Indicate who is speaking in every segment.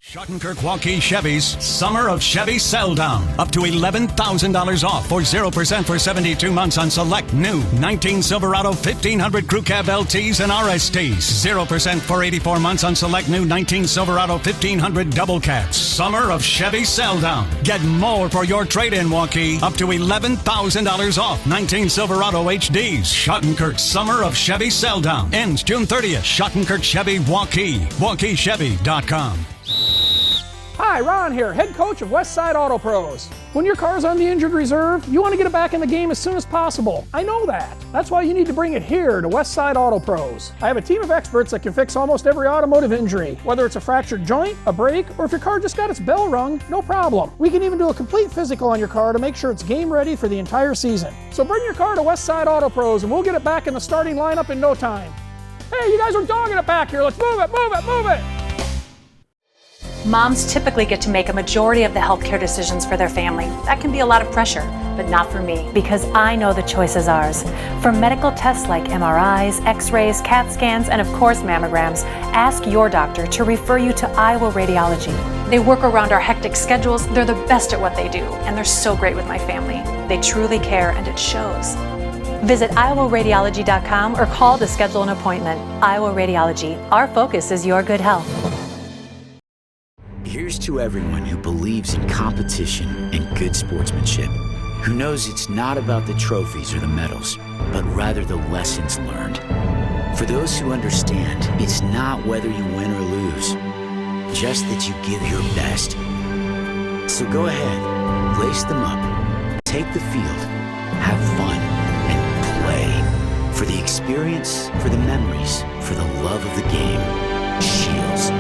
Speaker 1: Schottenkirk Waukee Chevy's Summer of Chevy Sell Down. Up to $11,000 off or 0% for 72 months on select new 19 Silverado 1500 Crew Cab LTs and RSTs. 0% for 84 months on select new 19 Silverado 1500 Double Cabs. Summer of Chevy Sell Down. Get more for your trade-in, Waukee. Up to $11,000 off 19 Silverado HDs. Schottenkirk Summer of Chevy Sell Down. Ends June 30th. Schottenkirk Chevy Waukee. WaukeeChevy.com.
Speaker 2: Hi, Ron here, head coach of Westside Auto Pros. When your car's on the injured reserve, you want to get it back in the game as soon as possible. I know that. That's why you need to bring it here to Westside Auto Pros. I have a team of experts that can fix almost every automotive injury. Whether it's a fractured joint, a brake, or if your car just got its bell rung, no problem. We can even do a complete physical on your car to make sure it's game ready for the entire season. So bring your car to Westside Auto Pros and we'll get it back in the starting lineup in no time. Hey, you guys are dogging it back here. Let's move it, move it, move it.
Speaker 3: Moms typically get to make a majority of the healthcare decisions for their family. That can be a lot of pressure, but not for me, because I know the choice is ours. For medical tests like MRIs, X-rays, CAT scans, and of course mammograms, ask your doctor to refer you to Iowa Radiology. They work around our hectic schedules, they're the best at what they do, and they're so great with my family. They truly care, and it shows. Visit iowaradiology.com or call to schedule an appointment. Iowa Radiology. Our focus is your good health.
Speaker 4: Here's to everyone who believes in competition and good sportsmanship, who knows it's not about the trophies or the medals, but rather the lessons learned. For those who understand, it's not whether you win or lose, just that you give your best. So go ahead, lace them up, take the field, have fun, and play. For the experience, for the memories, for the love of the game. Shields.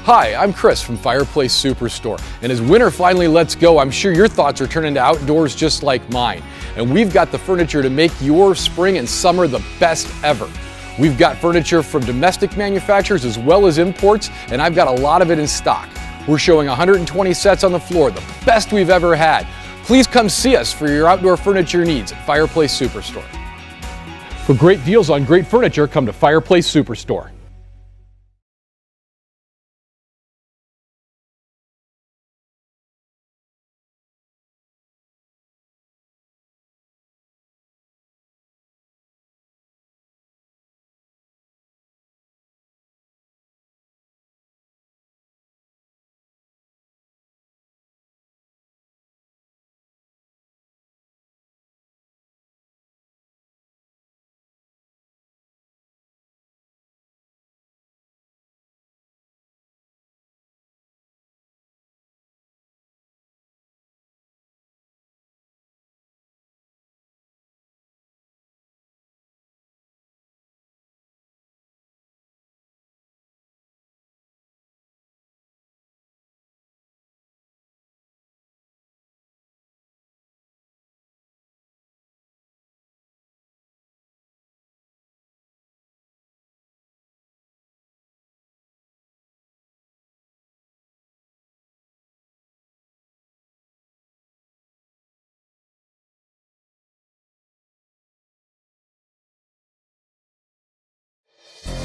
Speaker 5: Hi, I'm Chris from Fireplace Superstore, and as winter finally lets go, I'm sure your thoughts are turning to outdoors just like mine. And we've got the furniture to make your spring and summer the best ever. We've got furniture from domestic manufacturers as well as imports, and I've got a lot of it in stock. We're showing 120 sets on the floor, the best we've ever had. Please come see us for your outdoor furniture needs at Fireplace Superstore. For great deals on great furniture, come to Fireplace Superstore.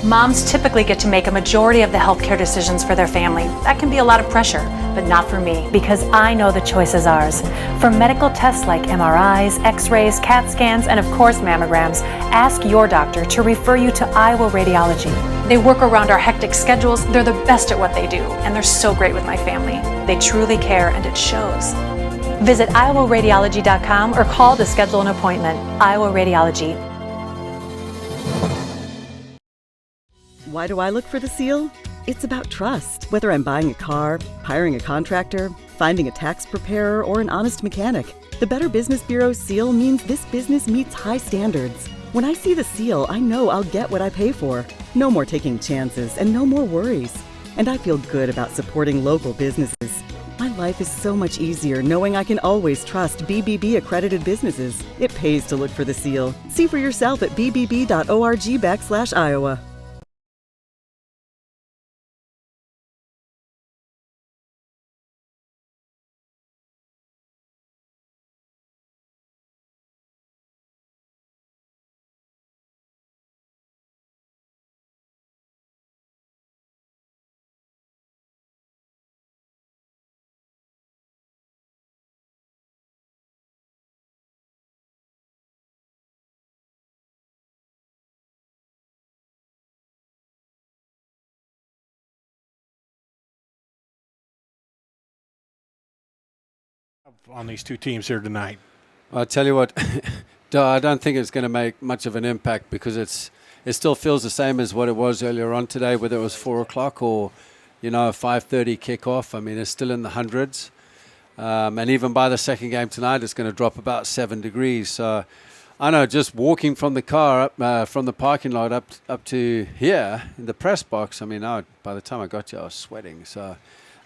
Speaker 3: Moms typically get to make a majority of the healthcare decisions for their family. That can be a lot of pressure, but not for me, because I know the choice is ours. For medical tests like MRIs, X-rays, CAT scans, and of course mammograms, ask your doctor to refer you to Iowa Radiology. They work around our hectic schedules, they're the best at what they do, and they're so great with my family. They truly care, and it shows. Visit iowaradiology.com or call to schedule an appointment. Iowa Radiology.
Speaker 6: Why do I look for the seal? It's about trust. Whether I'm buying a car, hiring a contractor, finding a tax preparer, or an honest mechanic, the Better Business Bureau's seal means this business meets high standards. When I see the seal, I know I'll get what I pay for. No more taking chances and no more worries. And I feel good about supporting local businesses. My life is so much easier knowing I can always trust BBB accredited businesses. It pays to look for the seal. See for yourself at bbb.org/Iowa.
Speaker 7: On these two teams here tonight?
Speaker 8: I'll tell you what, I don't think it's going to make much of an impact because it still feels the same as what it was earlier on today, whether it was 4 o'clock or, a 5:30 kickoff. I mean, it's still in the hundreds. And even by the second game tonight, it's going to drop about 7 degrees. So I know just walking from the car, from the parking lot up to here in the press box, I mean, by the time I got here, I was sweating. So,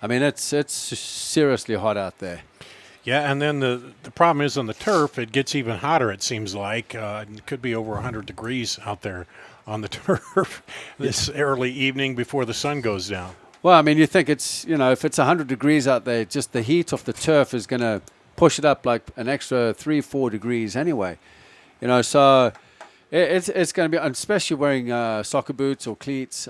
Speaker 8: I mean, it's seriously hot out there.
Speaker 7: Yeah, and then the problem is on the turf, it gets even hotter, it seems like. It could be over 100 degrees out there on the turf this early evening before the sun goes down.
Speaker 8: Well, I mean, you think it's, if it's 100 degrees out there, just the heat of the turf is going to push it up like an extra 3-4 degrees anyway. So it's going to be, especially wearing soccer boots or cleats,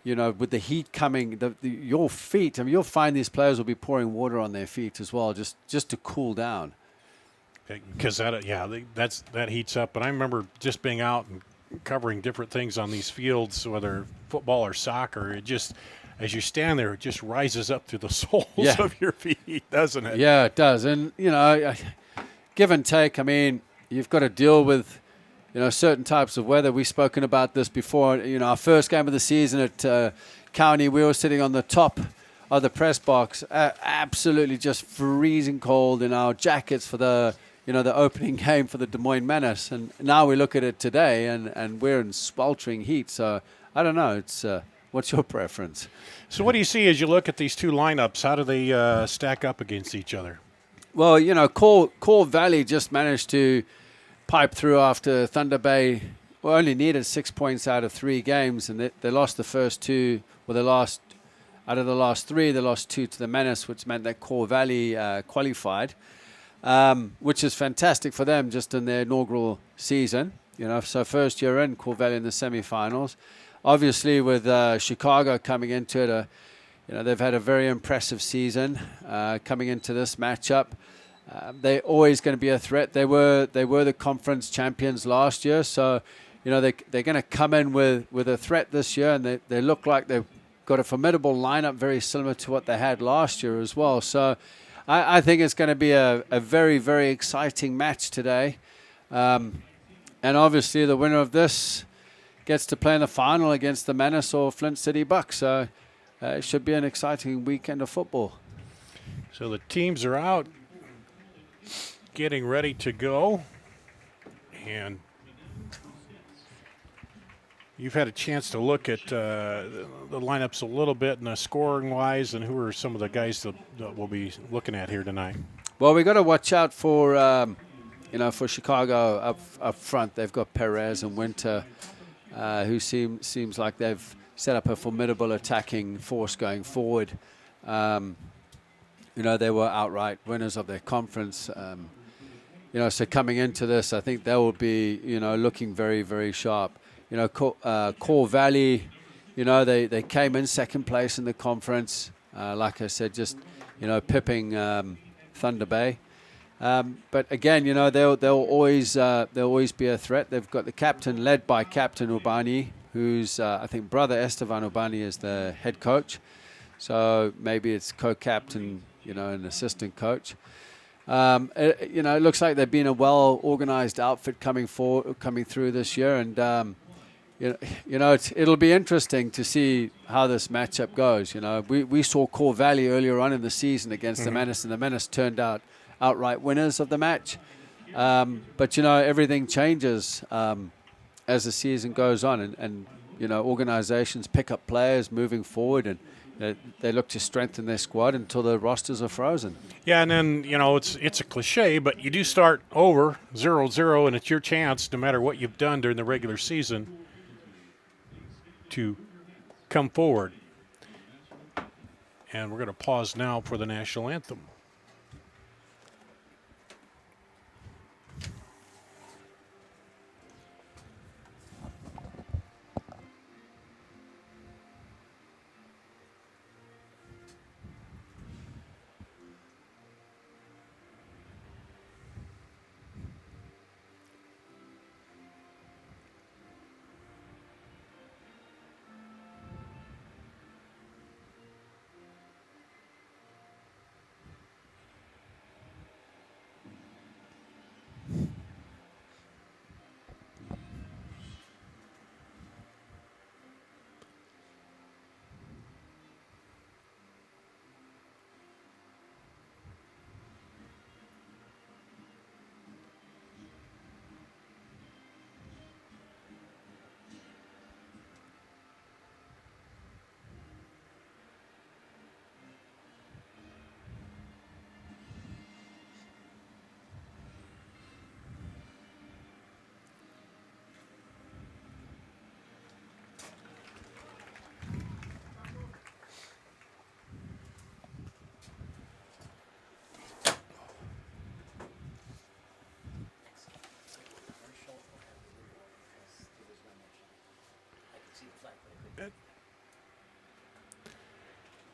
Speaker 8: with the heat coming, your feet, I mean, you'll find these players will be pouring water on their feet as well, just to cool down.
Speaker 7: Because that heats up. And I remember just being out and covering different things on these fields, whether football or soccer, it just, as you stand there, it just rises up through the soles of your feet, doesn't it?
Speaker 8: Yeah, it does. And, give and take, I mean, you've got to deal with, certain types of weather. We've spoken about this before. Our first game of the season at County, we were sitting on the top of the press box, absolutely just freezing cold in our jackets for the opening game for the Des Moines Menace. And now we look at it today, and we're in sweltering heat. So I don't know. It's what's your preference?
Speaker 7: So what do you see as you look at these two lineups? How do they stack up against each other?
Speaker 8: Well, Core Valley just managed to pipe through after Thunder Bay only needed 6 points out of 3 games, and they lost the first 2. Well, out of the last 3, they lost 2 to the Menace, which meant that Core Valley qualified, which is fantastic for them just in their inaugural season. So first year in, Core Valley in the semifinals. Obviously, with Chicago coming into it, they've had a very impressive season coming into this matchup. They're always going to be a threat. They were the conference champions last year, so they're going to come in with a threat this year, and they look like they've got a formidable lineup, very similar to what they had last year as well. So I think it's going to be a very, very exciting match today, and obviously the winner of this gets to play in the final against the Menace or Flint City Bucks. So it should be an exciting weekend of football.
Speaker 7: So the teams are out, getting ready to go, and you've had a chance to look at the lineups a little bit and scoring wise, and who are some of the guys that we'll be looking at here tonight? Well,
Speaker 8: we got to watch out for for Chicago up front. They've got Perez and Winter, who seems like they've set up a formidable attacking force going forward. They were outright winners of their conference. So coming into this, I think they will be, looking very, very sharp. Core Valley, they came in second place in the conference. Like I said, just, pipping Thunder Bay. But again, they'll always be a threat. They've got the captain, led by Captain Ubani, who's, I think, brother Esteban Ubani is the head coach. So maybe it's co-captain, an assistant coach. It looks like they've been a well-organized outfit coming through this year, and it'll be interesting to see how this matchup goes. We saw Core Valley earlier on in the season against the Menace, and the Menace turned out outright winners of the match. But everything changes as the season goes on, and organizations pick up players moving forward, and they look to strengthen their squad until the rosters are frozen.
Speaker 7: Yeah, and then, it's a cliche, but you do start over 0-0, and it's your chance, no matter what you've done during the regular season, to come forward. And we're going to pause now for the national anthem.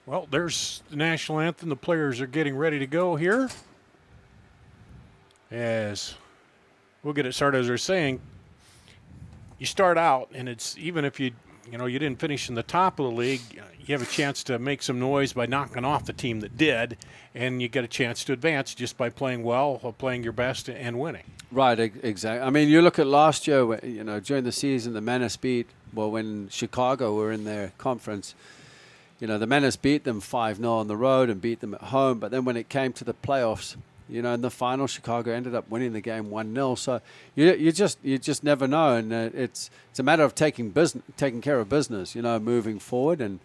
Speaker 7: Well, there's the national anthem. The players are getting ready to go here. As we'll get it started, as they're saying, you start out, and it's even if you didn't finish in the top of the league, you have a chance to make some noise by knocking off the team that did, and you get a chance to advance just by playing well, or playing your best, and winning.
Speaker 8: Right, exactly. I mean, you look at last year, during the season, the Menace beat, when Chicago were in their conference, the Menace beat them 5-0 on the road and beat them at home, but then when it came to the playoffs, in the final, Chicago ended up winning the game 1-0. So you just never know, and it's a matter of taking care of business, moving forward, and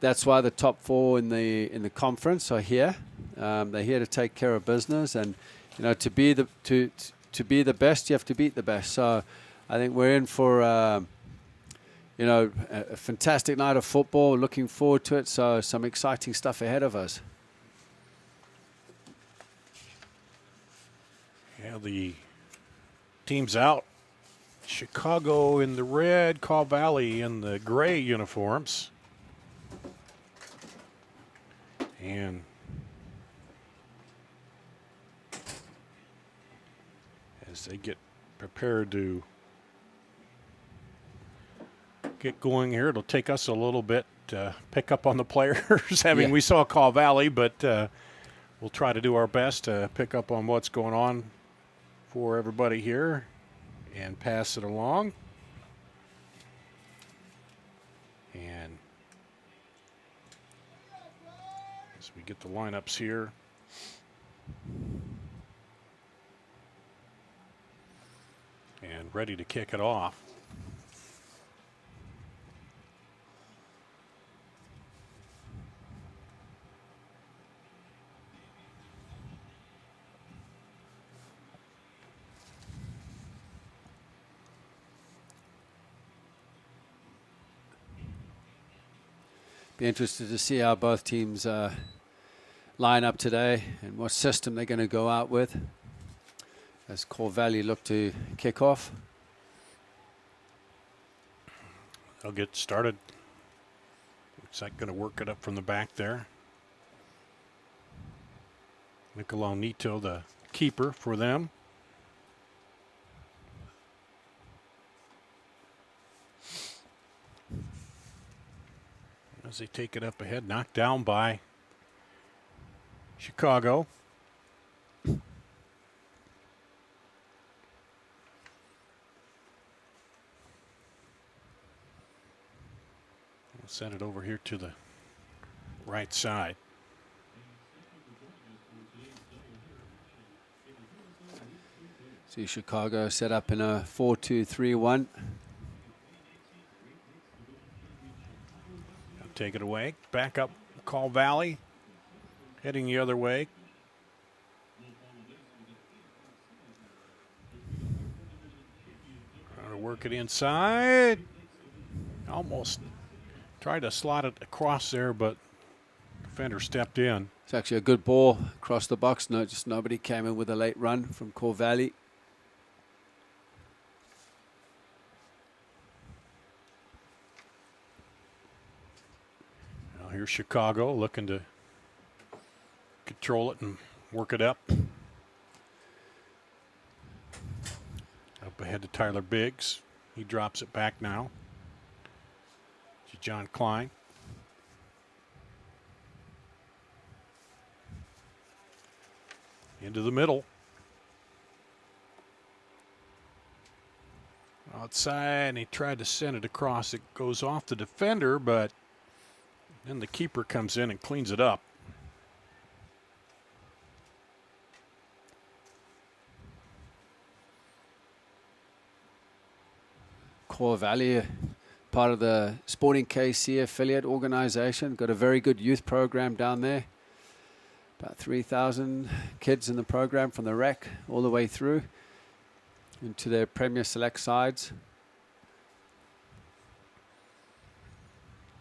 Speaker 8: that's why the top four in the conference are here. They're here to take care of business, and to be the best, you have to beat the best. So I think we're in for a fantastic night of football. Looking forward to it. So some exciting stuff ahead of us.
Speaker 7: Yeah, the team's out. Chicago in the red, Caw Valley in the gray uniforms. And as they get prepared to get going here, it'll take us a little bit to pick up on the players. We saw Caw Valley, but we'll try to do our best to pick up on what's going on for everybody here and pass it along. And as we get the lineups here, and ready to kick it off.
Speaker 8: Be interested to see how both teams line up today and what system they're going to go out with as Caw Valley look to kick off.
Speaker 7: They'll get started. Looks like going to work it up from the back there. Nicolau Nito, the keeper for them. As they take it up ahead, knocked down by Chicago. We'll send it over here to the right side.
Speaker 8: See Chicago set up in a 4-2-3-1.
Speaker 7: Take it away. Back up Caw Valley. Heading the other way. Trying to work it inside. Almost tried to slot it across there, but defender stepped in.
Speaker 8: It's actually a good ball across the box. Just nobody came in with a late run from Caw Valley.
Speaker 7: Here's Chicago looking to control it and work it up. Up ahead to Tyler Biggs. He drops it back now to John Klein. Into the middle. Outside, and he tried to send it across. It goes off the defender, but then the keeper comes in and cleans it up.
Speaker 8: Caw Valley, part of the Sporting KC affiliate organization, got a very good youth program down there. About 3,000 kids in the program from the rec all the way through into their Premier Select sides.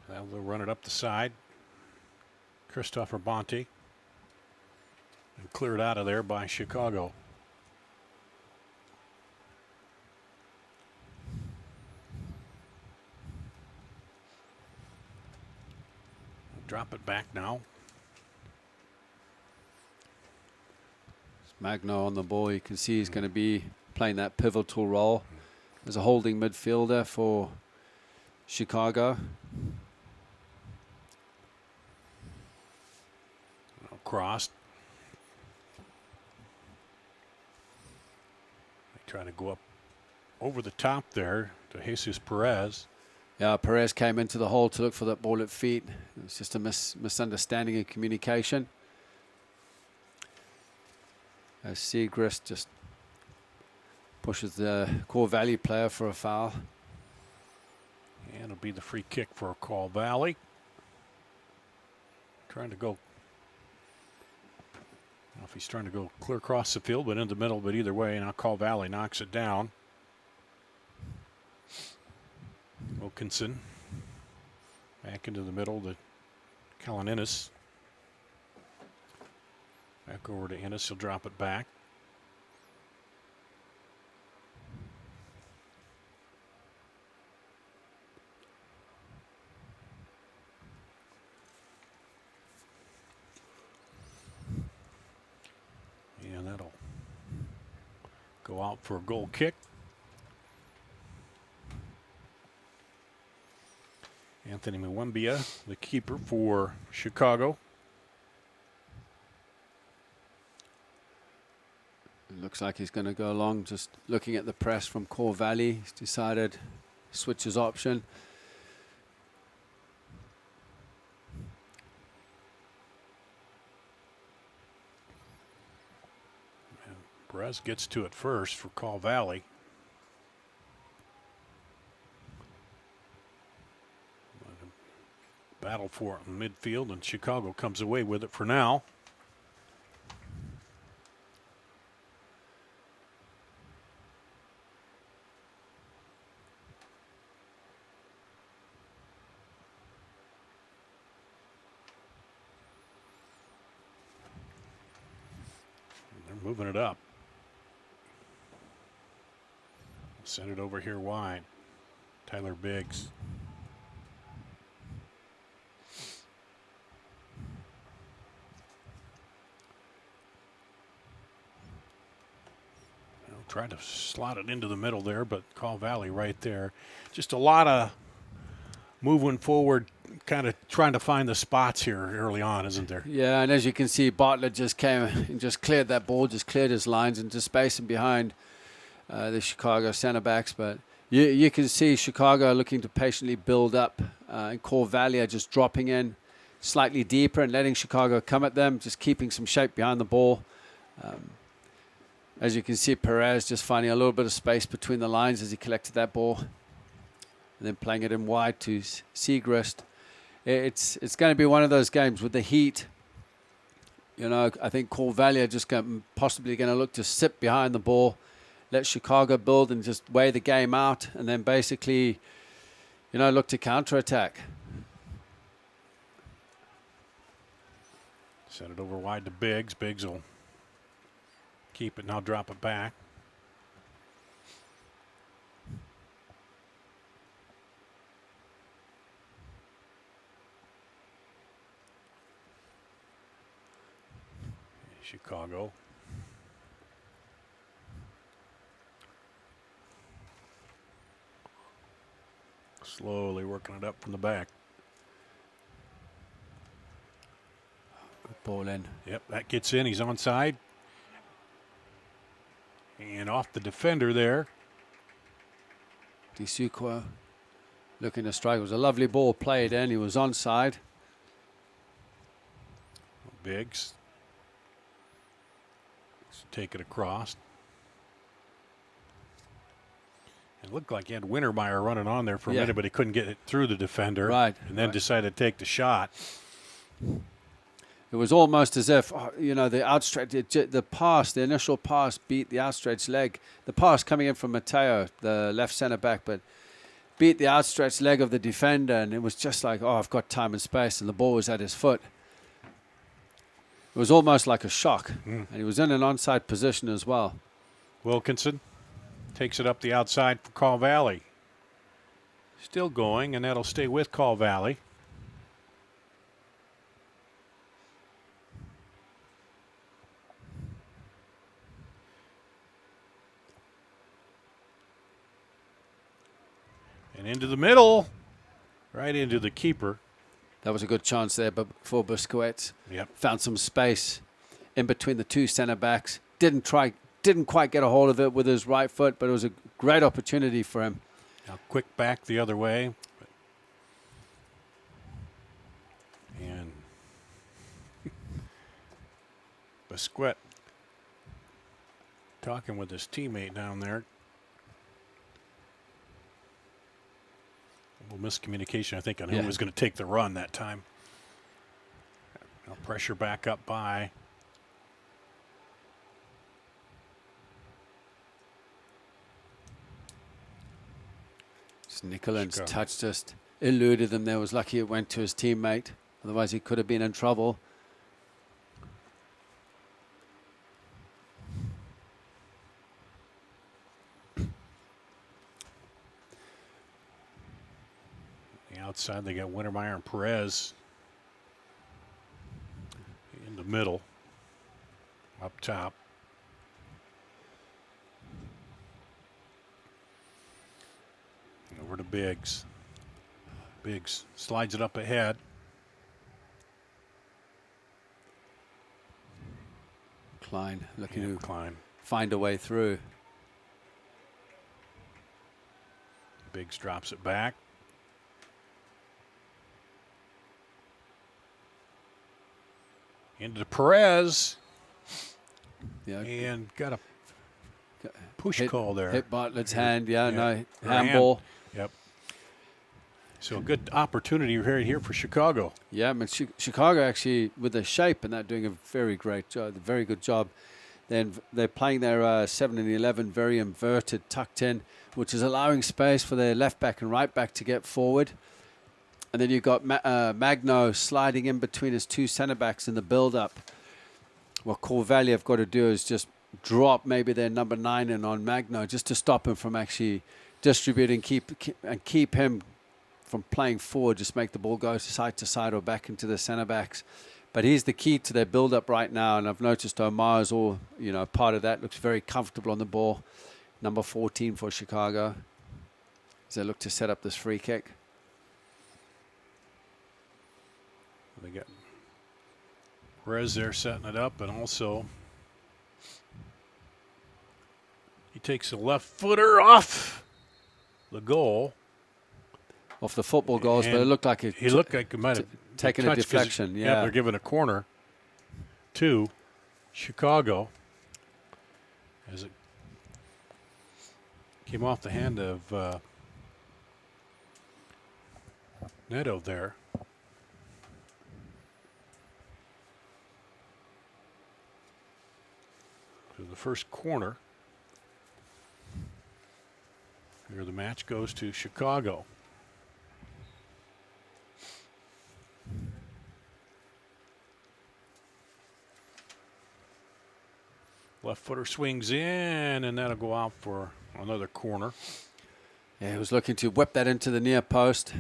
Speaker 7: Well, they'll run it up the side. Christopher Bonte. And cleared out of there by Chicago. drop it back now.
Speaker 8: Magno on the ball. You can see he's going to be playing that pivotal role as a holding midfielder for Chicago.
Speaker 7: Crossed. They try to go up over the top there to Jesus Perez.
Speaker 8: Yeah, Perez came into the hole to look for that ball at feet. It was just a misunderstanding of communication. As Segrist just pushes the Core Valley player for a foul.
Speaker 7: And it'll be the free kick for Call Valley. Trying to go. I don't know if he's trying to go clear across the field, but in the middle, but either way, now Call Valley knocks it down. Wilkinson back into the middle to Callan Innes. Back over to Innes, he'll drop it back. And that'll go out for a goal kick. Anthony Mwembia, the keeper for Chicago.
Speaker 8: It looks like he's going to go along, just looking at the press from Core Valley. He's decided switch his option.
Speaker 7: And Perez gets to it first for Call Valley. Battle for it in midfield, and Chicago comes away with it for now. They're moving it up. Send it over here wide. Tyler Biggs. Tried to slot it into the middle there, but Call Valley right there. Just a lot of moving forward, kind of trying to find the spots here early on, isn't there?
Speaker 8: Yeah, and as you can see, Bartlett just came and just cleared that ball, just cleared his lines into space and behind the Chicago center backs. But you can see Chicago looking to patiently build up, and Core Valley are just dropping in slightly deeper and letting Chicago come at them, just keeping some shape behind the ball. As you can see, Perez just finding a little bit of space between the lines as he collected that ball. And then playing it in wide to Segrist. It's going to be one of those games with the heat. You know, I think Core Valley are just possibly going to look to sit behind the ball, let Chicago build and just weigh the game out, and then basically, you know, look to counterattack.
Speaker 7: Send it over wide to Biggs. Biggs will keep it, now drop it back. Chicago. Slowly working it up from the back.
Speaker 8: Good ball in.
Speaker 7: Yep, that gets in. He's onside. And off the defender there.
Speaker 8: Disukwa looking to strike. It was a lovely ball played in. He was onside.
Speaker 7: Biggs. Let's take it across. It looked like he had Wintermeyer running on there for a minute, but he couldn't get it through the defender.
Speaker 8: Right.
Speaker 7: And then decided to take the shot.
Speaker 8: It was almost as if, you know, the initial pass beat the outstretched leg. The pass coming in from Mateo, the left center back, but beat the outstretched leg of the defender, and it was just like, oh, I've got time and space, and the ball was at his foot. It was almost like a shock, and he was in an onside position as well.
Speaker 7: Wilkinson takes it up the outside for Call Valley. Still going, and that'll stay with Call Valley. And into the middle, right into the keeper.
Speaker 8: That was a good chance there, but for Busquets.
Speaker 7: Yep.
Speaker 8: Found some space in between the two center backs. Didn't quite get a hold of it with his right foot, but it was a great opportunity for him.
Speaker 7: Now quick back the other way. And Busquets talking with his teammate down there. A little miscommunication, I think, on who was going to take the run that time. Now pressure back up by.
Speaker 8: Nicolan's touch just eluded him there. Was lucky it went to his teammate. Otherwise, he could have been in trouble.
Speaker 7: The outside, they got Wintermeyer and Perez. In the middle. Up top. Over to Biggs. Biggs slides it up ahead.
Speaker 8: Klein looking to
Speaker 7: Klein.
Speaker 8: find a way through.
Speaker 7: Biggs drops it back. Into Perez.
Speaker 8: Yeah.
Speaker 7: And got a push call there.
Speaker 8: Hit Bartlett's hand. No, handball.
Speaker 7: Yep. So a good opportunity right here for Chicago.
Speaker 8: Yeah, I mean, Chicago actually, with their shape and that, doing a very great job, very good job. Then they're playing their 7 and 11 very inverted, tucked in, which is allowing space for their left back and right back to get forward. And then you've got Magno sliding in between his two centre backs in the build-up. What Corvalli have got to do is just drop maybe their number 9 in on Magno just to stop him from actually distributing, keep him from playing forward, just make the ball go to side or back into the centre backs. But he's the key to their build-up right now, and I've noticed Omar is all, part of that. Looks very comfortable on the ball. Number 14 for Chicago as they look to set up this free kick.
Speaker 7: They got Perez there setting it up, and also he takes a left footer off the goal.
Speaker 8: Off the football goals, but it looked like
Speaker 7: he looked like he might have
Speaker 8: taken a deflection.
Speaker 7: Yeah, they're giving a corner to Chicago as it came off the hand of Neto there. So the first corner here, the match goes to Chicago. Left footer swings in, and that'll go out for another corner.
Speaker 8: Yeah, he was looking to whip that into the near post,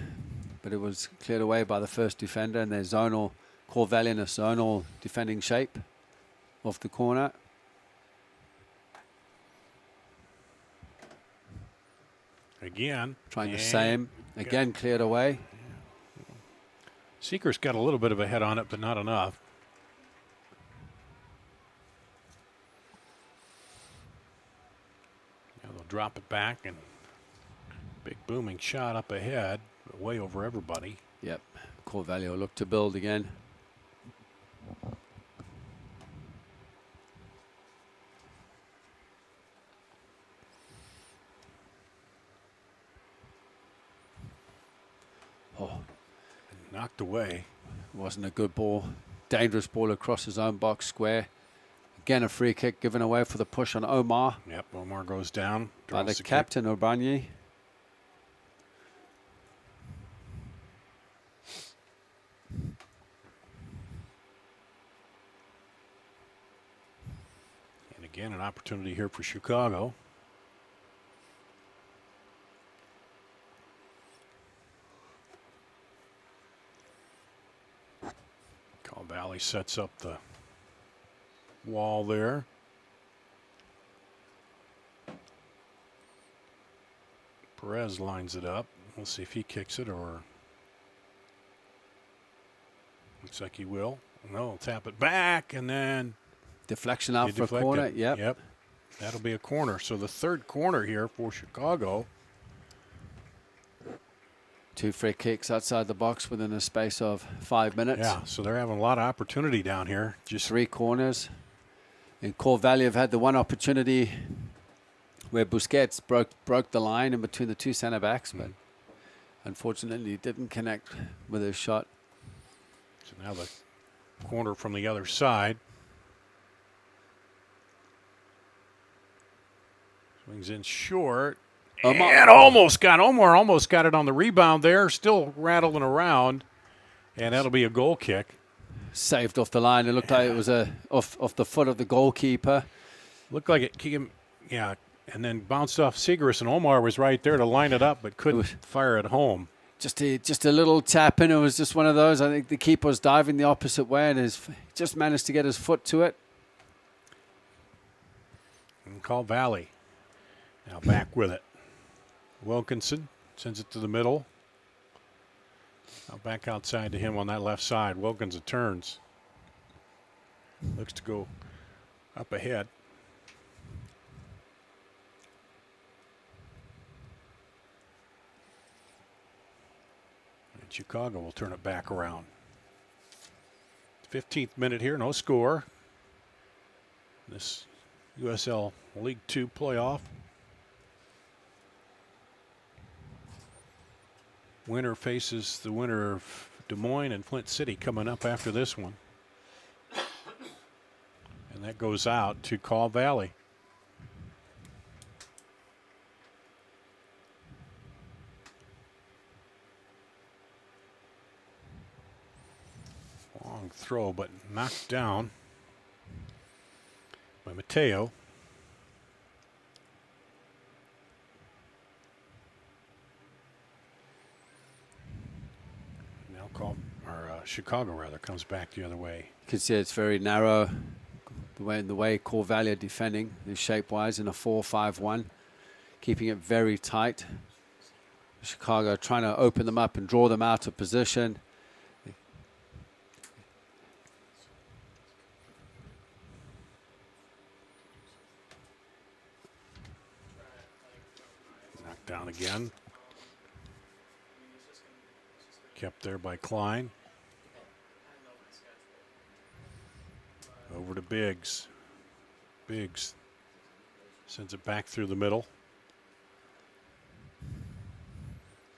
Speaker 8: but it was cleared away by the first defender, and their zonal, Corvalli in a zonal defending shape off the corner.
Speaker 7: Again.
Speaker 8: Trying the same. Again, cleared away.
Speaker 7: Seeker's got a little bit of a head on it, but not enough. Now they'll drop it back, and big booming shot up ahead, but way over everybody.
Speaker 8: Yep. Corvalli will look to build again. Oh.
Speaker 7: Knocked away.
Speaker 8: Wasn't a good ball. Dangerous ball across his own box square. Again, a free kick given away for the push on Omar.
Speaker 7: Yep, Omar goes down.
Speaker 8: By the captain, Obanyi.
Speaker 7: And again, an opportunity here for Chicago. Valley sets up the wall there. Perez lines it up. We'll see if he kicks it or looks like he will. No, he'll tap it back and then
Speaker 8: deflection out for a corner.
Speaker 7: Yep. That'll be a corner. So the third corner here for Chicago.
Speaker 8: 2 free kicks outside the box within a space of 5 minutes.
Speaker 7: Yeah, so they're having a lot of opportunity down here.
Speaker 8: Just 3 corners. And Corvallis have had the one opportunity where Busquets broke the line in between the 2 center backs, but unfortunately he didn't connect with his shot.
Speaker 7: So now the corner from the other side. Swings in short. And Omar almost got it on the rebound there. Still rattling around. And that'll be a goal kick.
Speaker 8: Saved off the line. It looked like it was off the foot of the goalkeeper.
Speaker 7: Looked like it came, yeah, and then bounced off Seagrass, and Omar was right there to line it up, but couldn't fire it home.
Speaker 8: Just a little tap in. It was just one of those. I think the keeper was diving the opposite way and just managed to get his foot to it.
Speaker 7: And Corvallis now back with it. Wilkinson sends it to the middle. Now back outside to him on that left side. Wilkinson turns. Looks to go up ahead. And Chicago will turn it back around. 15th minute here, no score. This USL League 2 playoff. Winner faces the winner of Des Moines and Flint City coming up after this one. And that goes out to Corvallis. Long throw, but knocked down by Mateo. Chicago rather comes back the other way.
Speaker 8: You can see it's very narrow the way Corvallis are defending is shape-wise in a 4-5-1, keeping it very tight. Chicago trying to open them up and draw them out of position.
Speaker 7: Knocked down again. Kept there by Klein. Over to Biggs. Biggs sends it back through the middle.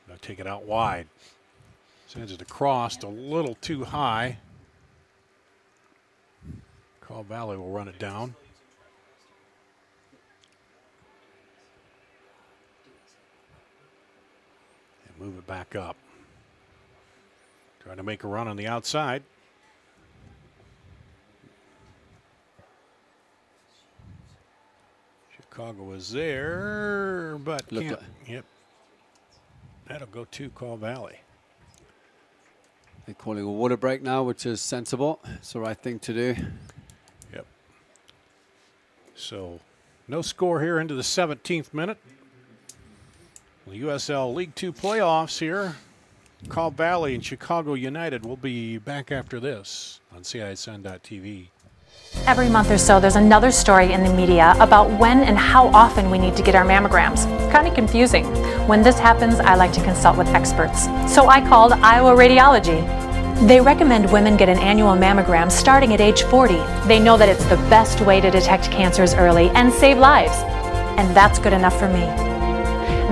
Speaker 7: Now take it out wide. Sends it across a little too high. Corvallis will run it down. And move it back up. Trying to make a run on the outside. Chicago is there, but can't. Yep. That'll go to Corvallis.
Speaker 8: They're calling a water break now, which is sensible. It's the right thing to do.
Speaker 7: Yep. So, no score here into the 17th minute. The USL League 2 playoffs here. Corvallis and Chicago United will be back after this on CISN.TV.
Speaker 3: Every month or so, there's another story in the media about when and how often we need to get our mammograms. It's kind of confusing. When this happens, I like to consult with experts. So I called Iowa Radiology. They recommend women get an annual mammogram starting at age 40. They know that it's the best way to detect cancers early and save lives. And that's good enough for me.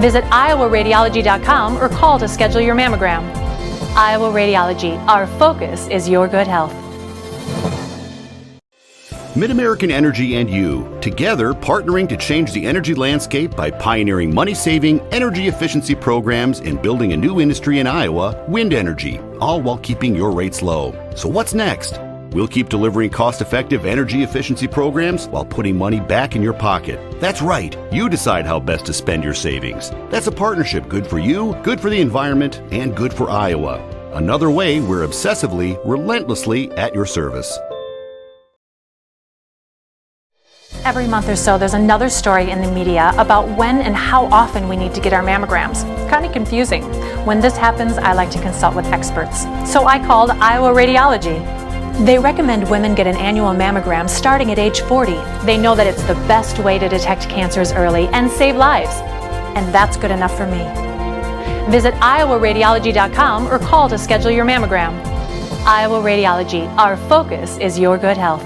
Speaker 3: Visit iowaradiology.com or call to schedule your mammogram. Iowa Radiology, our focus is your good health.
Speaker 9: MidAmerican Energy and you, together partnering to change the energy landscape by pioneering money-saving, energy efficiency programs and building a new industry in Iowa, wind energy, all while keeping your rates low. So what's next? We'll keep delivering cost-effective energy efficiency programs while putting money back in your pocket. That's right. You decide how best to spend your savings. That's a partnership good for you, good for the environment, and good for Iowa. Another way we're obsessively, relentlessly at your service.
Speaker 3: Every month or so, there's another story in the media about when and how often we need to get our mammograms. It's kind of confusing. When this happens, I like to consult with experts. So I called Iowa Radiology. They recommend women get an annual mammogram starting at age 40. They know that it's the best way to detect cancers early and save lives. And that's good enough for me. Visit iowaradiology.com or call to schedule your mammogram. Iowa Radiology, our focus is your good health.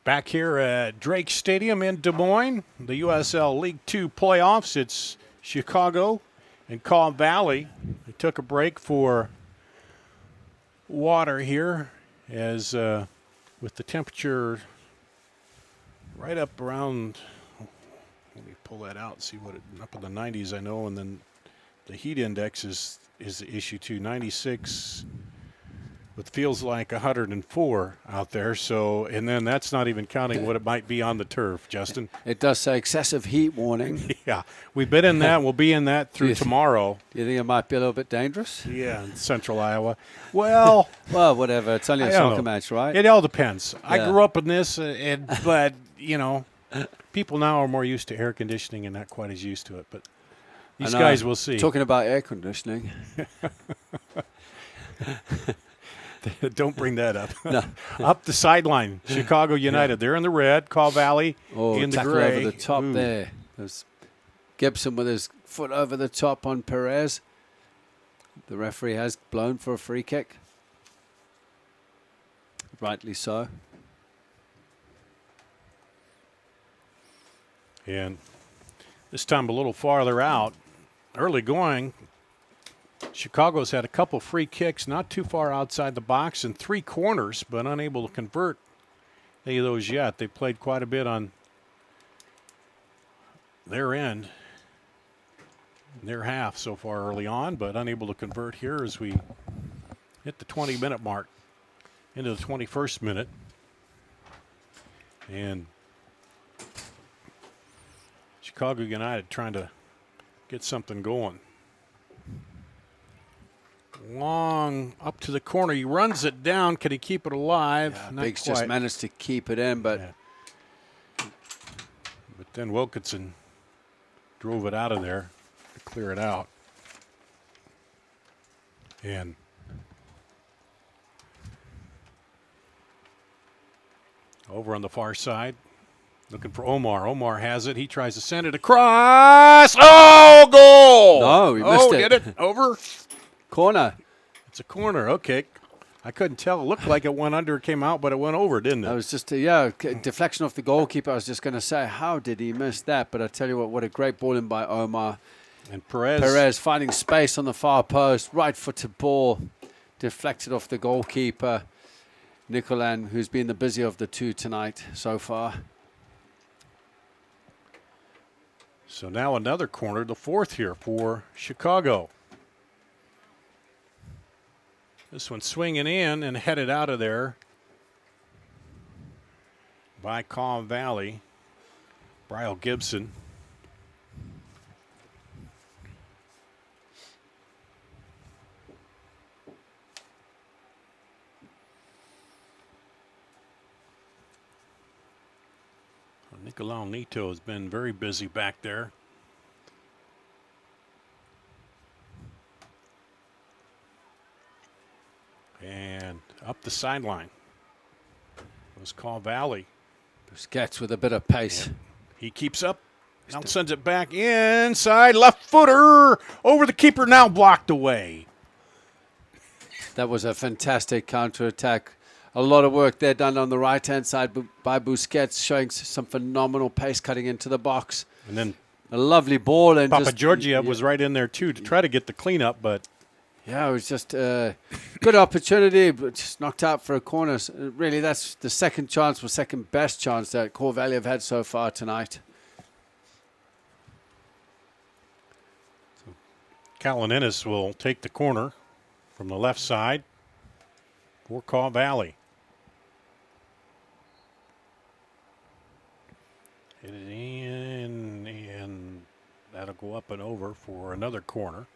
Speaker 7: Back here at Drake Stadium in Des Moines, the USL League 2 playoffs. It's Chicago and Caw Valley. They took a break for water here as with the temperature right up around, let me pull that out, see what up in the 90s I know, and then the heat index is the issue too, 96 with feels like 104 out there. So, and then that's not even counting what it might be on the turf, Justin.
Speaker 8: It does say excessive heat warning.
Speaker 7: Yeah, we've been in that. We'll be in that through tomorrow.
Speaker 8: Do you think it might be a little bit dangerous?
Speaker 7: Yeah, in central Iowa. Well,
Speaker 8: whatever. It's only a soccer match, right?
Speaker 7: It all depends. Yeah. I grew up in this, but, you know, people now are more used to air conditioning and not quite as used to it. But these guys will see.
Speaker 8: Talking about air conditioning.
Speaker 7: Don't bring that up.
Speaker 8: No.
Speaker 7: Up the sideline, Chicago United. They're in the red. Caw Valley in the gray.
Speaker 8: Over the top there. There's Gibson with his foot over the top on Perez. The referee has blown for a free kick. Rightly so.
Speaker 7: And this time a little farther out. Early going. Chicago's had a couple free kicks, not too far outside the box, and 3 corners, but unable to convert any of those yet. They played quite a bit on their end, their half so far early on, but unable to convert here as we hit the 20-minute mark into the 21st minute. And Chicago United trying to get something going. Long up to the corner. He runs it down. Can he keep it alive?
Speaker 8: Yeah, Biggs just managed to keep it in, but
Speaker 7: then Wilkinson drove it out of there to clear it out. And over on the far side, looking for Omar. Omar has it. He tries to send it across. Oh, goal!
Speaker 8: No, he missed it.
Speaker 7: Get it over.
Speaker 8: Corner.
Speaker 7: It's a corner. Okay. I couldn't tell. It looked like it went under, came out, but it went over, didn't it?
Speaker 8: That was just a deflection off the goalkeeper. I was just going to say, how did he miss that? But I tell you what a great ball in by Omar.
Speaker 7: And Perez.
Speaker 8: Perez finding space on the far post. Right-footed ball. Deflected off the goalkeeper. Nicolan, who's been the busy of the two tonight so far.
Speaker 7: So now another corner, the 4th here for Chicago. This one swinging in and headed out of there by Caw Valley. Bryle Gibson. Nicolau Nito has been very busy back there. And up the sideline was Caw Valley.
Speaker 8: Busquets with a bit of pace.
Speaker 7: And he keeps up. Now sends it back inside. Left footer over the keeper, now blocked away.
Speaker 8: That was a fantastic counterattack. A lot of work there done on the right-hand side by Busquets, showing some phenomenal pace cutting into the box.
Speaker 7: And then
Speaker 8: a lovely ball. And
Speaker 7: Papa Georgiev was right in there, too, to try to get the cleanup, but...
Speaker 8: Yeah, it was just a good opportunity, but just knocked out for a corner. Really, that's the second chance, or second best chance that Caw Valley have had so far tonight.
Speaker 7: So Callan Ennis will take the corner from the left side for Caw Valley. Hit it in, and that'll go up and over for another corner.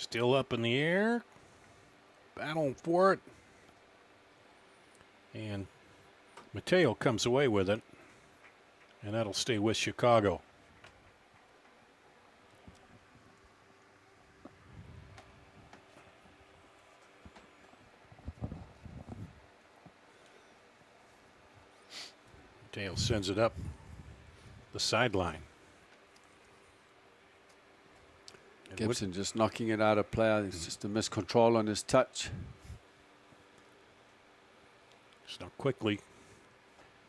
Speaker 7: Still up in the air. Battling for it. And Mateo comes away with it. And that'll stay with Chicago. Mateo sends it up the sideline.
Speaker 8: Gibson just knocking it out of play. It's just a miscontrol on his touch.
Speaker 7: So quickly,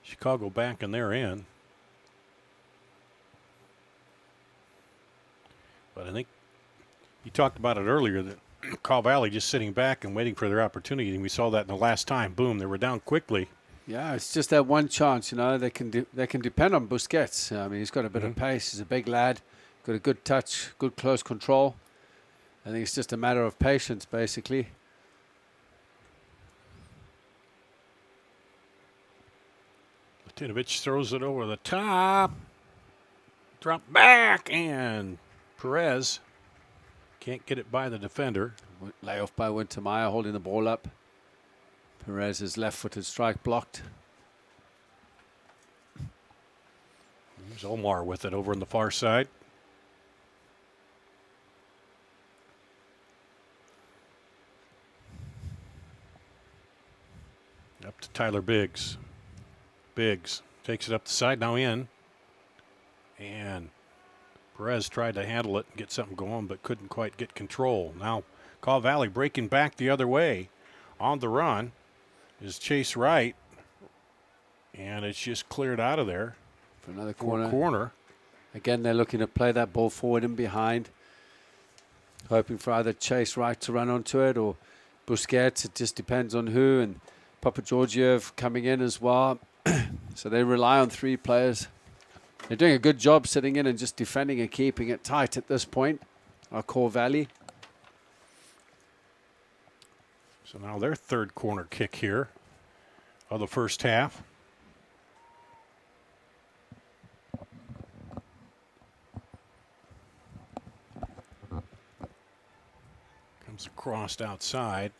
Speaker 7: Chicago back in their end. But I think you talked about it earlier that Caw Valley just sitting back and waiting for their opportunity, and we saw that in the last time. Boom, they were down quickly.
Speaker 8: Yeah, it's just that one chance, you know. They can depend on Busquets. I mean, he's got a bit of pace. He's a big lad. Got a good touch, good close control. I think it's just a matter of patience, basically.
Speaker 7: Latinovic throws it over the top. Drop back, and Perez can't get it by the defender.
Speaker 8: Layoff by Wintermeyer holding the ball up. Perez's left-footed strike blocked.
Speaker 7: There's Omar with it over on the far side. Up to Tyler Biggs. Biggs takes it up the side, now in. And Perez tried to handle it and get something going, but couldn't quite get control. Now Caw Valley breaking back the other way. On the run is Chase Wright. And it's just cleared out of there.
Speaker 8: For another corner.
Speaker 7: Corner.
Speaker 8: Again, they're looking to play that ball forward and behind. Hoping for either Chase Wright to run onto it or Busquets. It just depends on who. And Papa Georgiev coming in as well. So they rely on three players. They're doing a good job sitting in and just defending and keeping it tight at this point. Caw Valley.
Speaker 7: So now their third corner kick here of the first half. Comes across outside.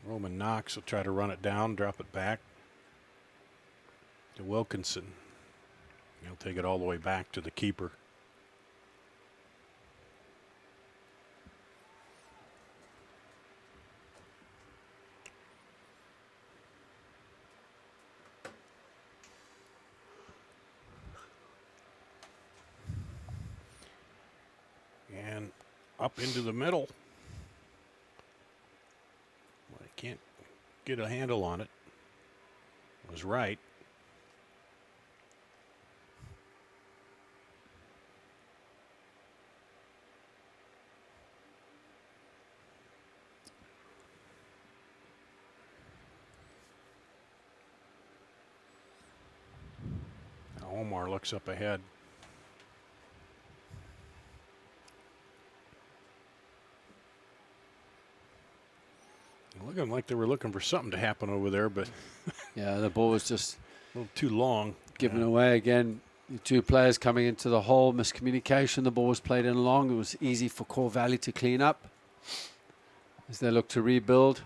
Speaker 7: Roman Knox will try to run it down, drop it back to Wilkinson. He'll take it all the way back to the keeper. And up into the middle. Well, I can't get a handle on it. Was right. Now Omar looks up ahead. Looking like they were looking for something to happen over there, but
Speaker 8: yeah, the ball was just
Speaker 7: a little too long.
Speaker 8: Given away again. The two players coming into the hole, miscommunication. The ball was played in long. It was easy for Caw Valley to clean up as they look to rebuild.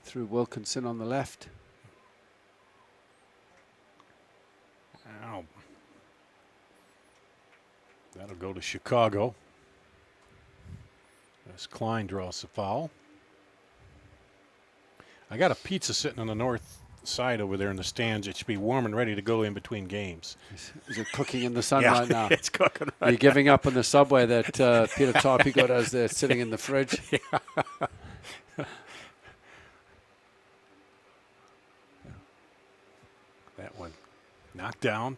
Speaker 8: Through Wilkinson on the left.
Speaker 7: Ow. That'll go to Chicago. As Klein draws the foul. I got a pizza sitting on the north side over there in the stands. It should be warm and ready to go in between games.
Speaker 8: Is it cooking in the sun right now?
Speaker 7: It's cooking right now.
Speaker 8: You're giving up on the Subway that Peter Tarpey got us there sitting in the fridge.
Speaker 7: Yeah. That one knocked down.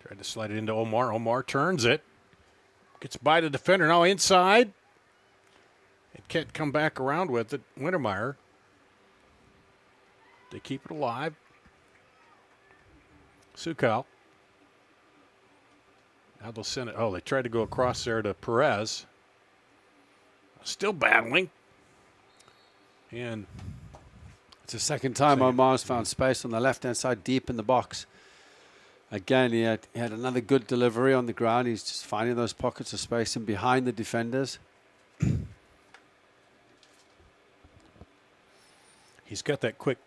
Speaker 7: Tried to slide it into Omar. Omar turns it. Gets by the defender. Now inside. It can't come back around with it. Wintermeyer. They keep it alive. Sukal. Now they'll send it. Oh, they tried to go across there to Perez. Still battling. And
Speaker 8: it's the second time Omar's found space on the left-hand side deep in the box. Again, he had another good delivery on the ground. He's just finding those pockets of space and behind the defenders.
Speaker 7: He's got that quick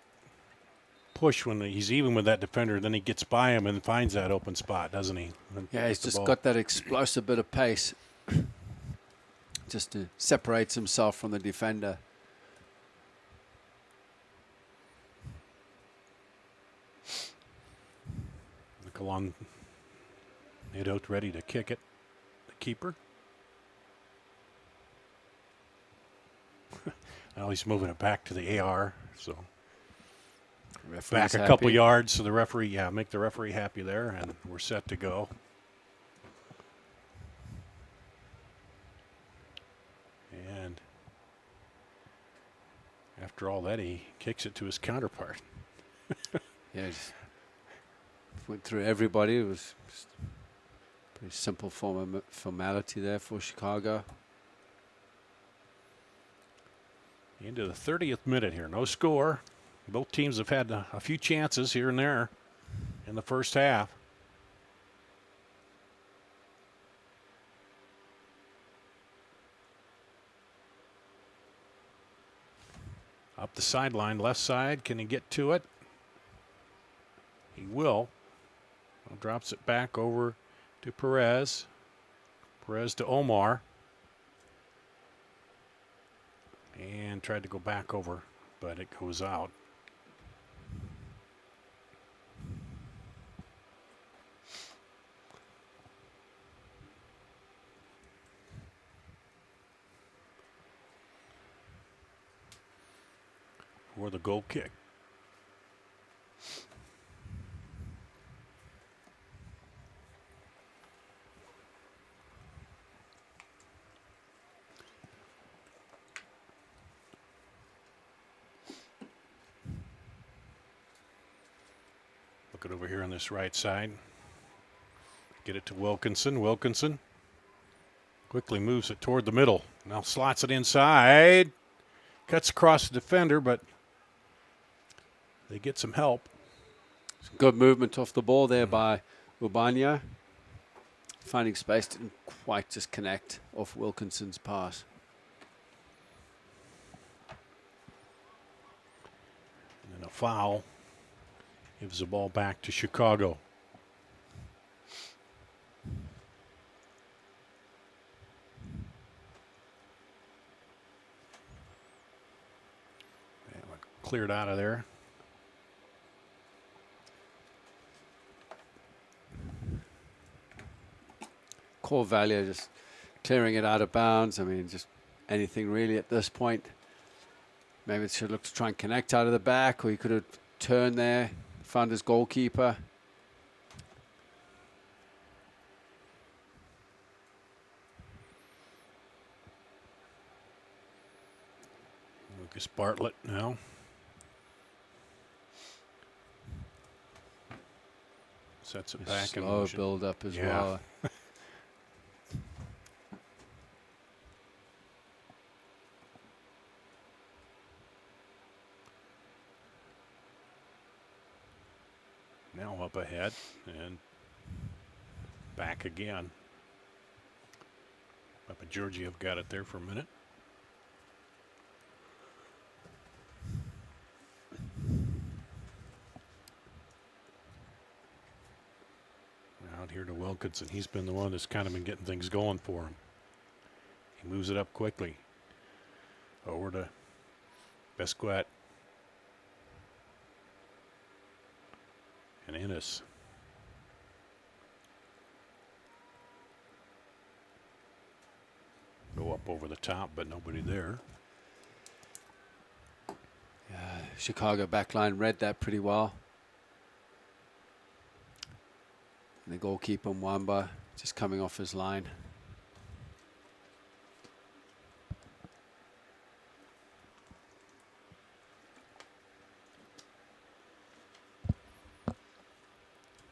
Speaker 7: push when he's even with that defender. Then he gets by him and finds that open spot, doesn't he?
Speaker 8: Yeah, he's just got that explosive bit of pace just to separates himself from the defender.
Speaker 7: Along mid-out, ready to kick it. The keeper. Now he's moving it back to the AR, so back a couple yards. So the referee, make the referee happy there, and we're set to go. And after all that, he kicks it to his counterpart.
Speaker 8: Yeah. Went through everybody. It was just a pretty simple formality there for Chicago.
Speaker 7: Into the 30th minute here. No score. Both teams have had a few chances here and there in the first half. Up the sideline, left side. Can he get to it? He will. Drops it back over to Perez. Perez to Omar. And tried to go back over, but it goes out. For the goal kick. Look it over here on this right side. Get it to Wilkinson. Wilkinson quickly moves it toward the middle. Now slots it inside. Cuts across the defender, but they get some help.
Speaker 8: Good movement off the ball there by Urbania. Finding space, didn't quite just connect off Wilkinson's pass.
Speaker 7: And then a foul. Gives the ball back to Chicago. That one cleared out of there.
Speaker 8: Corvallia just clearing it out of bounds. I mean, just anything really at this point. Maybe it should look to try and connect out of the back, or he could have turned there. Found his goalkeeper.
Speaker 7: Lucas Bartlett now. Sets it back in motion.
Speaker 8: Slow build up as well.
Speaker 7: Now up ahead and back again. Papa Georgiev got it there for a minute. Out here to Wilkinson. He's been the one that's kind of been getting things going for him. He moves it up quickly. Over to Besquet. And Ennis. Go up over the top, but nobody there.
Speaker 8: Yeah, Chicago backline read that pretty well. And the goalkeeper, Mwamba, just coming off his line.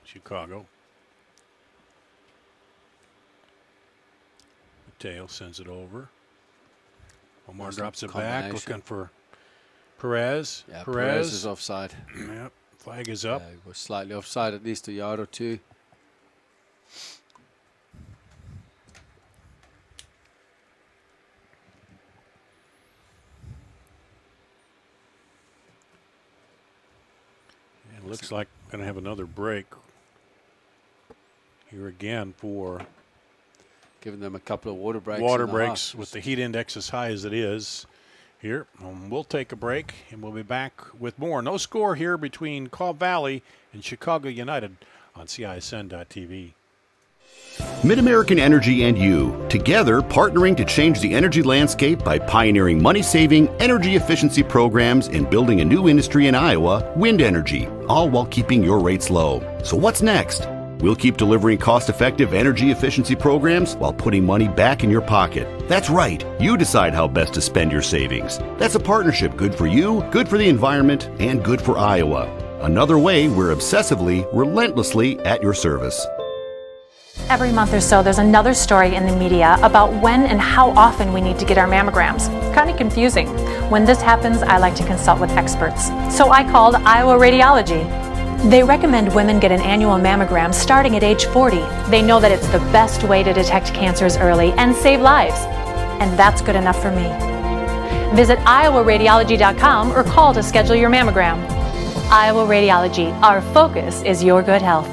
Speaker 7: Chicago. Mateo sends it over. Omar drops it back, looking for Perez.
Speaker 8: Yeah, Perez is offside.
Speaker 7: Yep. Flag is up.
Speaker 8: He was slightly offside, at least a yard or two.
Speaker 7: It looks like going to have another break here again for
Speaker 8: giving them a couple of water breaks.
Speaker 7: Water breaks with the heat index as high as it is here. We'll take a break, and we'll be back with more. No score here between Caw Valley and Chicago United on CISN.TV.
Speaker 9: Mid-American Energy and you, together partnering to change the energy landscape by pioneering money-saving, energy efficiency programs and building a new industry in Iowa, wind energy, all while keeping your rates low. So what's next? We'll keep delivering cost-effective energy efficiency programs while putting money back in your pocket. That's right. You decide how best to spend your savings. That's a partnership good for you, good for the environment, and good for Iowa. Another way we're obsessively, relentlessly at your service.
Speaker 3: Every month or so, there's another story in the media about when and how often we need to get our mammograms. Kind of confusing. When this happens, I like to consult with experts. So I called Iowa Radiology. They recommend women get an annual mammogram starting at age 40. They know that it's the best way to detect cancers early and save lives. And that's good enough for me. Visit iowaradiology.com or call to schedule your mammogram. Iowa Radiology, our focus is your good health.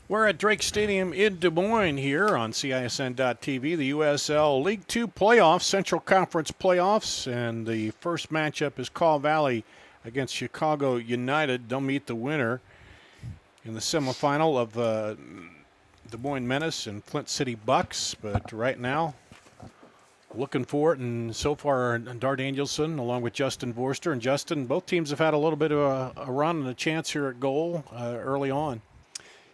Speaker 7: We're at Drake Stadium in Des Moines here on CISN.TV, the USL League 2 playoffs, Central Conference playoffs, and the first matchup is Caw Valley against Chicago United. They'll meet the winner in the semifinal of Des Moines Menace and Flint City Bucks, but right now looking for it, and so far Dart Angelson along with Justin Vorster. And Justin, both teams have had a little bit of a run and a chance here at goal early on.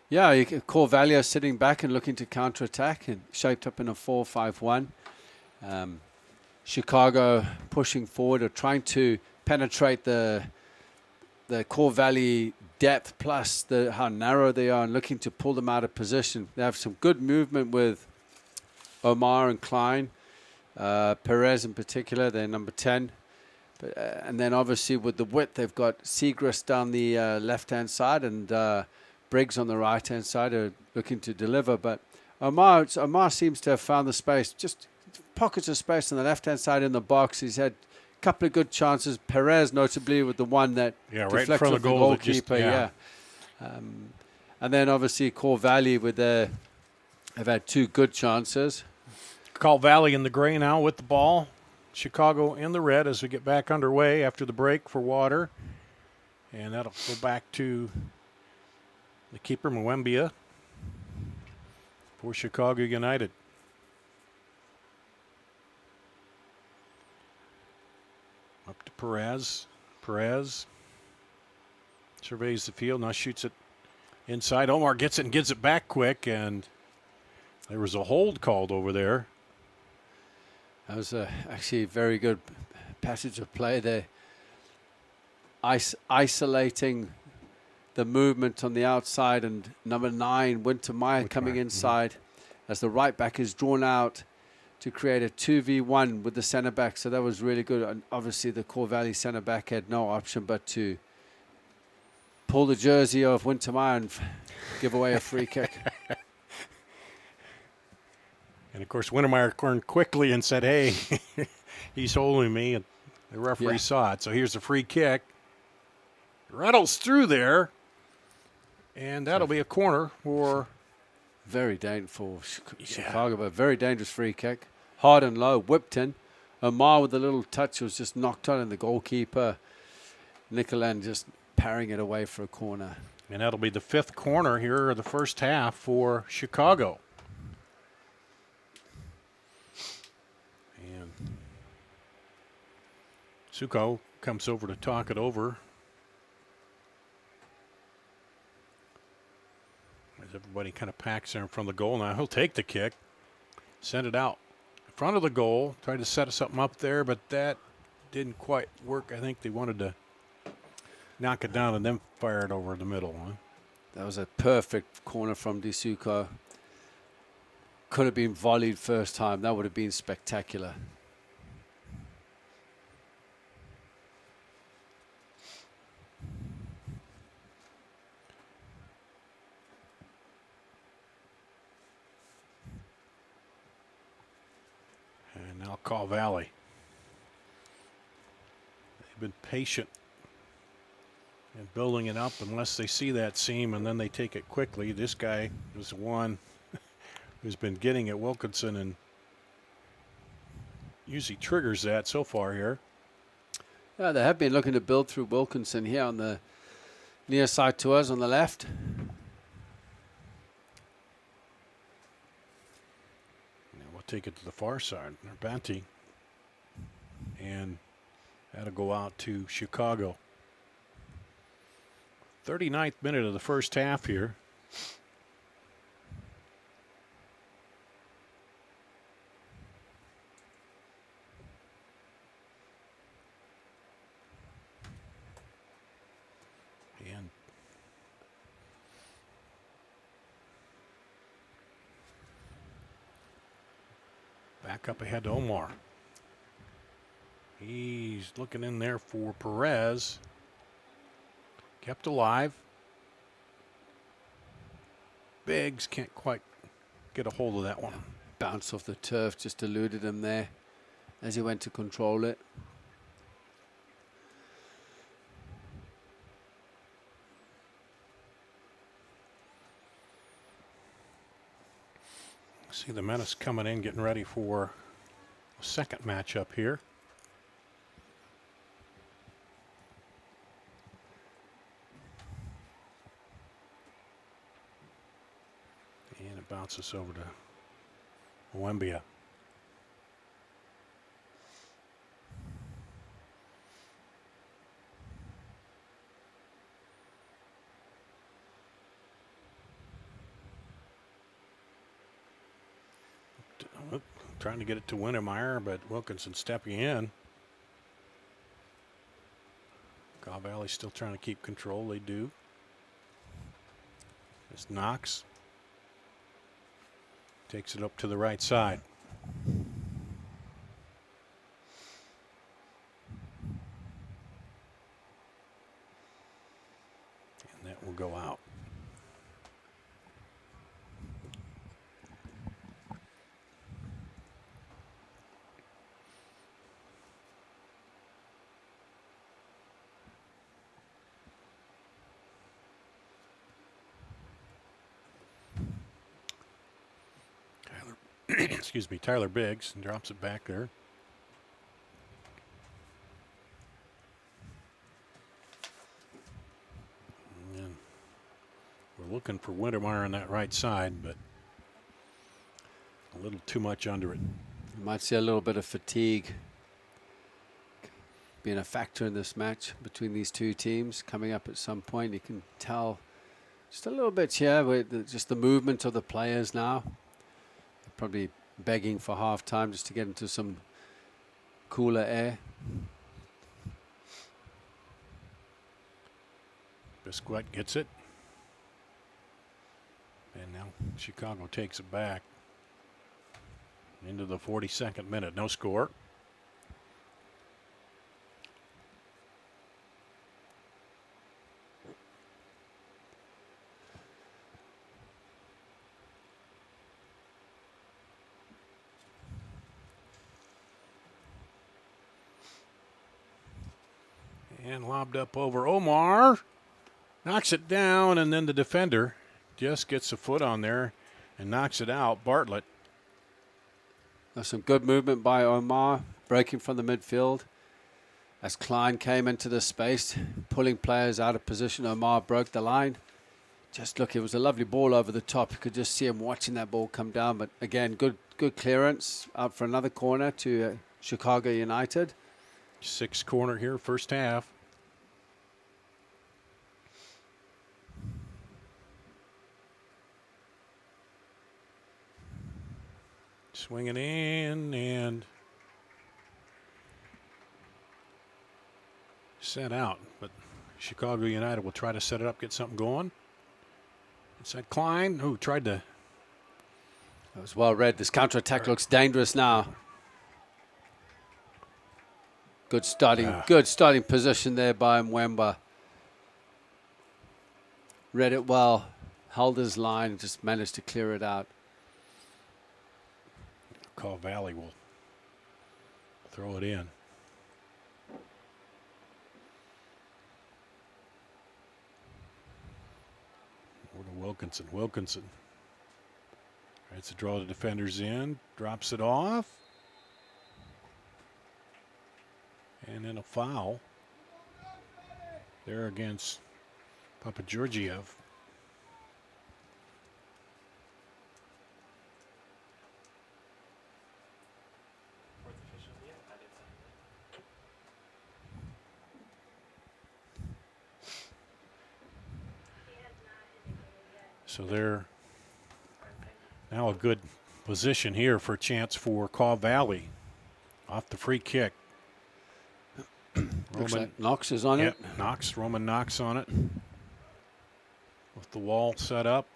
Speaker 8: Yeah, Caw Valley are sitting back and looking to counterattack and shaped up in a 4-5-1. Chicago pushing forward or trying to penetrate the Caw Valley depth plus how narrow they are and looking to pull them out of position. They have some good movement with Omar and Klein, Perez in particular, they're number 10. And then obviously with the width, they've got Segrist down the left-hand side and Briggs on the right-hand side are looking to deliver. But Omar seems to have found the space, just pockets of space on the left-hand side in the box. He's had a couple of good chances. Perez, notably, with the one that
Speaker 7: right in front of the
Speaker 8: goalkeeper. And then obviously Caw Valley have had two good chances.
Speaker 7: Caw Valley in the gray now with the ball. Chicago in the red as we get back underway after the break for water. And that'll go back to the keeper, Mwembia, for Chicago United. Up to Perez. Perez surveys the field, now shoots it inside. Omar gets it and gives it back quick, and there was a hold called over there.
Speaker 8: That was actually a very good passage of play there. Isolating the movement on the outside, and number 9, Wintermeyer, coming inside as the right back is drawn out to create a 2v1 with the centre back. So that was really good. And obviously the Caw Valley centre back had no option but to pull the jersey of Wintermeyer and give away a free kick.
Speaker 7: And of course Wintermeyer turned quickly and said, hey, he's holding me, and the referee saw it. So here's a free kick. Rattles through there. And that'll be a corner for
Speaker 8: very dangerous Chicago, but very dangerous free kick. Hard and low, whipped in. Omar with a little touch was just knocked on, and the goalkeeper, Nicolan, just parrying it away for a corner.
Speaker 7: And that'll be the 5th corner here of the first half for Chicago. And Suko comes over to talk it over. Everybody kind of packs there in front of the goal. Now he'll take the kick, send it out in front of the goal, tried to set something up there, but that didn't quite work. I think they wanted to knock it down and then fire it over the middle. Huh?
Speaker 8: That was a perfect corner from D'Suco. Could have been volleyed first time. That would have been spectacular.
Speaker 7: Call Valley. They've been patient in building it up unless they see that seam and then they take it quickly. This guy was one who's been getting at Wilkinson and usually triggers that so far here.
Speaker 8: Yeah, they have been looking to build through Wilkinson here on the near side to us on the left.
Speaker 7: Now we'll take it to the far side. Banty. And that'll go out to Chicago. 39th minute of the first half here. And back up ahead to Omar. He's looking in there for Perez. Kept alive. Biggs can't quite get a hold of that one.
Speaker 8: Bounce off the turf, just eluded him there as he went to control it.
Speaker 7: See the Menace coming in, getting ready for a second matchup here. And it bounces over to Wembia. Trying to get it to Wintermeyer, but Wilkinson stepping in. Caw Valley still trying to keep control. They do. It's Knox. Takes it up to the right side. And that will go out. Excuse me, Tyler Biggs drops it back there. And we're looking for Wintermeyer on that right side, but a little too much under it.
Speaker 8: You might see a little bit of fatigue being a factor in this match between these two teams coming up at some point. You can tell just a little bit here with just the movement of the players now. Probably begging for half time just to get into some cooler air.
Speaker 7: Biscuit gets it. And now Chicago takes it back into the 42nd minute. No score. And lobbed up over Omar. Knocks it down, and then the defender just gets a foot on there and knocks it out. Bartlett.
Speaker 8: There's some good movement by Omar, breaking from the midfield. As Klein came into the space, pulling players out of position, Omar broke the line. Just look, it was a lovely ball over the top. You could just see him watching that ball come down. But again, good clearance out for another corner to Chicago United.
Speaker 7: Sixth corner here, first half. Swinging in and set out, but Chicago United will try to set it up, get something going. Inside Klein, who tried to.
Speaker 8: That was well read. This counterattack looks dangerous now. Good starting position there by Mwemba. Read it well, held his line, just managed to clear it out.
Speaker 7: Caw Valley will throw it in. Over to Wilkinson. Wilkinson tries to draw the defenders in, drops it off. And then a foul there against Papageorgiev. So they're now a good position here for a chance for Caw Valley off the free kick.
Speaker 8: Looks like Knox is on it.
Speaker 7: Roman Knox on it. With the wall set up.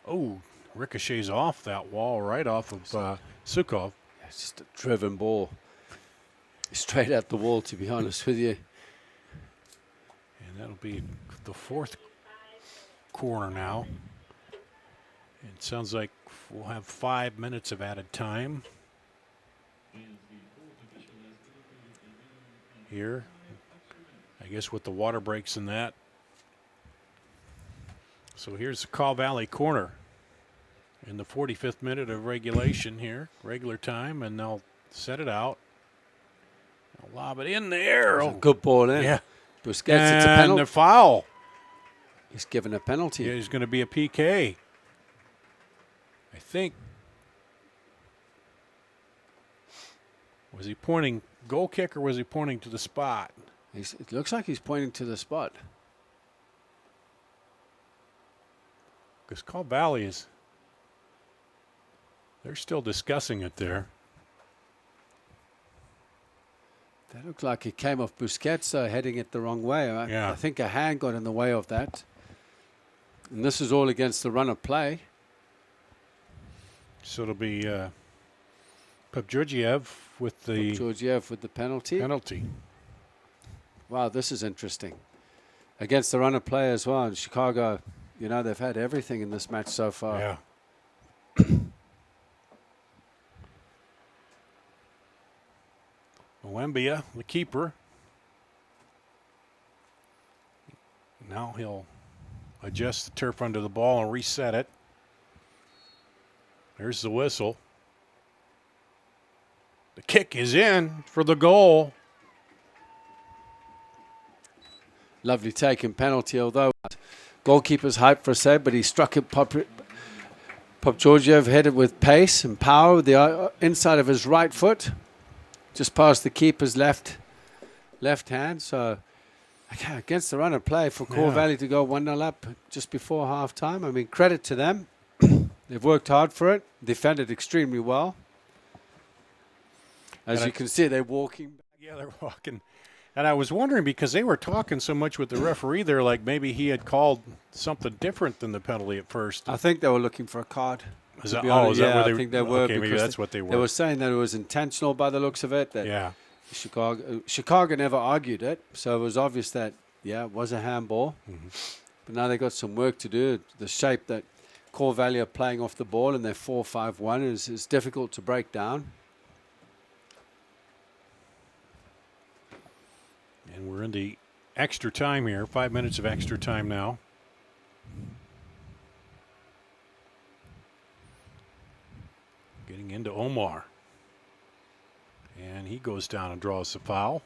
Speaker 7: Oh, ricochets off that wall, right off of Sukov.
Speaker 8: It's just a driven ball. Straight at the wall, to be honest with you.
Speaker 7: And that'll be the fourth corner now. It sounds like we'll have 5 minutes of added time here. I guess with the water breaks in that. So here's the Caw Valley corner in the 45th minute of regulation here, regular time, and they'll set it out. They'll lob it in there.
Speaker 8: Oh, good ball in.
Speaker 7: Yeah.
Speaker 8: Busquets,
Speaker 7: and
Speaker 8: it's a penalty.
Speaker 7: The foul.
Speaker 8: He's given a penalty.
Speaker 7: Yeah, he's going to be a PK. I think. Was he pointing goal kick or was he pointing to the spot?
Speaker 8: It looks like he's pointing to the spot.
Speaker 7: Because Caw Valley is, they're still discussing it there.
Speaker 8: That looked like it came off Busquets, heading it the wrong way. I think a hand got in the way of that. And this is all against the run of play.
Speaker 7: So it'll be Papageorgiev with the penalty.
Speaker 8: Wow, this is interesting. Against the run of play as well. And Chicago, you know, they've had everything in this match so far.
Speaker 7: Yeah. Wembia, the keeper. Now he'll adjust the turf under the ball and reset it. There's the whistle. The kick is in for the goal.
Speaker 8: Lovely taken penalty, although goalkeeper's hyped for a save, but he struck it. Papageorgiev headed with pace and power with the inside of his right foot, just past the keeper's left hand. So against the run of play for Caw Valley to go 1-0 up just before half time. I mean, credit to them. They've worked hard for it, defended extremely well. As you can see, they're walking.
Speaker 7: Yeah, they're walking. And I was wondering, because they were talking so much with the referee there, like maybe he had called something different than the penalty at first.
Speaker 8: I think they were looking for a card.
Speaker 7: Is that where they,
Speaker 8: I think they were.
Speaker 7: Okay, maybe that's what they were.
Speaker 8: They were saying that it was intentional by the looks of it. That Chicago never argued it, so it was obvious that, it was a handball. Mm-hmm. But now they got some work to do. The shape that Caw Valley are playing off the ball and their 4-5-1 is difficult to break down.
Speaker 7: And we're in the extra time here, 5 minutes of extra time now. Getting into Omar. And he goes down and draws the foul.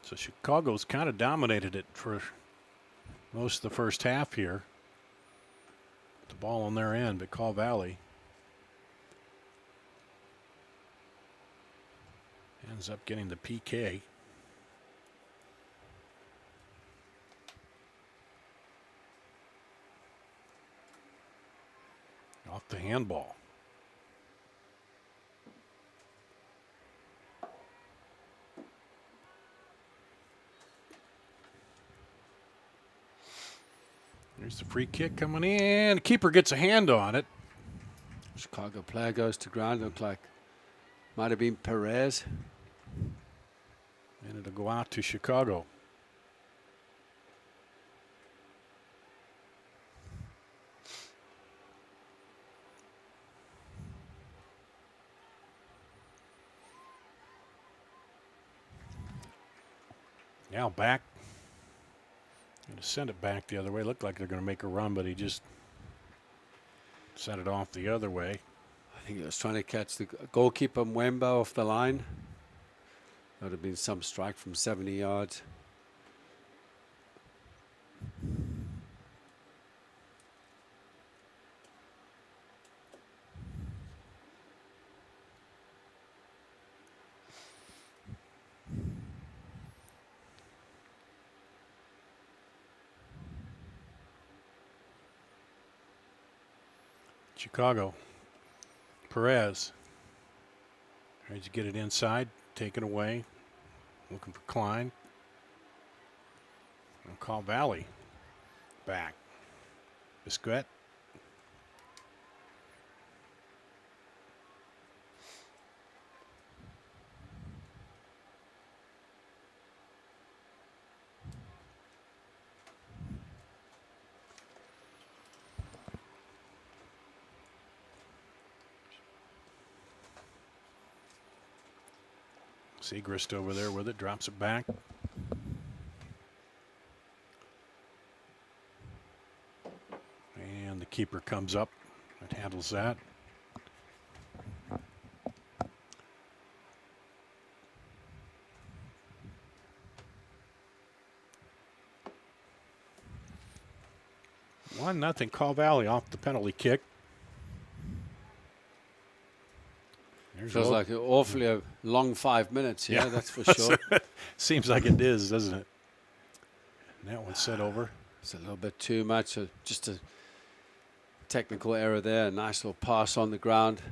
Speaker 7: So Chicago's kind of dominated it for most of the first half here. The ball on their end, but Caw Valley ends up getting the PK. Off the handball. There's the free kick coming in. The keeper gets a hand on it.
Speaker 8: Chicago player goes to ground. Looked like might have been Perez.
Speaker 7: And it'll go out to Chicago. Now back. Going to send it back the other way. Looked like they're going to make a run, but he just sent it off the other way.
Speaker 8: I think he was trying to catch the goalkeeper Mwemba off the line. That would have been some strike from 70 yards.
Speaker 7: Chicago. Perez. Tries to get it inside, take it away. Looking for Klein. And call Valley. Back. Biscuit. Segrist over there with it, drops it back. And the keeper comes up and handles that. One nothing, Call Valley off the penalty kick.
Speaker 8: Feels like an awfully long 5 minutes here, yeah, that's for sure.
Speaker 7: Seems like it is, doesn't it? And that one's set over.
Speaker 8: It's a little bit too much. Just a technical error there. A nice little pass on the ground.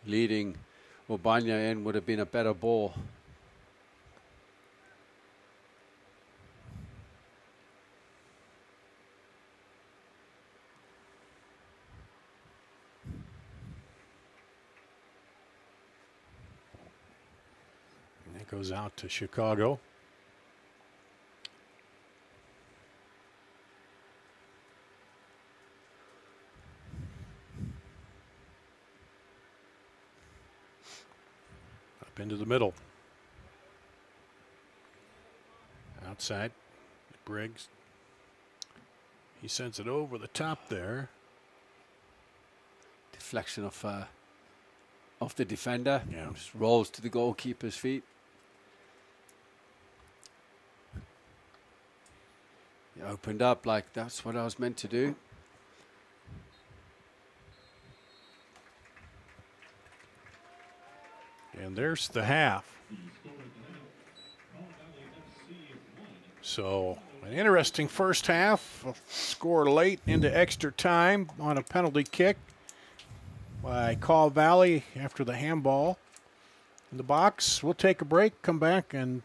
Speaker 8: Leading Urbania in would have been a better ball.
Speaker 7: Goes out to Chicago. Up into the middle. Outside, Briggs. He sends it over the top there.
Speaker 8: Deflection of the defender.
Speaker 7: Yeah.
Speaker 8: Just rolls to the goalkeeper's feet. He opened up like that's what I was meant to do.
Speaker 7: And there's the half. So an interesting first half. A score late into extra time on a penalty kick by Call Valley after the handball in the box. We'll take a break, come back, and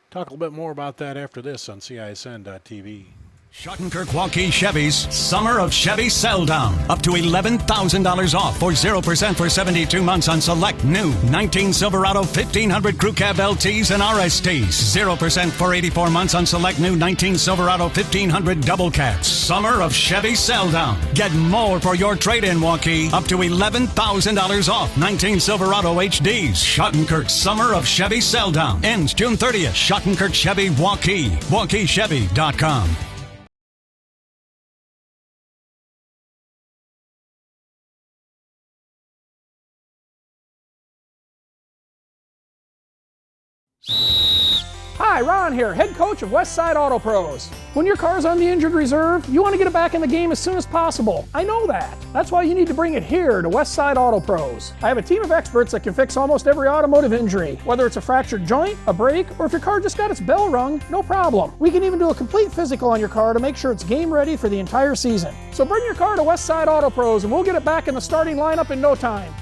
Speaker 7: talk a little bit more about that after this on CISN.TV.
Speaker 1: Schottenkirk Waukee Chevy's Summer of Chevy Sell Down. Up to $11,000 off or 0% for 72 months on select new 19 Silverado 1500 Crew Cab LTs and RSTs. 0% for 84 months on select new 19 Silverado 1500 Double Cabs. Summer of Chevy Sell Down. Get more for your trade-in, Waukee. Up to $11,000 off 19 Silverado HDs. Schottenkirk Summer of Chevy Sell Down. Ends June 30th. Schottenkirk Chevy Waukee. WaukeeChevy.com.
Speaker 2: Hi, Ron here, head coach of Westside Auto Pros. When your car's on the injured reserve, you want to get it back in the game as soon as possible. I know that. That's why you need to bring it here to Westside Auto Pros. I have a team of experts that can fix almost every automotive injury. Whether it's a fractured joint, a brake, or if your car just got its bell rung, no problem. We can even do a complete physical on your car to make sure it's game ready for the entire season. So bring your car to Westside Auto Pros and we'll get it back in the starting lineup in no time.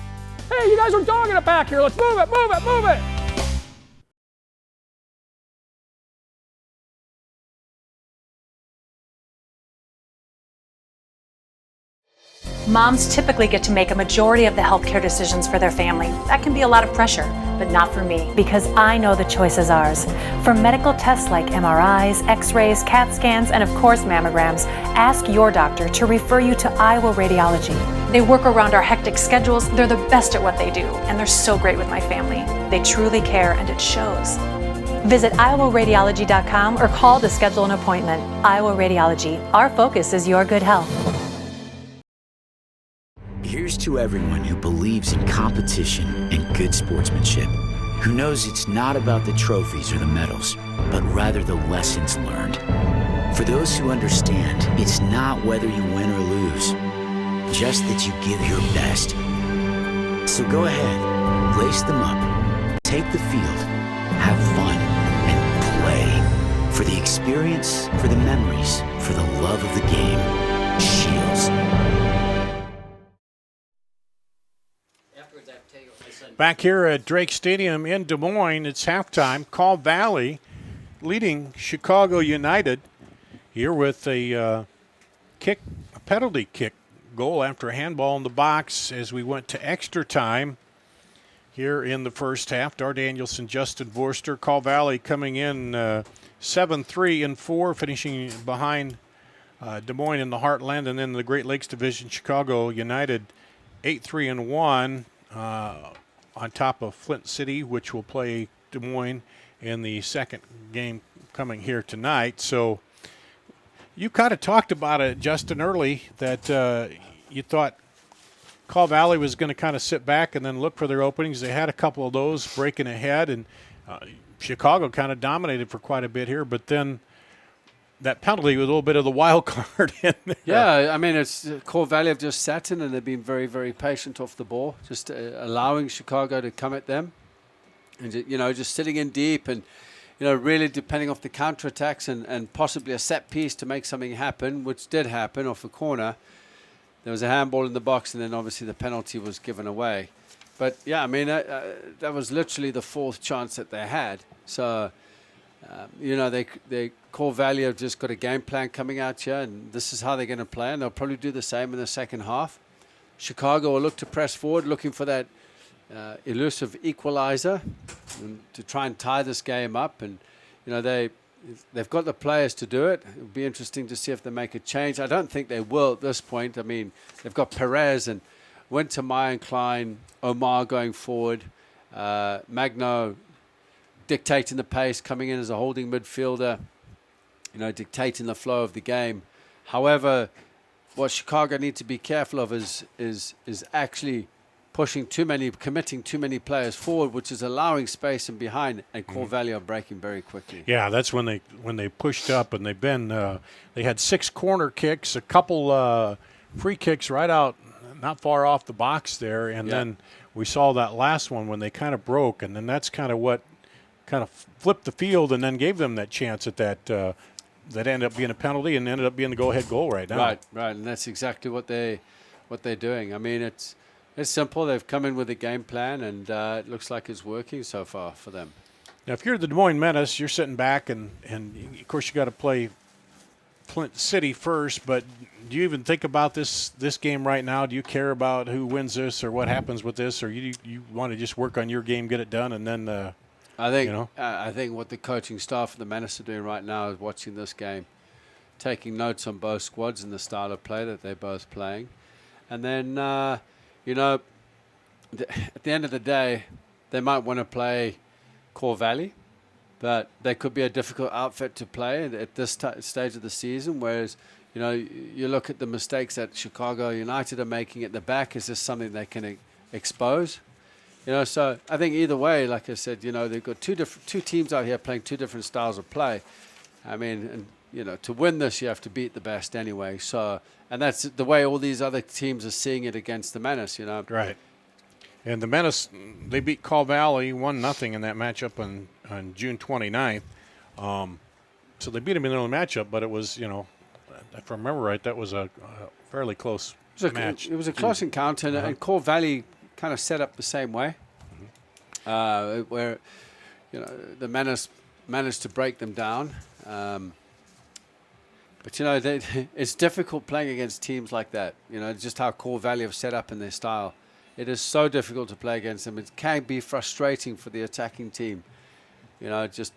Speaker 2: Hey, you guys are dogging it back here. Let's move it, move it, move it.
Speaker 3: Moms typically get to make a majority of the healthcare decisions for their family. That can be a lot of pressure, but not for me, because I know the choice is ours. For medical tests like MRIs, X-rays, CAT scans, and of course mammograms, ask your doctor to refer you to Iowa Radiology. They work around our hectic schedules, they're the best at what they do, and they're so great with my family. They truly care, and it shows. Visit iowaradiology.com or call to schedule an appointment. Iowa Radiology. Our focus is your good health.
Speaker 4: Here's to everyone who believes in competition and good sportsmanship, who knows it's not about the trophies or the medals, but rather the lessons learned. For those who understand, it's not whether you win or lose, just that you give your best. So go ahead, lace them up, take the field, have fun, and play. For the experience, for the memories, for the love of the game. Shields.
Speaker 7: Back here at Drake Stadium in Des Moines, it's halftime. Call Valley leading Chicago United here with a penalty kick goal after a handball in the box as we went to extra time here in the first half. Dar Danielson, Justin Vorster. Call Valley coming in 7-3-4, finishing behind Des Moines in the Heartland, and then the Great Lakes Division, Chicago United 8-3-1 on top of Flint City, which will play Des Moines in the second game coming here tonight. So you kind of talked about it, Justin, early, that you thought Call Valley was going to kind of sit back and then look for their openings. They had a couple of those breaking ahead, and Chicago kind of dominated for quite a bit here, but then that penalty was a little bit of the wild card in there.
Speaker 8: Yeah, I mean, it's Call Valley have just sat in and they've been very, very patient off the ball, just allowing Chicago to come at them, and just sitting in deep and really depending off the counterattacks and possibly a set piece to make something happen, which did happen off a corner. There was a handball in the box, and then obviously the penalty was given away. But yeah, I mean, that was literally the fourth chance that they had. So. They Call Valley have just got a game plan coming out here, and this is how they're going to play, and they'll probably do the same in the second half. Chicago will look to press forward, looking for that elusive equalizer to try and tie this game up, and they've got the players to do it. It'll be interesting to see if they make a change. I don't think they will at this point. I mean, they've got Perez and Wintermeyer and Klein, Omar going forward, Magno dictating the pace, coming in as a holding midfielder, dictating the flow of the game. However, what Chicago need to be careful of is actually committing too many players forward, which is allowing space and behind, and Call Valley are breaking very quickly.
Speaker 7: Yeah, that's when they pushed up, and they've been they had 6 corner kicks, a couple free kicks right out, not far off the box there, and then we saw that last one when they kind of broke, and then that's kind of what kind of flipped the field and then gave them that chance at that ended up being a penalty and ended up being the go-ahead goal right now.
Speaker 8: Right, and that's exactly what they're doing. I mean, it's simple. They've come in with a game plan, and it looks like it's working so far for them.
Speaker 7: Now, if you're the Des Moines Menace, you're sitting back, and of course you got to play Flint City first, but do you even think about this game right now? Do you care about who wins this or what happens with this, or you want to just work on your game, get it done, and then
Speaker 8: I think what the coaching staff of the Menace are doing right now is watching this game, taking notes on both squads and the style of play that they're both playing. And then, at the end of the day, they might want to play Call Valley, but they could be a difficult outfit to play at this stage of the season, whereas, you look at the mistakes that Chicago United are making at the back. Is this something they can expose? So I think either way, like I said, they've got two teams out here playing two different styles of play. I mean, and, to win this, you have to beat the best anyway. So, and that's the way all these other teams are seeing it against the Menace,
Speaker 7: Right. And the Menace, they beat Call Valley 1-0 in that matchup on June 29th. So they beat them in the early matchup, but it was, if I remember right, that was a fairly close match.
Speaker 8: It was a close encounter, and Call Valley kind of set up the same way, where the Menace managed to break them down. But it's difficult playing against teams like that. Just how Call Valley have set up in their style. It is so difficult to play against them. It can be frustrating for the attacking team. Just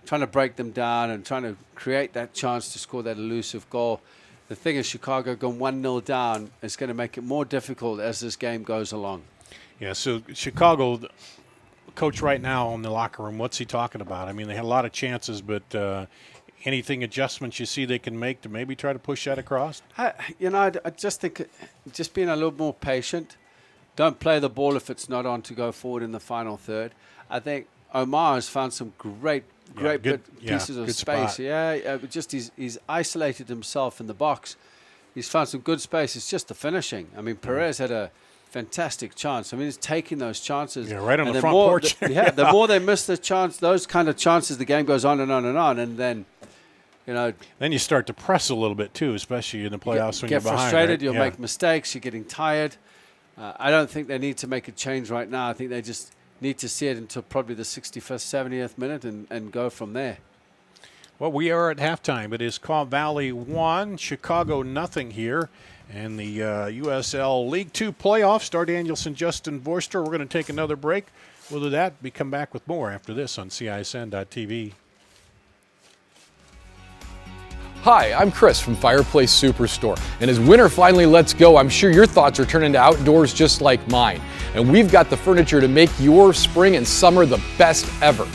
Speaker 8: trying to break them down and trying to create that chance to score that elusive goal. The thing is, Chicago going 1-0 down is going to make it more difficult as this game goes along.
Speaker 7: Yeah, so Chicago, coach right now in the locker room, what's he talking about? I mean, they had a lot of chances, but anything adjustments you see they can make to maybe try to push that across?
Speaker 8: I just think just being a little more patient. Don't play the ball if it's not on to go forward in the final third. I think Omar has found some great pieces of space.
Speaker 7: Spot.
Speaker 8: Just he's isolated himself in the box. He's found some good space. It's just the finishing. I mean, Perez had a fantastic chance. I mean, he's taking those chances.
Speaker 7: Yeah, right on the front porch.
Speaker 8: The more they miss the chance, those kind of chances, the game goes on and on and on. And then,
Speaker 7: then you start to press a little bit too, especially in the playoffs when you're behind.
Speaker 8: Get frustrated.
Speaker 7: Right?
Speaker 8: You'll make mistakes. You're getting tired. I don't think they need to make a change right now. I think they just need to see it until probably the 65th, 70th minute and go from there.
Speaker 7: Well, we are at halftime. It is Caw Valley 1, Chicago nothing here. And the USL League 2 playoffs. Star Danielson, Justin Vorster. We're going to take another break. We'll do that. We come back with more after this on CISN.TV.
Speaker 5: Hi, I'm Chris from Fireplace Superstore, and as winter finally lets go, I'm sure your thoughts are turning to outdoors just like mine. And we've got the furniture to make your spring and summer the best ever.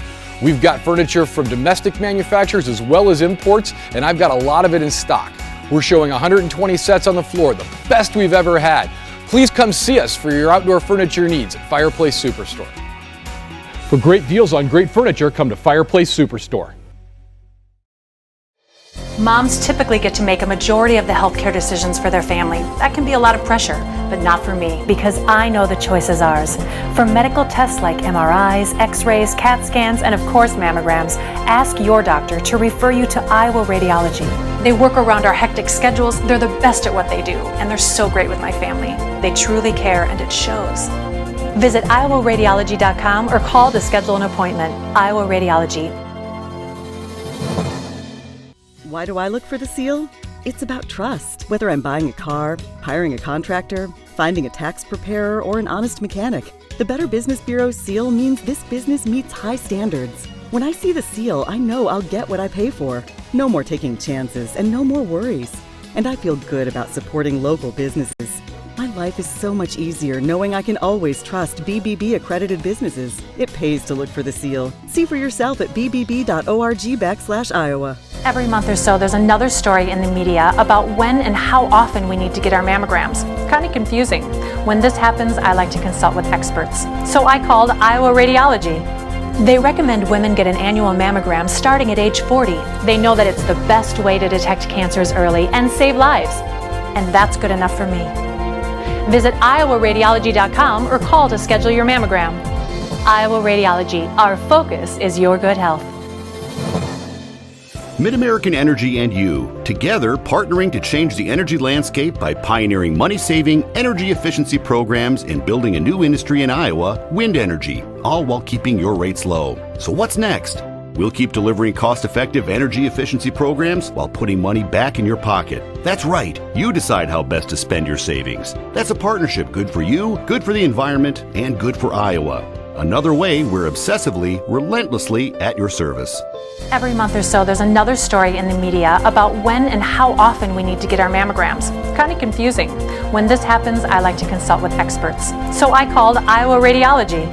Speaker 5: We've got furniture from domestic manufacturers as well as imports, and I've got a lot of it in stock. We're showing 120 sets on the floor, the best we've ever had. Please come see us for your outdoor furniture needs at Fireplace Superstore. For great deals on great furniture, come to Fireplace Superstore.
Speaker 3: Moms typically get to make a majority of the healthcare decisions for their family. That can be a lot of pressure, but not for me, because I know the choice is ours. For medical tests like MRIs, X-rays, CAT scans, and of course mammograms, ask your doctor to refer you to Iowa Radiology. They work around our hectic schedules, they're the best at what they do, and they're so great with my family. They truly care, and it shows. Visit iowaradiology.com or call to schedule an appointment. Iowa Radiology.
Speaker 6: Why do I look for the seal? It's about trust. Whether I'm buying a car, hiring a contractor, finding a tax preparer, or an honest mechanic, the Better Business Bureau seal means this business meets high standards. When I see the seal, I know I'll get what I pay for. No more taking chances and no more worries. And I feel good about supporting local businesses. My life is so much easier knowing I can always trust BBB accredited businesses. It pays to look for the seal. See for yourself at bbb.org/Iowa.
Speaker 3: Every month or so, there's another story in the media about when and how often we need to get our mammograms. It's kind of confusing. When this happens, I like to consult with experts. So I called Iowa Radiology. They recommend women get an annual mammogram starting at age 40. They know that it's the best way to detect cancers early and save lives. And that's good enough for me. Visit iowaradiology.com or call to schedule your mammogram. Iowa Radiology, our focus is your good health.
Speaker 9: MidAmerican Energy and you, together partnering to change the energy landscape by pioneering money-saving, energy efficiency programs and building a new industry in Iowa, wind energy, all while keeping your rates low. So what's next? We'll keep delivering cost-effective energy efficiency programs while putting money back in your pocket. That's right. You decide how best to spend your savings. That's a partnership good for you, good for the environment, and good for Iowa. Another way we're obsessively, relentlessly at your service.
Speaker 3: Every month or so, there's another story in the media about when and how often we need to get our mammograms. It's kind of confusing. When this happens, I like to consult with experts. So I called Iowa Radiology.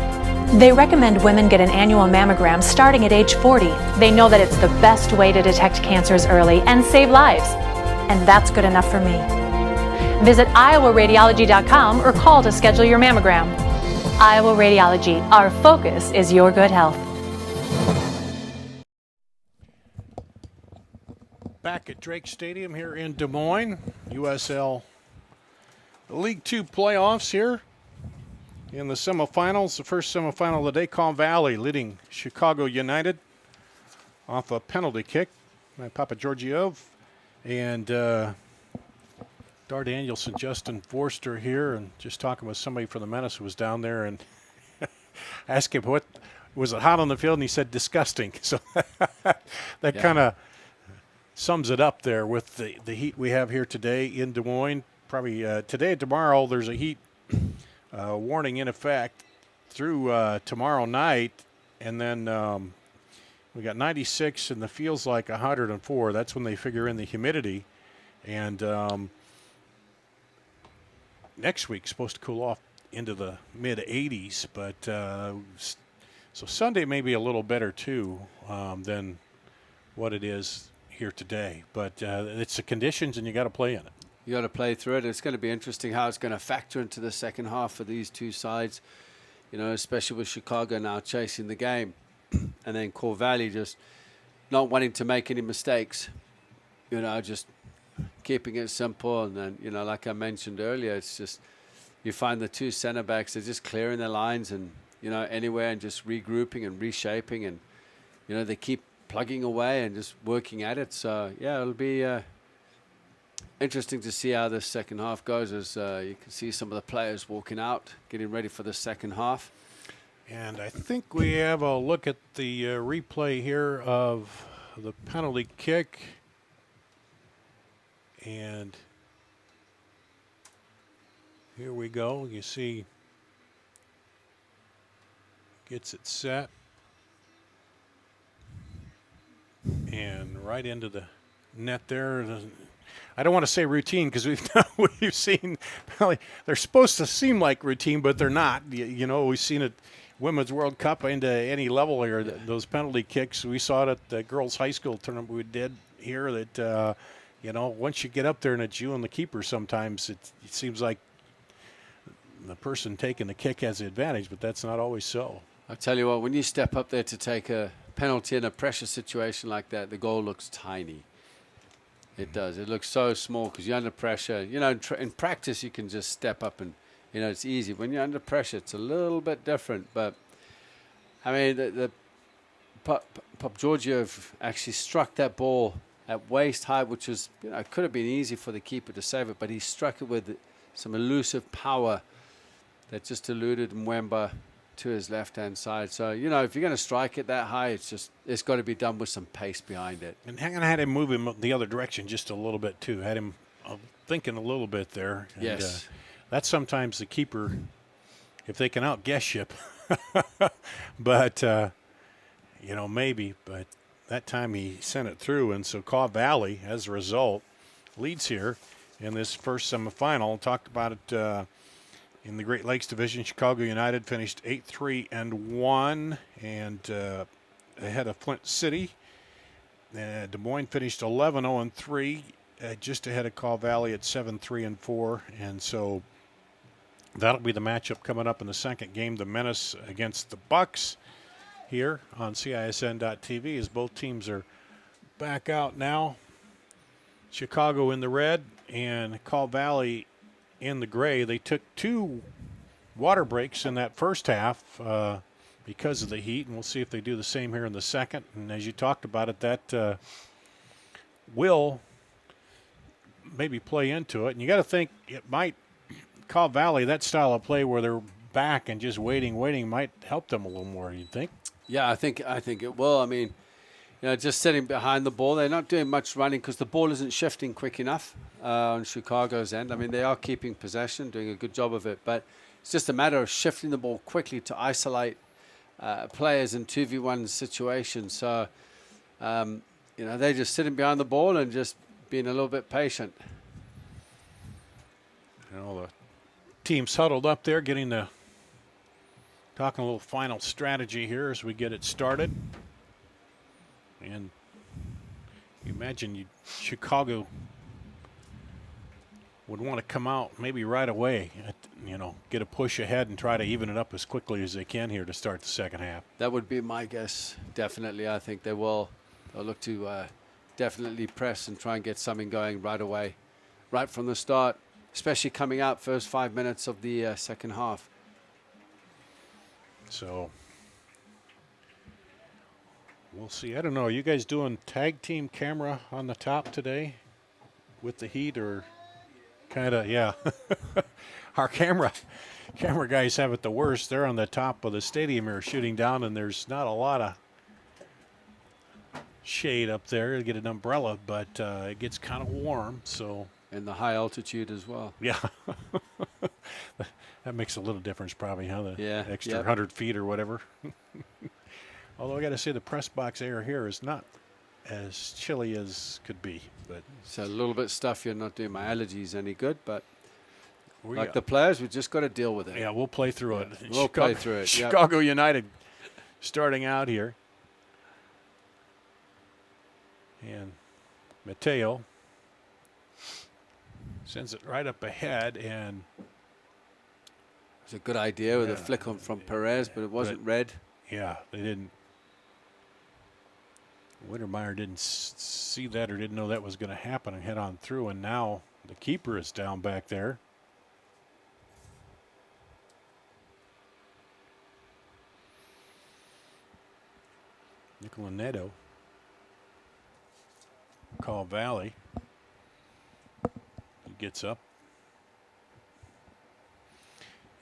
Speaker 3: They recommend women get an annual mammogram starting at age 40. They know that it's the best way to detect cancers early and save lives. And that's good enough for me. Visit iowaradiology.com or call to schedule your mammogram. Iowa Radiology, our focus is your good health.
Speaker 7: Back at Drake Stadium here in Des Moines, USL League 2 playoffs here in the semifinals. The first semifinal of the day, Caw Valley leading Chicago United off a penalty kick by Papa Georgiev. And Dar Danielson, Justin Vorster here, and just talking with somebody from the Menace who was down there and asked him what was it hot on the field, and he said disgusting. So that kind of sums it up there with the heat we have here today in Des Moines. Probably today and tomorrow there's a heat warning in effect through tomorrow night, and then we got 96 and the feels like 104. That's when they figure in the humidity, and next week's supposed to cool off into the mid 80s, but So Sunday may be a little better too than what it is here today. But it's the conditions, and you got to play in it.
Speaker 8: You got to play through it. It's going to be interesting how it's going to factor into the second half for these two sides. You know, especially with Chicago now chasing the game, and then Core Valley just not wanting to make any mistakes. You know, just keeping it simple. And then, you know, like I mentioned earlier, it's just you find the two center backs, they're just clearing their lines and, you know, anywhere and just regrouping and reshaping. And, you know, they keep plugging away and just working at it. So, yeah, it'll be interesting to see how this second half goes as you can see some of the players walking out, getting ready for the second half.
Speaker 7: And I think we have a look at the replay here of the penalty kick. And here we go. You see, gets it set. And right into the net there. I don't want to say routine because we've seen probably they're supposed to seem like routine, but they're not. You know, we've seen it Women's World Cup into any level here. Those penalty kicks, we saw it at the girls' high school tournament we did here. That you know, once you get up there and it's you and the keeper, sometimes it seems like the person taking the kick has the advantage, but that's not always so.
Speaker 8: I tell you what, when you step up there to take a penalty in a pressure situation like that, the goal looks tiny. It does. It looks so small because you're under pressure. You know, in practice, you can just step up and, you know, it's easy. When you're under pressure, it's a little bit different. But, I mean, the Pop Georgiev actually struck that ball at waist height, which was, you know, it could have been easy for the keeper to save it, but he struck it with some elusive power that just eluded Mwemba to his left-hand side. So, you know, if you're going to strike it that high, it's got to be done with some pace behind it.
Speaker 7: And I had him move him the other direction just a little bit, too. Had him thinking a little bit there. And,
Speaker 8: yes.
Speaker 7: That's sometimes the keeper, if they can outguess you. But, you know, maybe. But that time he sent it through. And so Caw Valley, as a result, leads here in this first semifinal. Talked about it in the Great Lakes Division. Chicago United finished 8-3-1 and ahead of Flint City. Des Moines finished 11-0-3, just ahead of Caw Valley at 7-3-4. And so that'll be the matchup coming up in the second game. The Menace against the Bucks here on CISN.TV as both teams are back out now. Chicago in the red and Caw Valley in the gray. They took 2 water breaks in that first half because of the heat, and we'll see if they do the same here in the second. And as you talked about it, that will maybe play into it. And you got to think it might, Caw Valley, that style of play where they're back and just waiting might help them a little more, you'd think?
Speaker 8: Yeah, I think it will. I mean, you know, just sitting behind the ball, they're not doing much running because the ball isn't shifting quick enough on Chicago's end. I mean, they are keeping possession, doing a good job of it, but it's just a matter of shifting the ball quickly to isolate players in 2v1 situations. So, you know, they're just sitting behind the ball and just being a little bit patient.
Speaker 7: You know, the team's huddled up there, talking a little final strategy here as we get it started. And you imagine Chicago would want to come out maybe right away, you know, get a push ahead and try to even it up as quickly as they can here to start the second half.
Speaker 8: That would be my guess, definitely. I think they'll look to definitely press and try and get something going right away, right from the start, especially coming out first 5 minutes of the second half.
Speaker 7: So we'll see. I don't know. Are you guys doing tag team camera on the top today with the heat or kind of, yeah. Our camera guys have it the worst. They're on the top of the stadium here shooting down, and there's not a lot of shade up there to get an umbrella, but it gets kind of warm. So
Speaker 8: and the high altitude as well.
Speaker 7: Yeah. That makes a little difference probably, huh? The
Speaker 8: yeah,
Speaker 7: extra 100 feet or whatever. Although I got to say the press box air here is not as chilly as could be. But
Speaker 8: it's a little bit stuffy and not doing my allergies any good, but the players, we just got to deal with it.
Speaker 7: Yeah, we'll play through it.
Speaker 8: We'll play through it.
Speaker 7: Chicago United starting out here. And Mateo sends it right up ahead, and
Speaker 8: it's a good idea with a flick on from Perez, but it wasn't read.
Speaker 7: Yeah, they didn't. Wintermeyer didn't see that or didn't know that was going to happen and head on through, and now the keeper is down back there. Nicola Neto. Call Valley. He gets up.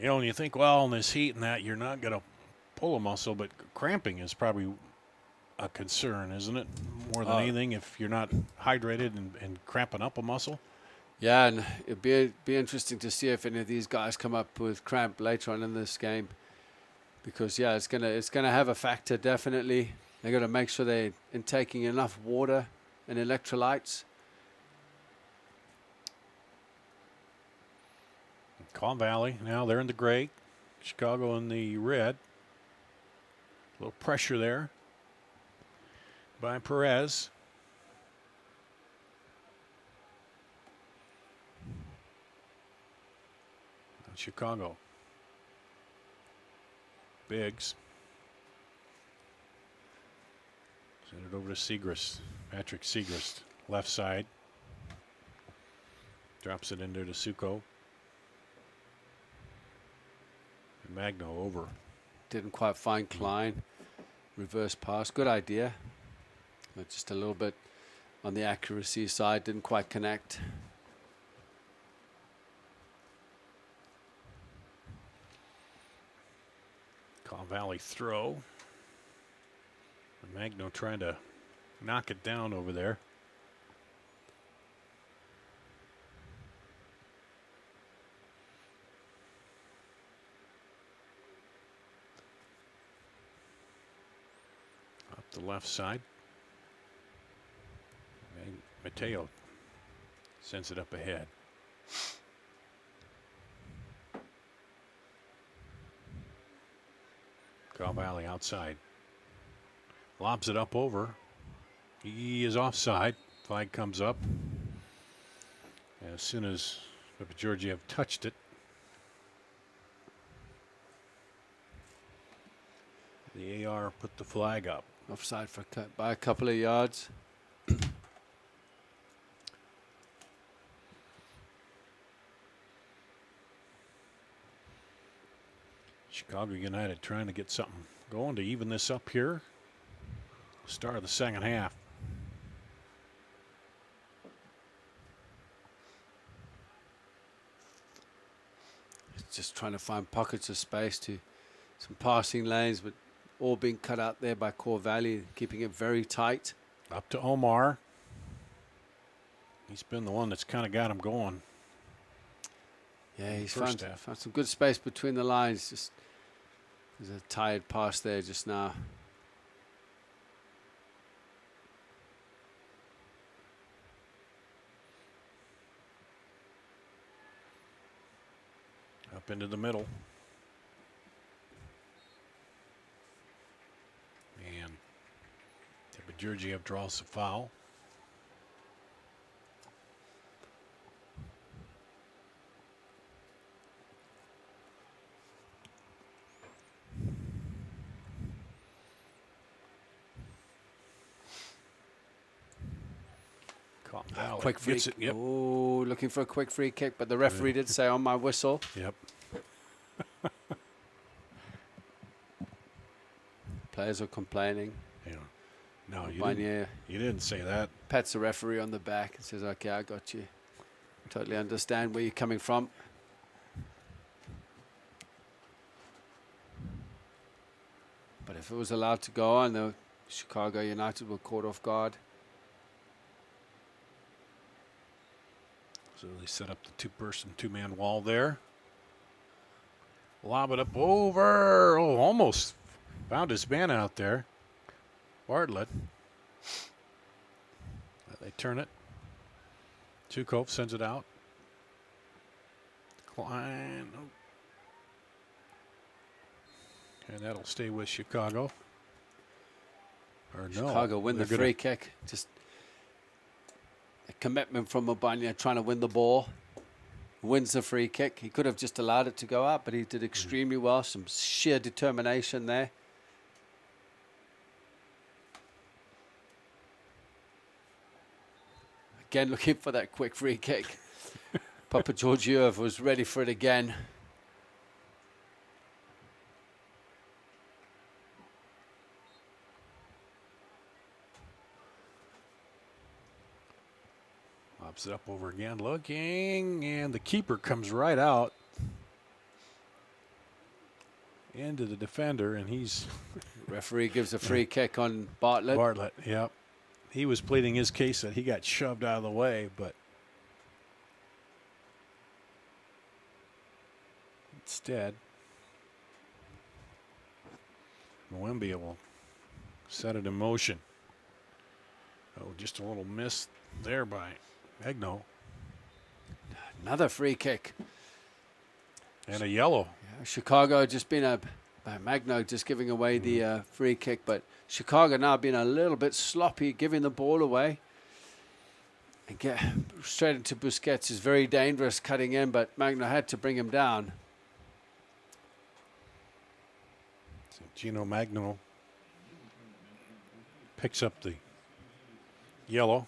Speaker 7: You know, and you think, well, in this heat and that, you're not going to pull a muscle, but cramping is probably a concern, isn't it? More than anything, if you're not hydrated and cramping up a muscle.
Speaker 8: Yeah, and it'd be interesting to see if any of these guys come up with cramp later on in this game, because yeah, it's gonna have a factor definitely. They're gonna make sure they're intaking enough water and electrolytes.
Speaker 7: Calm Valley, now they're in the gray. Chicago in the red. A little pressure there by Perez. And Chicago. Biggs. Send it over to Segrist. Patrick Segrist, left side. Drops it in there to Suko. And Magno over.
Speaker 8: Didn't quite find Klein. Reverse pass. Good idea. But just a little bit on the accuracy side. Didn't quite connect.
Speaker 7: Calm Valley throw. And Magno trying to knock it down over there. Up the left side. And Mateo sends it up ahead. Cal Valley outside. Lobs it up over. He is offside. Flag comes up. As soon as Georgiev touched it, the AR put the flag up.
Speaker 8: Offside for by a couple of yards.
Speaker 7: Chicago United trying to get something going to even this up here. Start of the second half.
Speaker 8: Just trying to find pockets of space to some passing lanes, but all being cut out there by Core Valley, keeping it very tight.
Speaker 7: Up to Omar. He's been the one that's kind of got him going.
Speaker 8: Yeah, he's found some good space between the lines. Just there's a tired pass there just now.
Speaker 7: Up into the middle. And Georgiev draws the foul.
Speaker 8: Quick free kick. Yep. Oh, looking for a quick free kick, but the referee did say on my whistle.
Speaker 7: Yep.
Speaker 8: Players are complaining.
Speaker 7: Yeah. No,
Speaker 8: you
Speaker 7: didn't say that.
Speaker 8: Pats the referee on the back and says, okay, I got you. Totally understand where you're coming from. But if it was allowed to go on, the Chicago United were caught off guard.
Speaker 7: So they set up the two-man wall there. Lob it up over. Oh, almost found his man out there. Bartlett. They turn it. Tukov sends it out. Klein. Oh. And that'll stay with Chicago. Or no.
Speaker 8: Chicago win the free kick. Just a commitment from Mabanya trying to win the ball. Wins the free kick. He could have just allowed it to go out, but he did extremely well. Some sheer determination there. Again, looking for that quick free kick. Papa Georgiev was ready for it again.
Speaker 7: Pops it up over again, looking, and the keeper comes right out into the defender, and he's...
Speaker 8: Referee gives a free kick on Bartlett.
Speaker 7: Bartlett, yep. He was pleading his case that he got shoved out of the way, but instead, Mwembe will set it in motion. Oh, just a little miss there by Magno.
Speaker 8: Another free kick.
Speaker 7: And a yellow.
Speaker 8: Yeah, Chicago just been Magno just giving away the free kick, but Chicago now being a little bit sloppy, giving the ball away. And get straight into Busquets is very dangerous cutting in, but Magno had to bring him down.
Speaker 7: So Gino Magno picks up the yellow.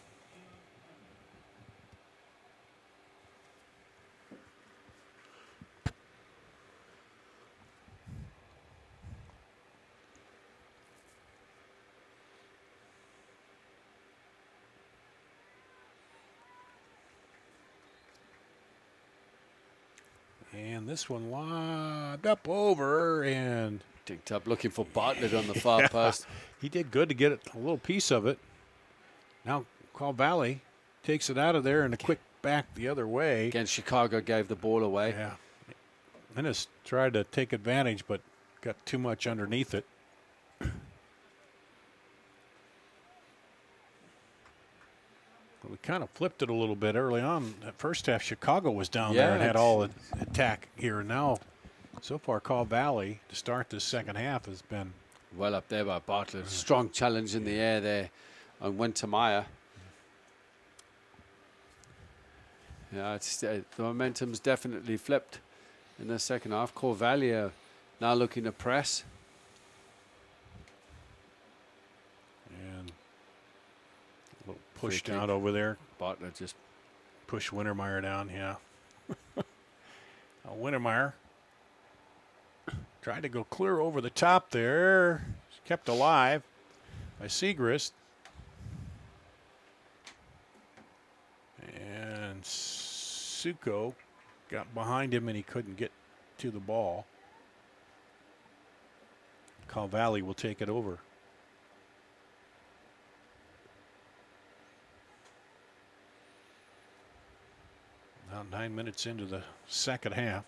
Speaker 7: And this one lobbed up over and
Speaker 8: dinked up, looking for Bartlett on the far post.
Speaker 7: He did good to get a little piece of it. Now Call Valley takes it out of there and a quick back the other way.
Speaker 8: Again, Chicago gave the ball away.
Speaker 7: Yeah. Ennis tried to take advantage, but got too much underneath it. We kind of flipped it a little bit early on. That first half, Chicago was down there and had all the attack here. Now, so far, Call Valley to start this second half has been
Speaker 8: well up there by Bartlett. Strong challenge in the air there on Wintermeyer. Yeah, it's, the momentum's definitely flipped in the second half. Call Valley are now looking to press.
Speaker 7: And a little push down over there.
Speaker 8: Bartlett just
Speaker 7: push Wintermeyer down, yeah. Wintermeyer tried to go clear over the top there. Kept alive by Segrist. And Suko got behind him and he couldn't get to the ball. Call Valley will take it over. Now 9 minutes into the second half.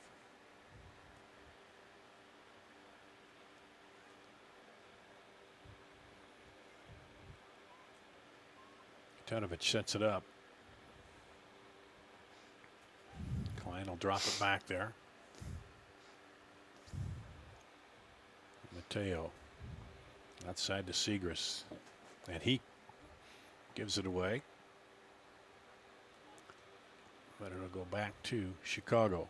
Speaker 7: Tanovich sets it up. Klein will drop it back there. Mateo outside to Segrist. And he gives it away. But it'll go back to Chicago.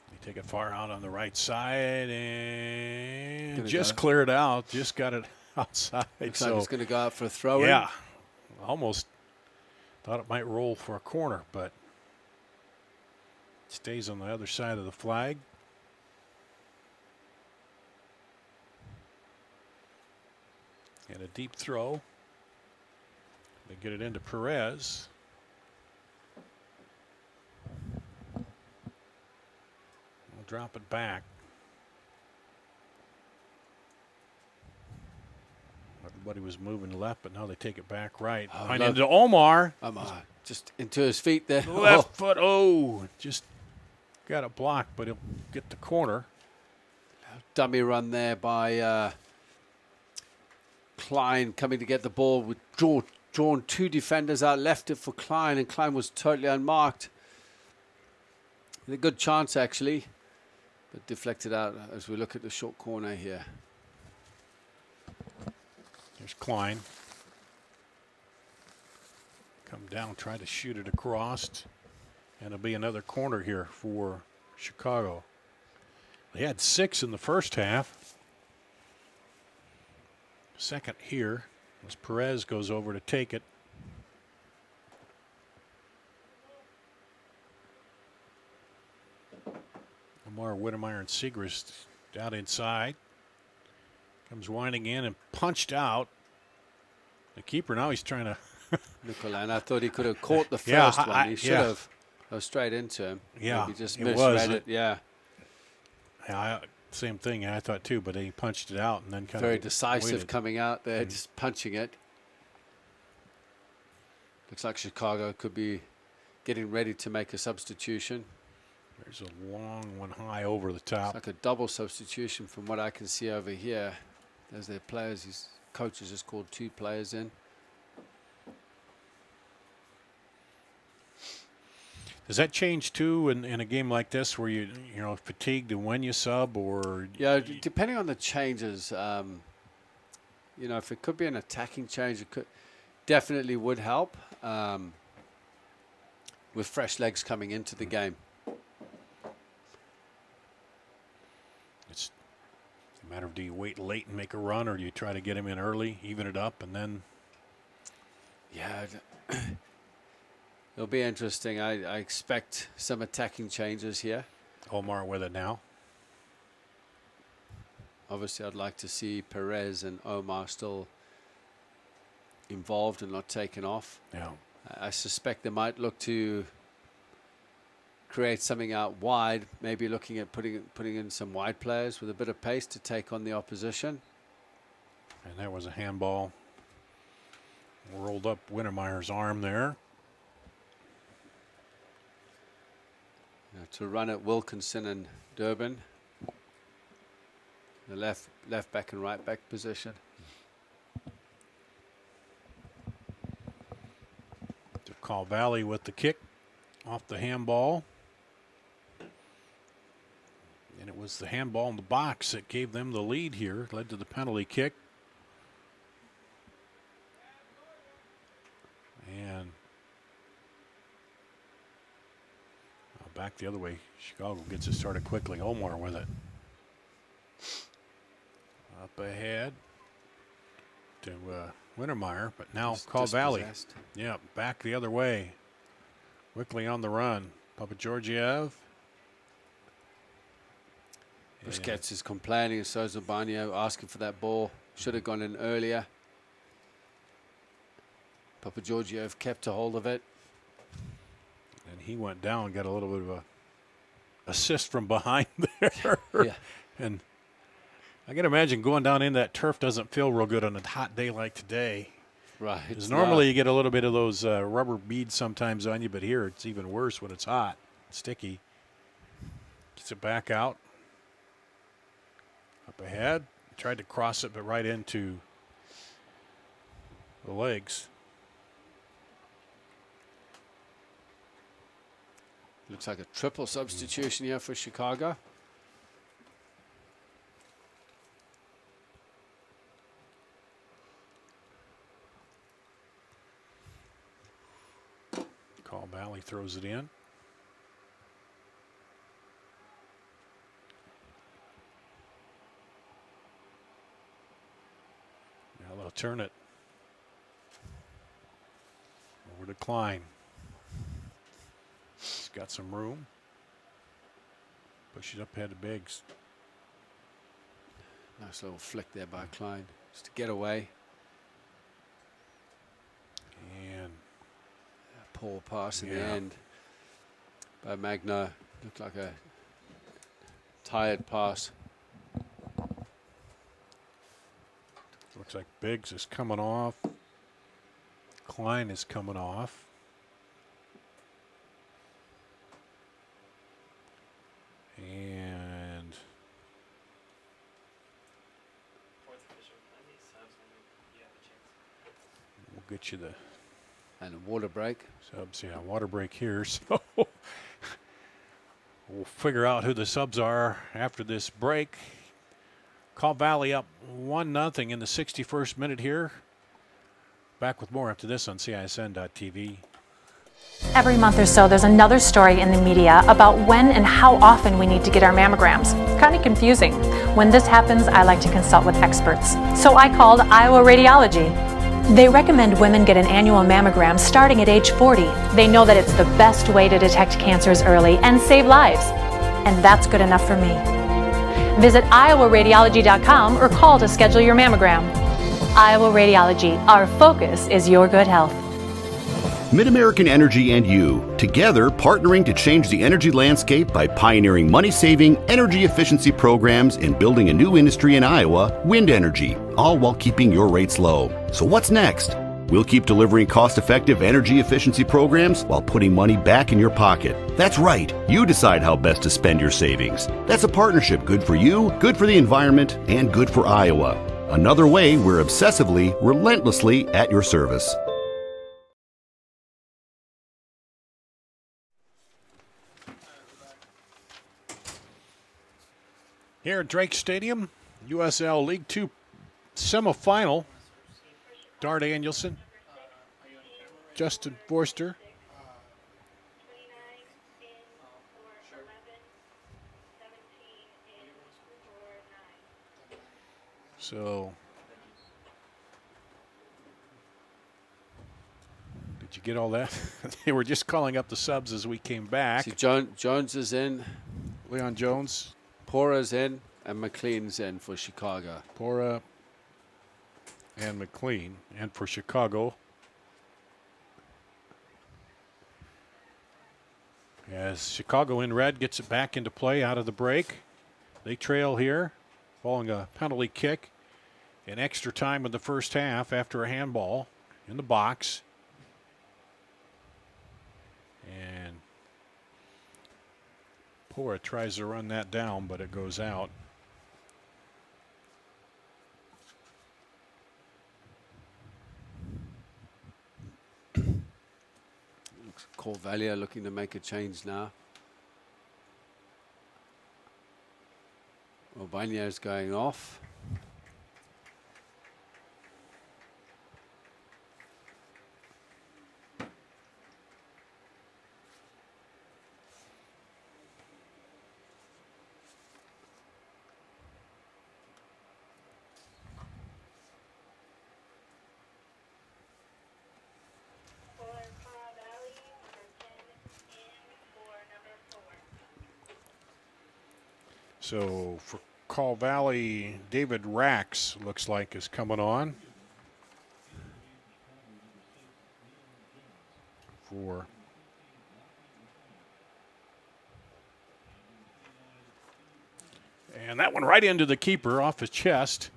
Speaker 7: They take it far out on the right side and just cleared out. Just got it outside.
Speaker 8: Looks like it's going to go out for a throw-in.
Speaker 7: Yeah. Almost thought it might roll for a corner, but it stays on the other side of the flag. And a deep throw. They get it into Perez. We'll drop it back. Everybody was moving left, but now they take it back right. Into Omar.
Speaker 8: Just into his feet there.
Speaker 7: Left foot. Oh, just got it blocked, but he'll get the corner.
Speaker 8: Dummy run there by Klein coming to get the ball with drawn two defenders out, left it for Klein, and Klein was totally unmarked. With a good chance, actually. but deflected out as we look at the short corner here.
Speaker 7: There's Klein. Come down, try to shoot it across. And it'll be another corner here for Chicago. They had 6 in the first half. Second here as Perez goes over to take it. Lamar, Whittemeyer, and Siegrist out inside. Comes winding in and punched out. The keeper now he's trying to.
Speaker 8: Nicola, and I thought he could have caught the first one. He should have go straight into him.
Speaker 7: Yeah,
Speaker 8: he just misread it. Yeah.
Speaker 7: Same thing I thought too, but he punched it out and then kind of
Speaker 8: very decisive
Speaker 7: waited.
Speaker 8: Coming out there, just punching it. Looks like Chicago could be getting ready to make a substitution.
Speaker 7: There's a long one high over the top.
Speaker 8: It's like a double substitution from what I can see over here. There's their players. His coaches just called 2 players in.
Speaker 7: Does that change too in a game like this where you fatigued and when you sub or?
Speaker 8: Yeah, depending on the changes, if it could be an attacking change, it could definitely would help with fresh legs coming into the game.
Speaker 7: It's a matter of do you wait late and make a run or do you try to get him in early, even it up, and then?
Speaker 8: Yeah. It'll be interesting. I expect some attacking changes here.
Speaker 7: Omar with it now.
Speaker 8: Obviously, I'd like to see Perez and Omar still involved and not taken off.
Speaker 7: Yeah.
Speaker 8: I suspect they might look to create something out wide, maybe looking at putting in some wide players with a bit of pace to take on the opposition.
Speaker 7: And that was a handball. Rolled up Wintermeyer's arm there.
Speaker 8: To run at Wilkinson and Durbin, the left back and right back position.
Speaker 7: To Call Valley with the kick off the handball. And it was the handball in the box that gave them the lead here, led to the penalty kick. And back the other way. Chicago gets it started quickly. Omar with it. Up ahead to Wintermeyer, but now Call Valley. Yeah, back the other way. Quickly on the run. Papa Georgiev.
Speaker 8: Busquets is complaining, and so is Urbano, asking for that ball. Should have gone in earlier. Papa Georgiev kept a hold of it.
Speaker 7: And he went down and got a little bit of a assist from behind there.
Speaker 8: Yeah.
Speaker 7: And I can imagine going down in that turf doesn't feel real good on a hot day like today.
Speaker 8: Right.
Speaker 7: Because normally you get a little bit of those rubber beads sometimes on you, but here it's even worse when it's hot, sticky. Gets it back out. Up ahead. Tried to cross it, but right into the legs.
Speaker 8: Looks like a triple substitution here for Chicago.
Speaker 7: Call Valley throws it in. Now they'll turn it over to Klein. He's got some room. Push it up ahead to Biggs.
Speaker 8: Nice little flick there by Klein, just to get away.
Speaker 7: And
Speaker 8: a poor pass in the end by Magno. Looked like a tired pass.
Speaker 7: looks like Biggs is coming off. Klein is coming off. And we'll get you the
Speaker 8: and a water break.
Speaker 7: subs. Yeah, water break here. So We'll figure out who the subs are after this break. Call Valley up 1-0 in the 61st minute here. Back with more after this on CISN.TV.
Speaker 3: Every month or so, there's another story in the media about when and how often we need to get our mammograms. It's kind of confusing. When this happens, I like to consult with experts. So I called Iowa Radiology. They recommend women get an annual mammogram starting at age 40. They know that it's the best way to detect cancers early and save lives. And that's good enough for me. Visit iowaradiology.com or call to schedule your mammogram. Iowa Radiology, our focus is your good health.
Speaker 9: MidAmerican Energy and you, together partnering to change the energy landscape by pioneering money-saving, energy efficiency programs and building a new industry in Iowa, wind energy, all while keeping your rates low. So what's next? We'll keep delivering cost-effective energy efficiency programs while putting money back in your pocket. That's right. You decide how best to spend your savings. That's a partnership good for you, good for the environment, and good for Iowa. Another way we're obsessively, relentlessly at your service.
Speaker 7: Here at Drake Stadium, USL League 2 semifinal. Dar Danielson, Justin Forster, so did you get all that? They were just calling up the subs as we came back.
Speaker 8: See, Jones is in.
Speaker 7: Leon Jones.
Speaker 8: Pora's in, and McLean's in for Chicago.
Speaker 7: Pora and McLean, and for Chicago. As Chicago in red gets it back into play out of the break. They trail here, following a penalty kick. In extra time in the first half after a handball in the box. And Pora tries to run that down, but it goes out.
Speaker 8: Corvalia looking to make a change now. Albania's going off.
Speaker 7: So for Call Valley, David Rax looks like is coming on. And that one right into the keeper off his chest.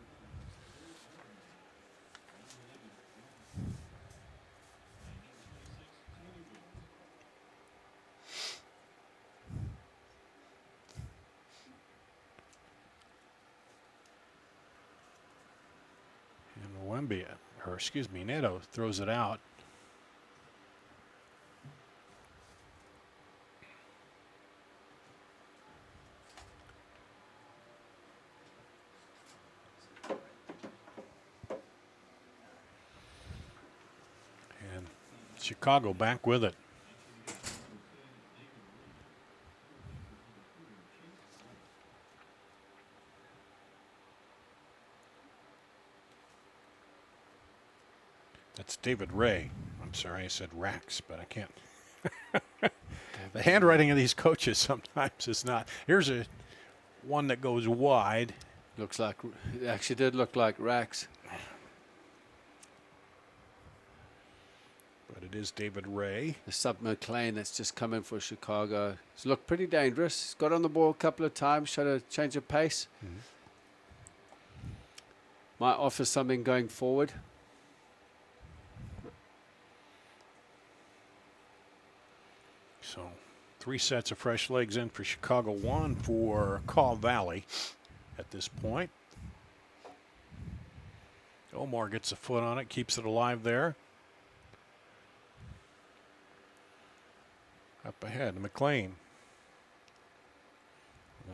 Speaker 7: Neto throws it out. And Chicago back with it. That's David Ray. I'm sorry I said Rax, but I can't. The handwriting of these coaches sometimes is not. Here's a one that goes wide.
Speaker 8: Looks like, it actually did look like Rax.
Speaker 7: But it is David Ray.
Speaker 8: The sub McLean that's just come in for Chicago. He's looked pretty dangerous. He's got on the ball a couple of times, tried to change of pace. Mm-hmm. Might offer something going forward.
Speaker 7: So 3 sets of fresh legs in for Chicago, 1 for Call Valley at this point. Omar gets a foot on it, keeps it alive there. Up ahead, McLean.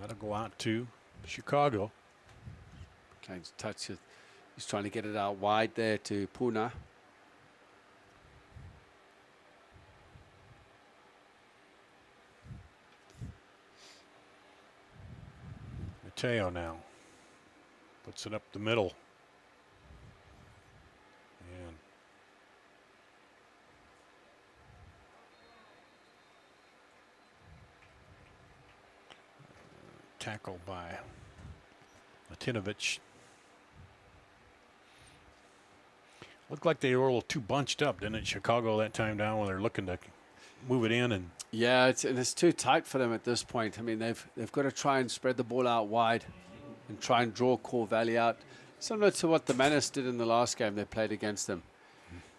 Speaker 7: That'll go out to Chicago.
Speaker 8: Trying to touch it. He's trying to get it out wide there to Puna.
Speaker 7: Mateo now puts it up the middle. And tackled by Latinovic. Looked like they were a little too bunched up, didn't it, Chicago, that time down when they're looking to move it in. And
Speaker 8: yeah, it's too tight for them at this point. I mean, they've got to try and spread the ball out wide and try and draw Core Valley out, similar to what the Menace did in the last game they played against them.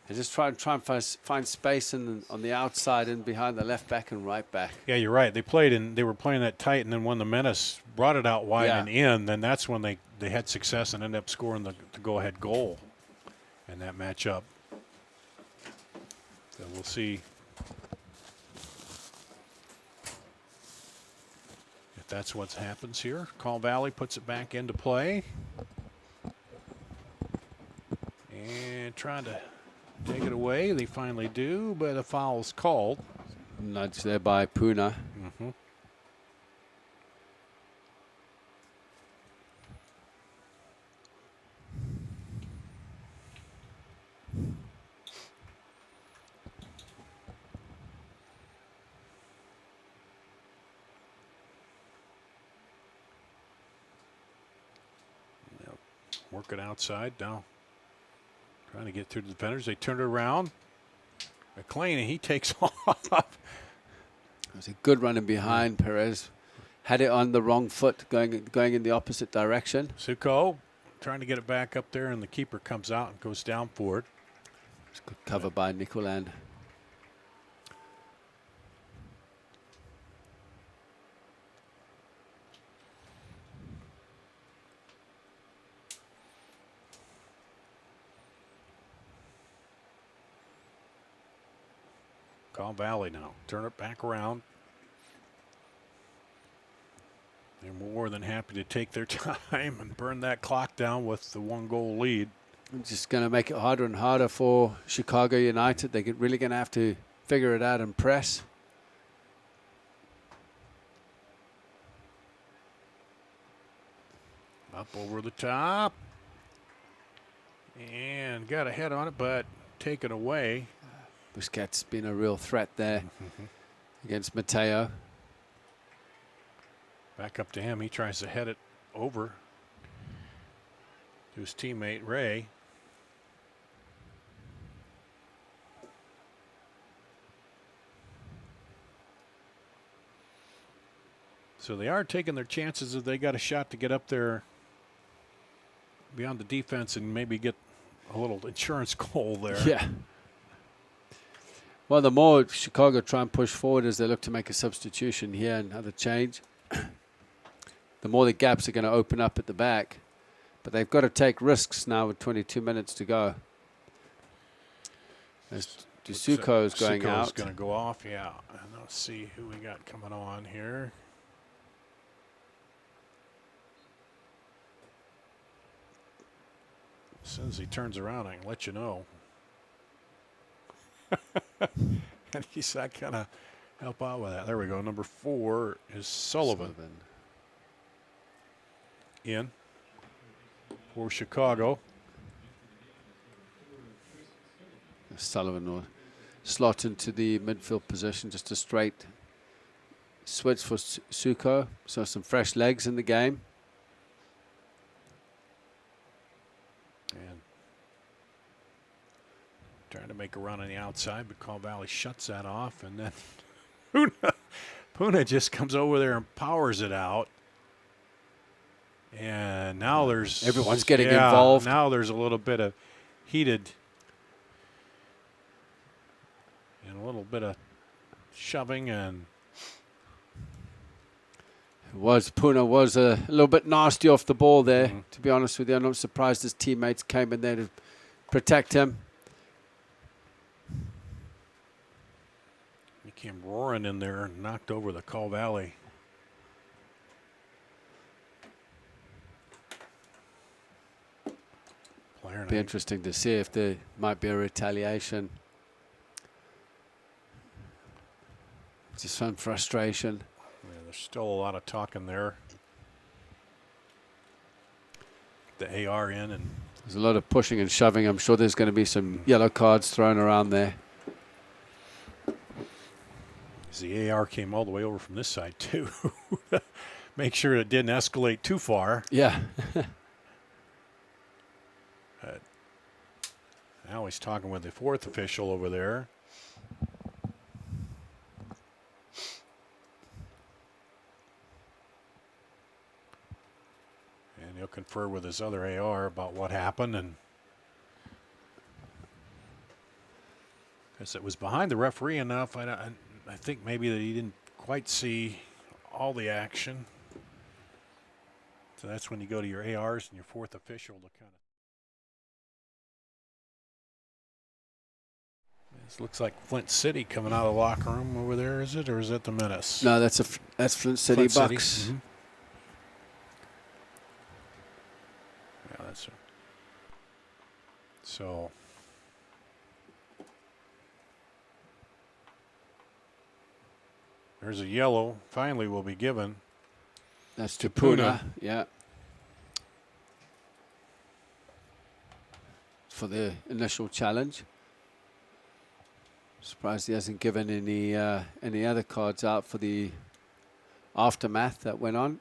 Speaker 8: They just try and find space on the outside and behind the left back and right back.
Speaker 7: Yeah, you're right. They were playing that tight, and then when the Menace brought it out wide and in, then that's when they had success and ended up scoring the go-ahead goal in that matchup. So we'll see if that's what happens here. Call Valley puts it back into play. And trying to take it away. They finally do, but a foul's called.
Speaker 8: Nudge there by Puna.
Speaker 7: Mm-hmm. Working outside now. Trying to get through the defenders. They turn it around. McLean, and he takes off.
Speaker 8: It was a good running behind. Perez had it on the wrong foot, going in the opposite direction.
Speaker 7: Suko trying to get it back up there, and the keeper comes out and goes down for it.
Speaker 8: It's good cover by Nicoland.
Speaker 7: Call Valley now. Turn it back around. They're more than happy to take their time and burn that clock down with the 1-goal lead.
Speaker 8: It's just going to make it harder and harder for Chicago United. They're really going to have to figure it out and press.
Speaker 7: Up over the top. And got a head on it, but taken away.
Speaker 8: Busquets been a real threat there against Mateo.
Speaker 7: Back up to him. He tries to head it over to his teammate, Ray. So they are taking their chances if they got a shot to get up there beyond the defense and maybe get a little insurance goal there.
Speaker 8: Yeah. Well, the more Chicago try and push forward as they look to make a substitution here and have a change, the more the gaps are going to open up at the back. But they've got to take risks now with 22 minutes to go. As Dusuko's going out.
Speaker 7: Dusuko's going to go off, yeah. And let's see who we got coming on here. As soon as he turns around, I can let you know. And he's not going to help out with that. There we go. Number 4 is Sullivan. In for Chicago.
Speaker 8: Sullivan will slot into the midfield position, just a straight switch for Suko. So some fresh legs in the game.
Speaker 7: And trying to make a run on the outside, but Call Valley shuts that off. And then Puna just comes over there and powers it out. And now there's...
Speaker 8: Everyone's getting involved.
Speaker 7: Now there's a little bit of heated... and a little bit of shoving and...
Speaker 8: Puna was a little bit nasty off the ball there, to be honest with you. I'm not surprised his teammates came in there to protect him.
Speaker 7: He came roaring in there and knocked over the Call Valley
Speaker 8: Be interesting to see if there might be a retaliation. Just some frustration.
Speaker 7: Yeah, there's still a lot of talking there. The AR in, and
Speaker 8: there's a lot of pushing and shoving. I'm sure there's going to be some yellow cards thrown around there.
Speaker 7: The AR came all the way over from this side too. Make sure it didn't escalate too far.
Speaker 8: Yeah.
Speaker 7: Now he's talking with the fourth official over there. And he'll confer with his other AR about what happened. And because it was behind the referee enough, I think maybe that he didn't quite see all the action. So that's when you go to your ARs and your fourth official to kind of. This looks like Flint City coming out of the locker room over there, is it? Or is that the Menace?
Speaker 8: No, that's Flint City Bucks.
Speaker 7: Mm-hmm. Yeah, that's it. So. There's a yellow, finally will be given.
Speaker 8: That's to Puna, yeah. For the initial challenge. Surprised he hasn't given any other cards out for the aftermath that went on.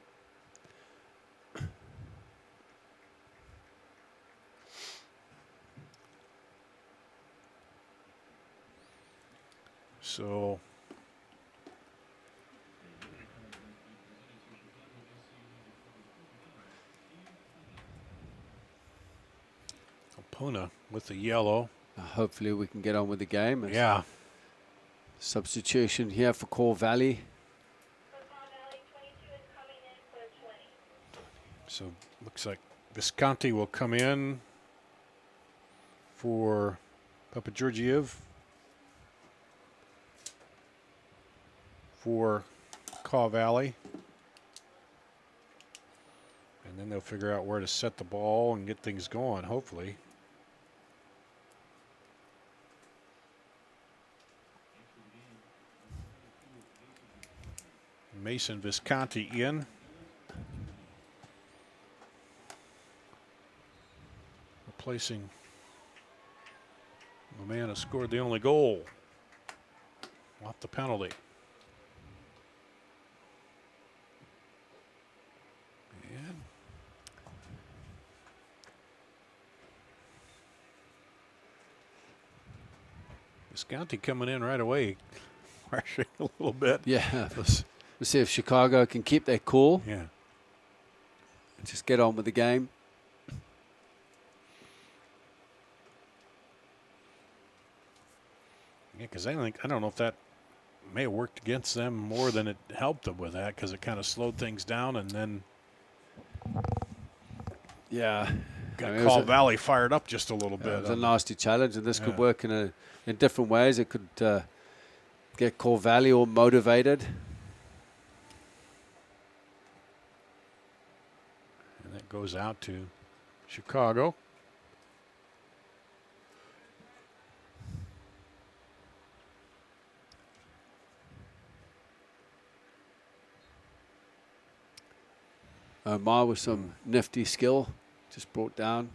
Speaker 7: So Puna with the yellow.
Speaker 8: Hopefully we can get on with the game.
Speaker 7: Yeah.
Speaker 8: Substitution here for Core Valley.
Speaker 7: So looks like Visconti will come in for Papageorgiev for Caw Valley. And then they'll figure out where to set the ball and get things going, hopefully. Mason Visconti in. Replacing the man who scored the only goal off the penalty. And Visconti coming in right away, rushing a little bit.
Speaker 8: Yeah. We'll see if Chicago can keep their cool.
Speaker 7: Yeah.
Speaker 8: Just get on with the game.
Speaker 7: Yeah, because I don't know if that may have worked against them more than it helped them with that, because it kind of slowed things down, and then
Speaker 8: yeah,
Speaker 7: got Caw Valley fired up just a little bit.
Speaker 8: It was a nasty challenge, and this could work in different ways. It could get Caw Valley all motivated.
Speaker 7: And that goes out to Chicago.
Speaker 8: Omar with some nifty skill, just brought down.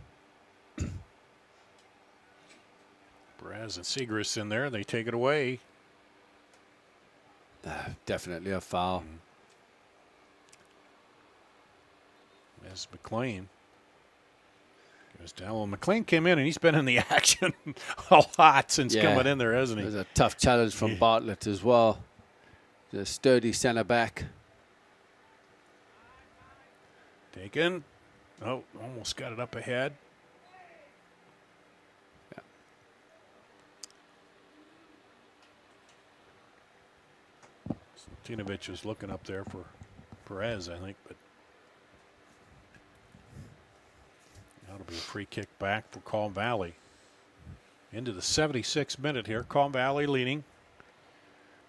Speaker 7: Braz and Segrist in there. They take it away.
Speaker 8: Definitely a foul.
Speaker 7: As McLean goes down. Well, McLean came in and he's been in the action a lot since coming in there, hasn't he?
Speaker 8: It was a tough challenge from Bartlett as well. The sturdy center back.
Speaker 7: Taken. Oh, almost got it up ahead. Tinovich was looking up there for Perez, I think, but that'll be a free kick back for Caw Valley. Into the 76th minute here. Caw Valley leading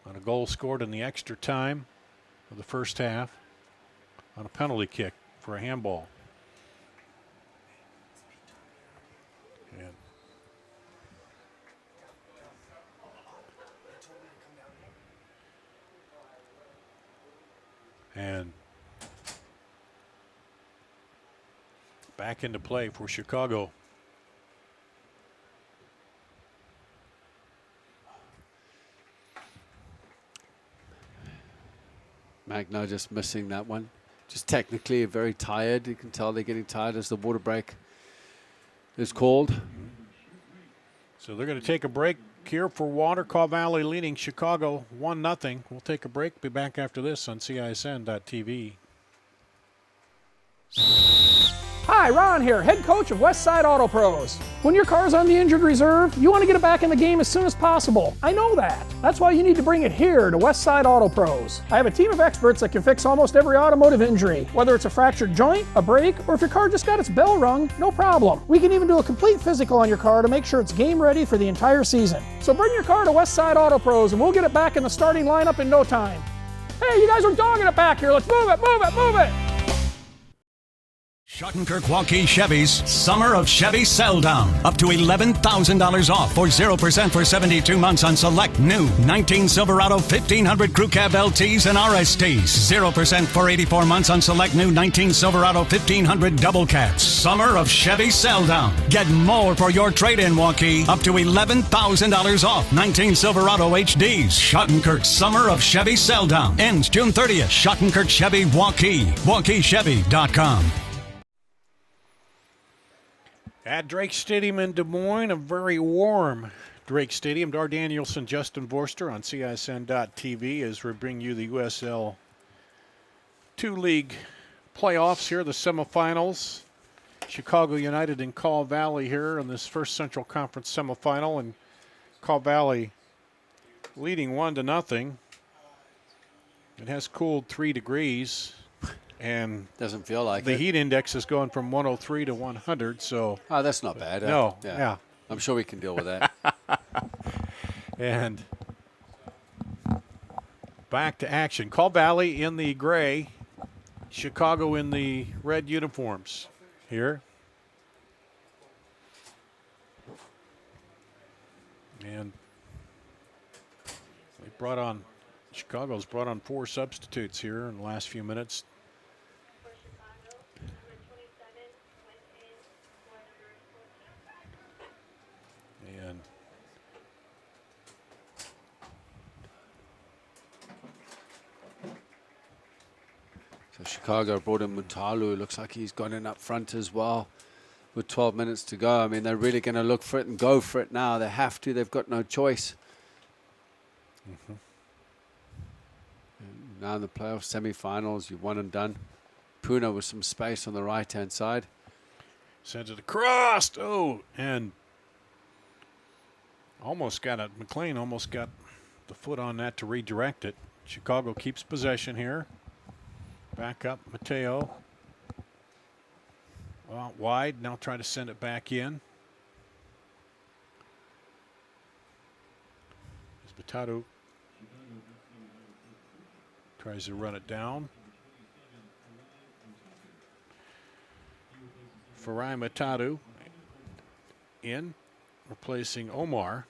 Speaker 7: on a goal scored in the extra time of the first half on a penalty kick for a handball. back into play for Chicago.
Speaker 8: Magno just missing that one. Just technically very tired. You can tell they're getting tired as the water break is called.
Speaker 7: So they're going to take a break here for water. Caw Valley leading Chicago 1-0. We'll take a break. Be back after this on CISN.TV.
Speaker 2: Hi, Ron here, head coach of Westside Auto Pros. When your car's on the injured reserve, you want to get it back in the game as soon as possible. I know that. That's why you need to bring it here to Westside Auto Pros. I have a team of experts that can fix almost every automotive injury. Whether it's a fractured joint, a brake, or if your car just got its bell rung, no problem. We can even do a complete physical on your car to make sure it's game ready for the entire season. So bring your car to Westside Auto Pros and we'll get it back in the starting lineup in no time. Hey, you guys are dogging it back here. Let's move it, move it, move it.
Speaker 1: Schottenkirk Waukee Chevy's Summer of Chevy Sell Down. Up to $11,000 off or 0% for 72 months on select new 19 Silverado 1500 Crew Cab LTs and RSTs. 0% for 84 months on select new 19 Silverado 1500 Double Cabs. Summer of Chevy Sell Down. Get more for your trade-in, Waukee. Up to $11,000 off 19 Silverado HDs. Schottenkirk Summer of Chevy Sell Down. Ends June 30th. Schottenkirk Chevy Waukee. WaukeeChevy.com.
Speaker 7: At Drake Stadium in Des Moines, a very warm Drake Stadium. Dar Danielson, Justin Vorster on CISN.TV as we bring you the USL 2 League playoffs here, the semifinals. Chicago United and Caw Valley here in this first Central Conference semifinal, and Caw Valley leading 1-0. It has cooled 3 degrees. And
Speaker 8: doesn't feel like
Speaker 7: the heat index is going from 103 to 100. So
Speaker 8: that's not bad.
Speaker 7: No,
Speaker 8: yeah. I'm sure we can deal with that.
Speaker 7: And back to action. Caw Valley in the gray, Chicago in the red uniforms here. And Chicago's brought on 4 substitutes here in the last few minutes. And
Speaker 8: so Chicago brought in Muntalu. Looks like he's gone in up front as well with 12 minutes to go. I mean, they're really going to look for it and go for it now. They have to. They've got no choice.
Speaker 7: Mm-hmm.
Speaker 8: Now in the playoff semifinals, you've won and done. Puna with some space on the right-hand side.
Speaker 7: Sends it across. Oh, and McLean almost got the foot on that to redirect it. Chicago keeps possession here. Back up, Mateo. Well, wide, now try to send it back in. Batado tries to run it down. Farai Matadu in, replacing Omar.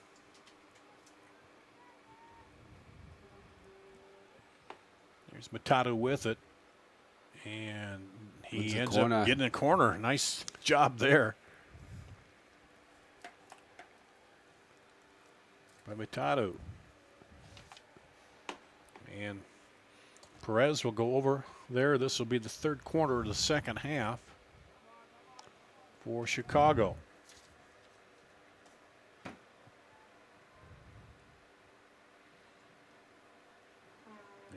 Speaker 7: There's Matadu with it. And he ends up getting in a corner. Nice job there by Matadu. And Perez will go over there. This will be the third quarter of the second half for Chicago.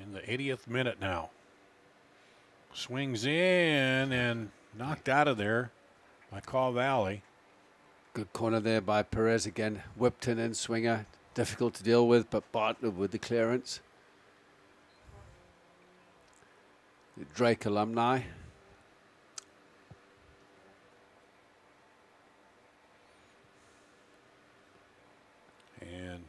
Speaker 7: In the 80th minute now. Swings in and knocked out of there by Caw Valley.
Speaker 8: Good corner there by Perez again. Whipped in swinger. Difficult to deal with, but Bartlett with the clearance. The Drake alumni.
Speaker 7: And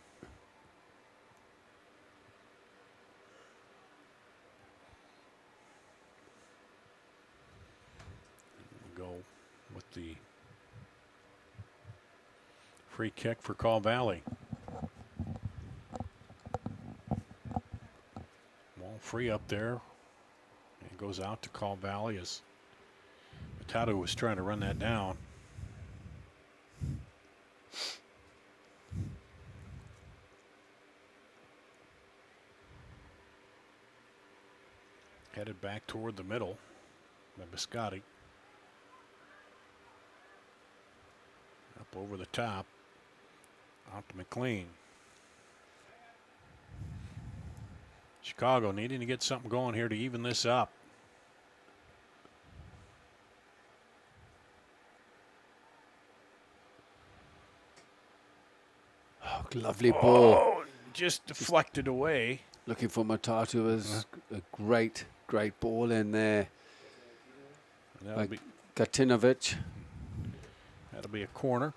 Speaker 7: we'll go with the free kick for Caw Valley. Ball free up there. It goes out to Caw Valley as Matato was trying to run that down. Headed back toward the middle by Biscotti. Up over the top. Out to McLean. Chicago needing to get something going here to even this up.
Speaker 8: Oh, lovely ball.
Speaker 7: Oh, just deflected away.
Speaker 8: Looking for Matato was a great ball in there.
Speaker 7: That'll be
Speaker 8: Gatinovic.
Speaker 7: That'll be a corner.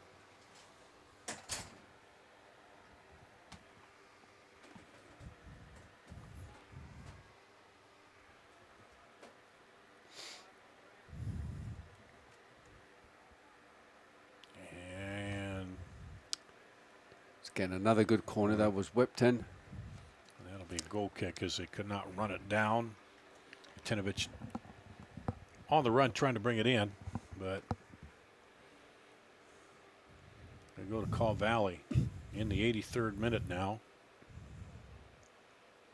Speaker 8: Again, another good corner that was whipped in.
Speaker 7: That'll be a goal kick as they could not run it down. Gatinovic on the run trying to bring it in, but they go to Call Valley in the 83rd minute now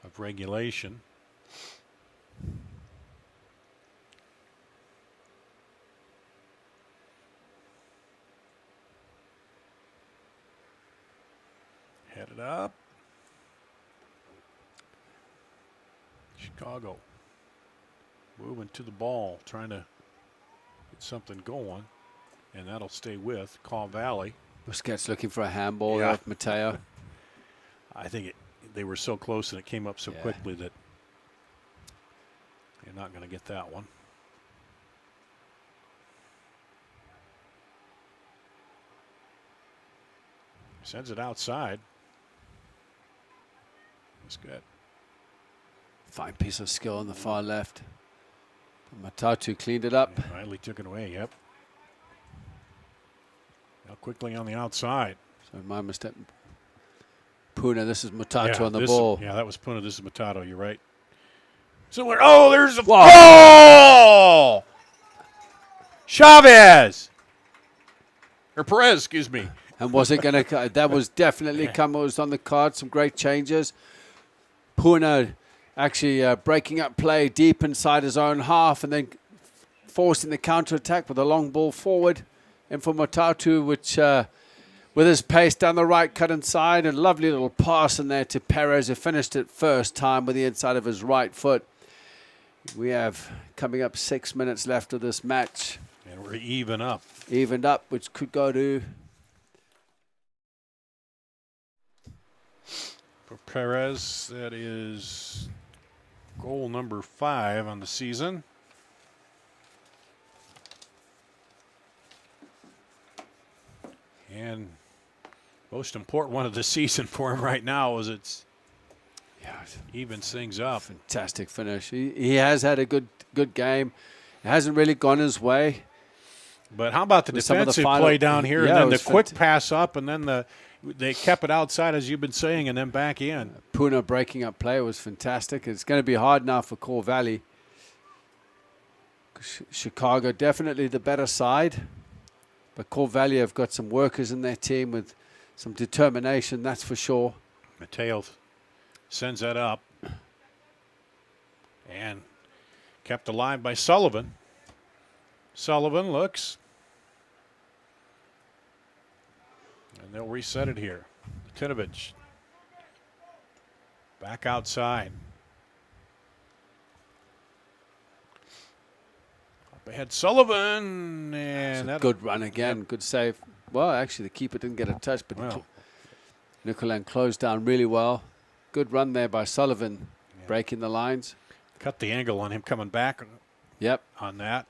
Speaker 7: of regulation. Headed up. Chicago moving to the ball, trying to get something going, and that'll stay with Call Valley.
Speaker 8: Busquets looking for a handball off Mateo.
Speaker 7: I think they were so close and it came up so quickly that you're not going to get that one. Sends it outside. That's good.
Speaker 8: Fine piece of skill on the far left. Matatu cleaned it up.
Speaker 7: Finally took it away, yep. Now quickly on the outside.
Speaker 8: So my mistake. Puna, this is Matatu on the ball.
Speaker 7: Yeah, that was Puna. This is Matato, you're right. So there's a
Speaker 8: goal!
Speaker 7: Chavez! Or Perez, excuse me.
Speaker 8: And was it going to, that was definitely come, it was on the card, some great changes. Puna actually breaking up play deep inside his own half and then forcing the counter-attack with a long ball forward. And for Matatu, which with his pace down the right, cut inside, and lovely little pass in there to Perez, who finished it first time with the inside of his right foot. We have coming up 6 minutes left of this match.
Speaker 7: And we're even up.
Speaker 8: Evened up, which could go to...
Speaker 7: For Perez, that is goal number 5 on the season. And most important one of the season for him right now is it's evens things up.
Speaker 8: Fantastic finish. He has had a good game. It hasn't really gone his way.
Speaker 7: But how about the defensive play down here, and then the quick pass up, and then they kept it outside, as you've been saying, and then back in.
Speaker 8: Puna breaking up play was fantastic. It's going to be hard now for Core Valley. Chicago definitely the better side, but Core Valley have got some workers in their team with some determination, that's for sure.
Speaker 7: Mateo sends that up and kept alive by Sullivan. Sullivan looks, and they'll reset it here. Tinovic back outside. Up ahead, Sullivan, and
Speaker 8: that's a good run again. Good save. Well, actually, the keeper didn't get a touch, but Nicolan closed down really well. Good run there by Sullivan, breaking the lines.
Speaker 7: Cut the angle on him coming back.
Speaker 8: Yep.
Speaker 7: On that.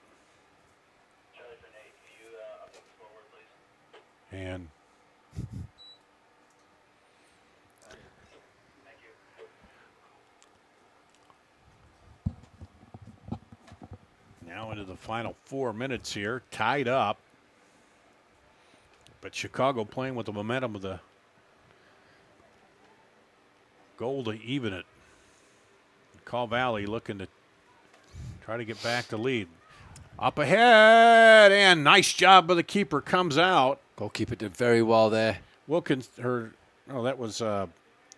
Speaker 7: And now into the final 4 minutes here, tied up. But Chicago playing with the momentum of the goal to even it. Call Valley looking to try to get back the lead. Up ahead, and nice job by the keeper, comes out.
Speaker 8: Goalkeeper did very well there.
Speaker 7: That was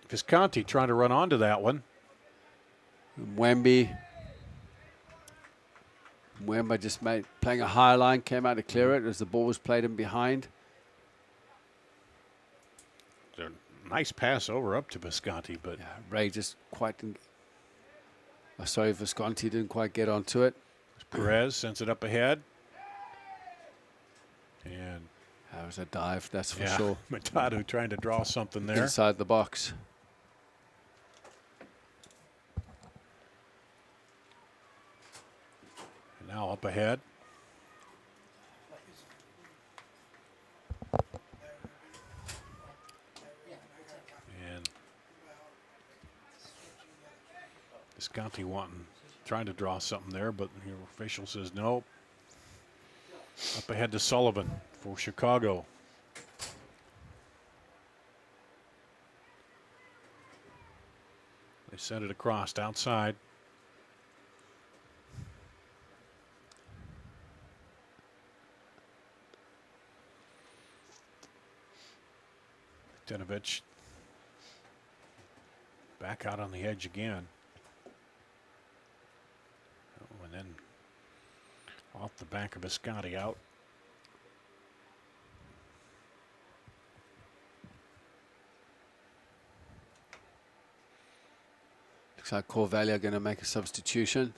Speaker 7: Visconti trying to run onto that one.
Speaker 8: Mwemba just playing a high line, came out to clear it as the ball was played in behind.
Speaker 7: Nice pass over up to Visconti, but
Speaker 8: Ray just Visconti didn't quite get onto it.
Speaker 7: Perez sends it up ahead. And
Speaker 8: that was a dive, that's for sure.
Speaker 7: Matado trying to draw something there.
Speaker 8: Inside the box.
Speaker 7: And now up ahead. And Visconti trying to draw something there, but the official says no. Up ahead to Sullivan for Chicago. They send it across outside. Denovich back out on the edge again. Oh, and then off the back of Visconti out.
Speaker 8: Looks like Corvallis going to make a substitution.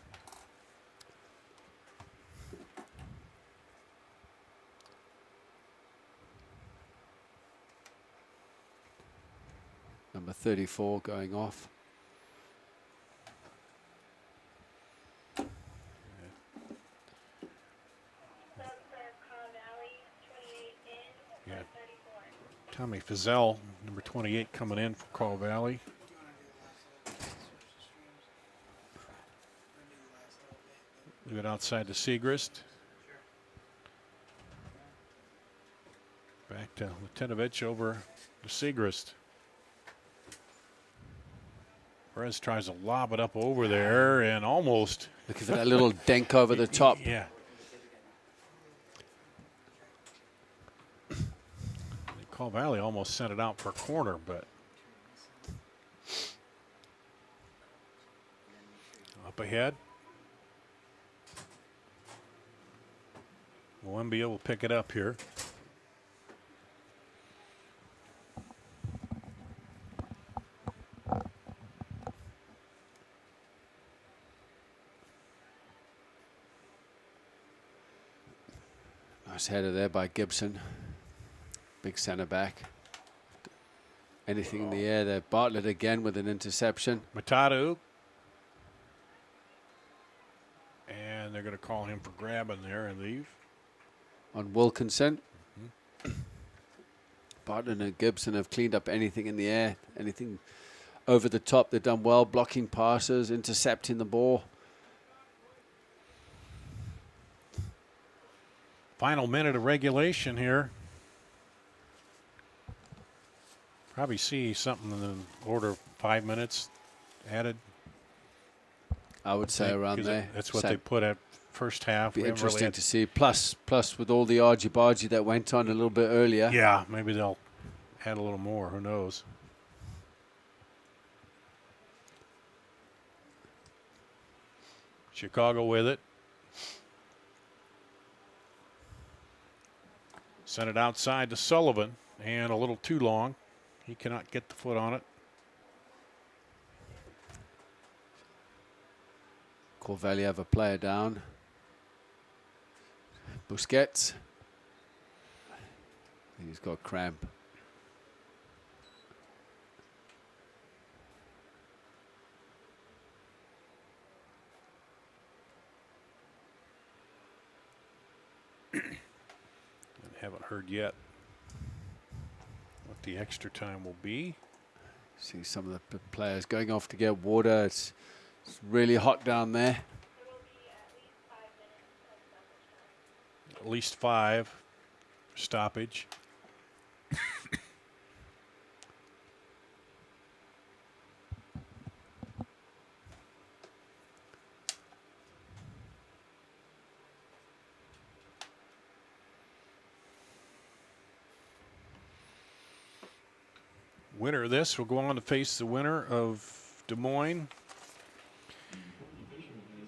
Speaker 8: Number 34 going off.
Speaker 7: Tommy Fizel, number 28, coming in for Corvallis. Leave it outside to Segrist. Back to Latinovich over to Segrist. Perez tries to lob it up over there and almost.
Speaker 8: Looking for that little dink over the top.
Speaker 7: Yeah. Corvallis almost sent it out for a corner, but up ahead. Mwemba will pick it up here.
Speaker 8: Nice header there by Gibson. Big centre back. Anything in the air there. Bartlett again with an interception.
Speaker 7: Matadu. And they're going to call him for grabbing there and leave.
Speaker 8: On Wilkinson. Bartlett and Gibson have cleaned up anything in the air. Anything over the top. They've done well. Blocking passes. Intercepting the ball.
Speaker 7: Final minute of regulation here. Probably see something in the order of 5 minutes added.
Speaker 8: I would say around there.
Speaker 7: That's what they put at first half.
Speaker 8: Be interesting to see. Plus with all the argy-bargy that went on a little bit earlier.
Speaker 7: Yeah, maybe they'll add a little more. Who knows? Chicago with it. Sent it outside to Sullivan, and a little too long. He cannot get the foot on it.
Speaker 8: Corvallis have a player down. Busquets. He's got cramp.
Speaker 7: Haven't heard yet what the extra time will be.
Speaker 8: See some of the players going off to get water. It's really hot down there.
Speaker 7: At least 5 stoppage. Winner of this will go on to face the winner of Des Moines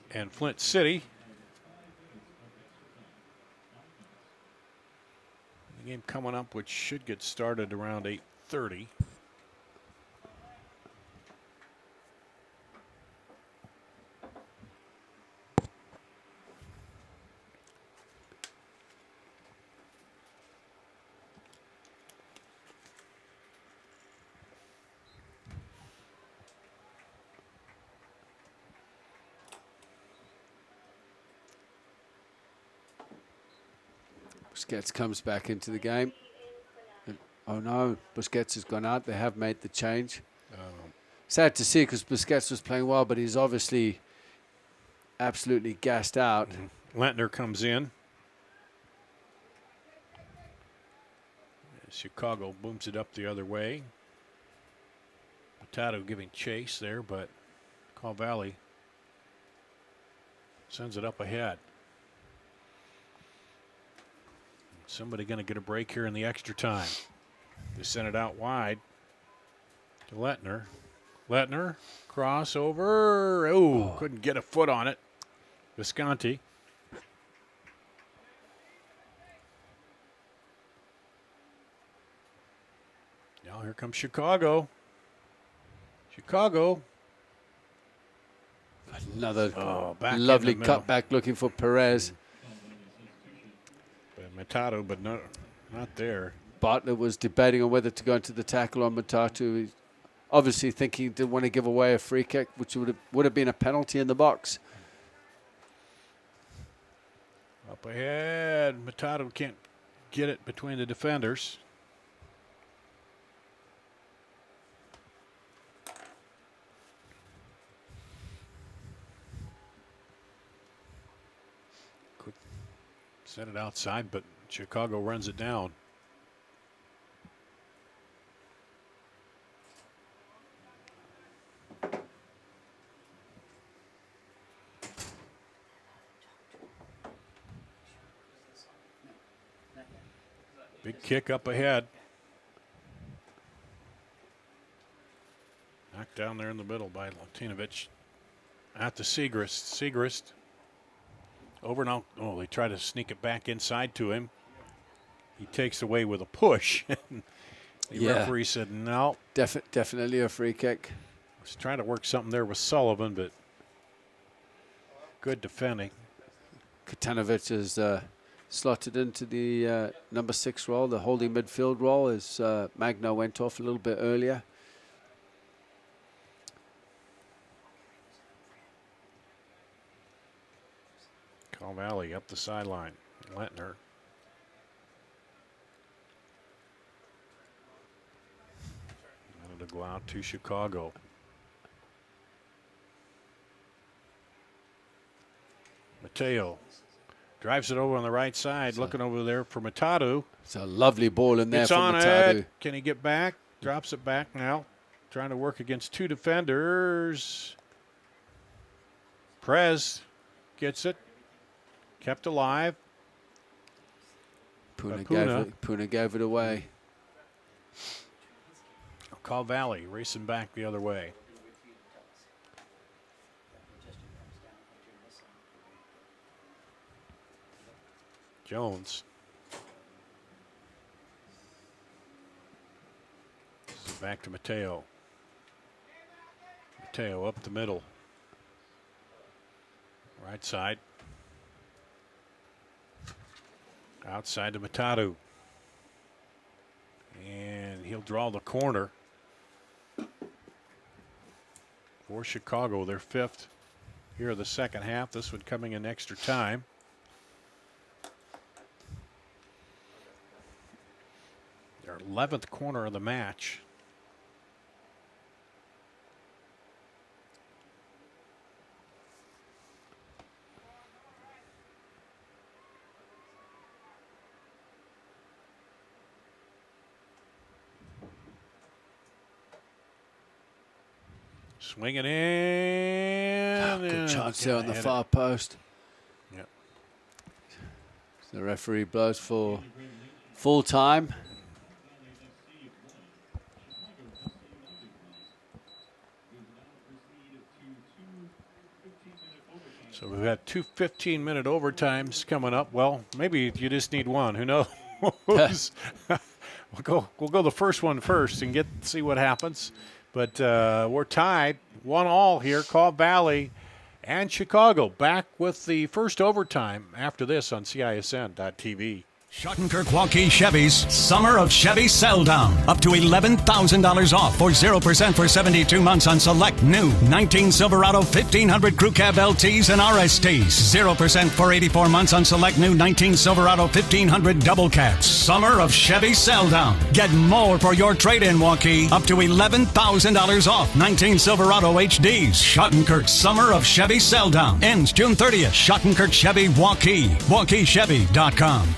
Speaker 7: and Flint City. The game coming up, which should get started around 8:30.
Speaker 8: Busquets comes back into the game. Oh no, Busquets has gone out. They have made the change. Sad to see because Busquets was playing well, but he's obviously absolutely gassed out.
Speaker 7: Lentner comes in. Chicago booms it up the other way. Machado giving chase there, but Call Valley sends it up ahead. Somebody going to get a break here in the extra time. They sent it out wide to Lentner. Lentner, crossover. Oh, couldn't get a foot on it. Visconti. Now here comes Chicago. Chicago.
Speaker 8: Another lovely cutback looking for Perez.
Speaker 7: Machado, but not there.
Speaker 8: Bartlett was debating on whether to go into the tackle on Machado. He's obviously thinking he didn't want to give away a free kick, which would have been a penalty in the box.
Speaker 7: Up ahead, Machado can't get it between the defenders. Set it outside, but Chicago runs it down. Big kick up ahead. Knocked down there in the middle by Latinovic. At the Segrist. Segrist. Over now. Oh, they try to sneak it back inside to him. He takes away with a push. The referee said no.
Speaker 8: Definitely a free kick.
Speaker 7: Was trying to work something there with Sullivan, but good defending.
Speaker 8: Katanovic is slotted into the number 6 role, the holding midfield role, as Magno went off a little bit earlier.
Speaker 7: Call Valley up the sideline. Lentner. Wanted to go out to Chicago. Mateo drives it over on the right side, looking over there for Machado.
Speaker 8: It's a lovely ball in there
Speaker 7: it's
Speaker 8: for
Speaker 7: on
Speaker 8: Machado.
Speaker 7: It. Can he get back? Drops it back now. Trying to work against 2 defenders. Perez gets it. Kept alive.
Speaker 8: Puna gave it away.
Speaker 7: Call Valley racing back the other way. Jones. Back to Mateo. Mateo up the middle. Right side. Outside to Machado. And he'll draw the corner for Chicago. Their 5th here of the second half. This one coming in extra time. Their 11th corner of the match. Swinging in.
Speaker 8: Good chance there on the far post.
Speaker 7: Yep.
Speaker 8: The referee blows for full time.
Speaker 7: we've got two 15-minute overtimes coming up. Well, maybe you just need one. Who knows? We'll go the first one first and see what happens. But we're tied 1-1 here. Caw Valley and Chicago back with the first overtime after this on CISN.TV.
Speaker 1: Schottenkirk Waukee Chevy's Summer of Chevy Sell Down. Up to $11,000 off for 0% for 72 months on select new 19 Silverado 1500 Crew Cab LTs and RSTs. 0% for 84 months on select new 19 Silverado 1500 Double Cabs. Summer of Chevy Sell Down. Get more for your trade-in, Waukee. Up to $11,000 off 19 Silverado HDs. Schottenkirk Summer of Chevy Sell Down. Ends June 30th. Schottenkirk Chevy Waukee. WaukeeChevy.com.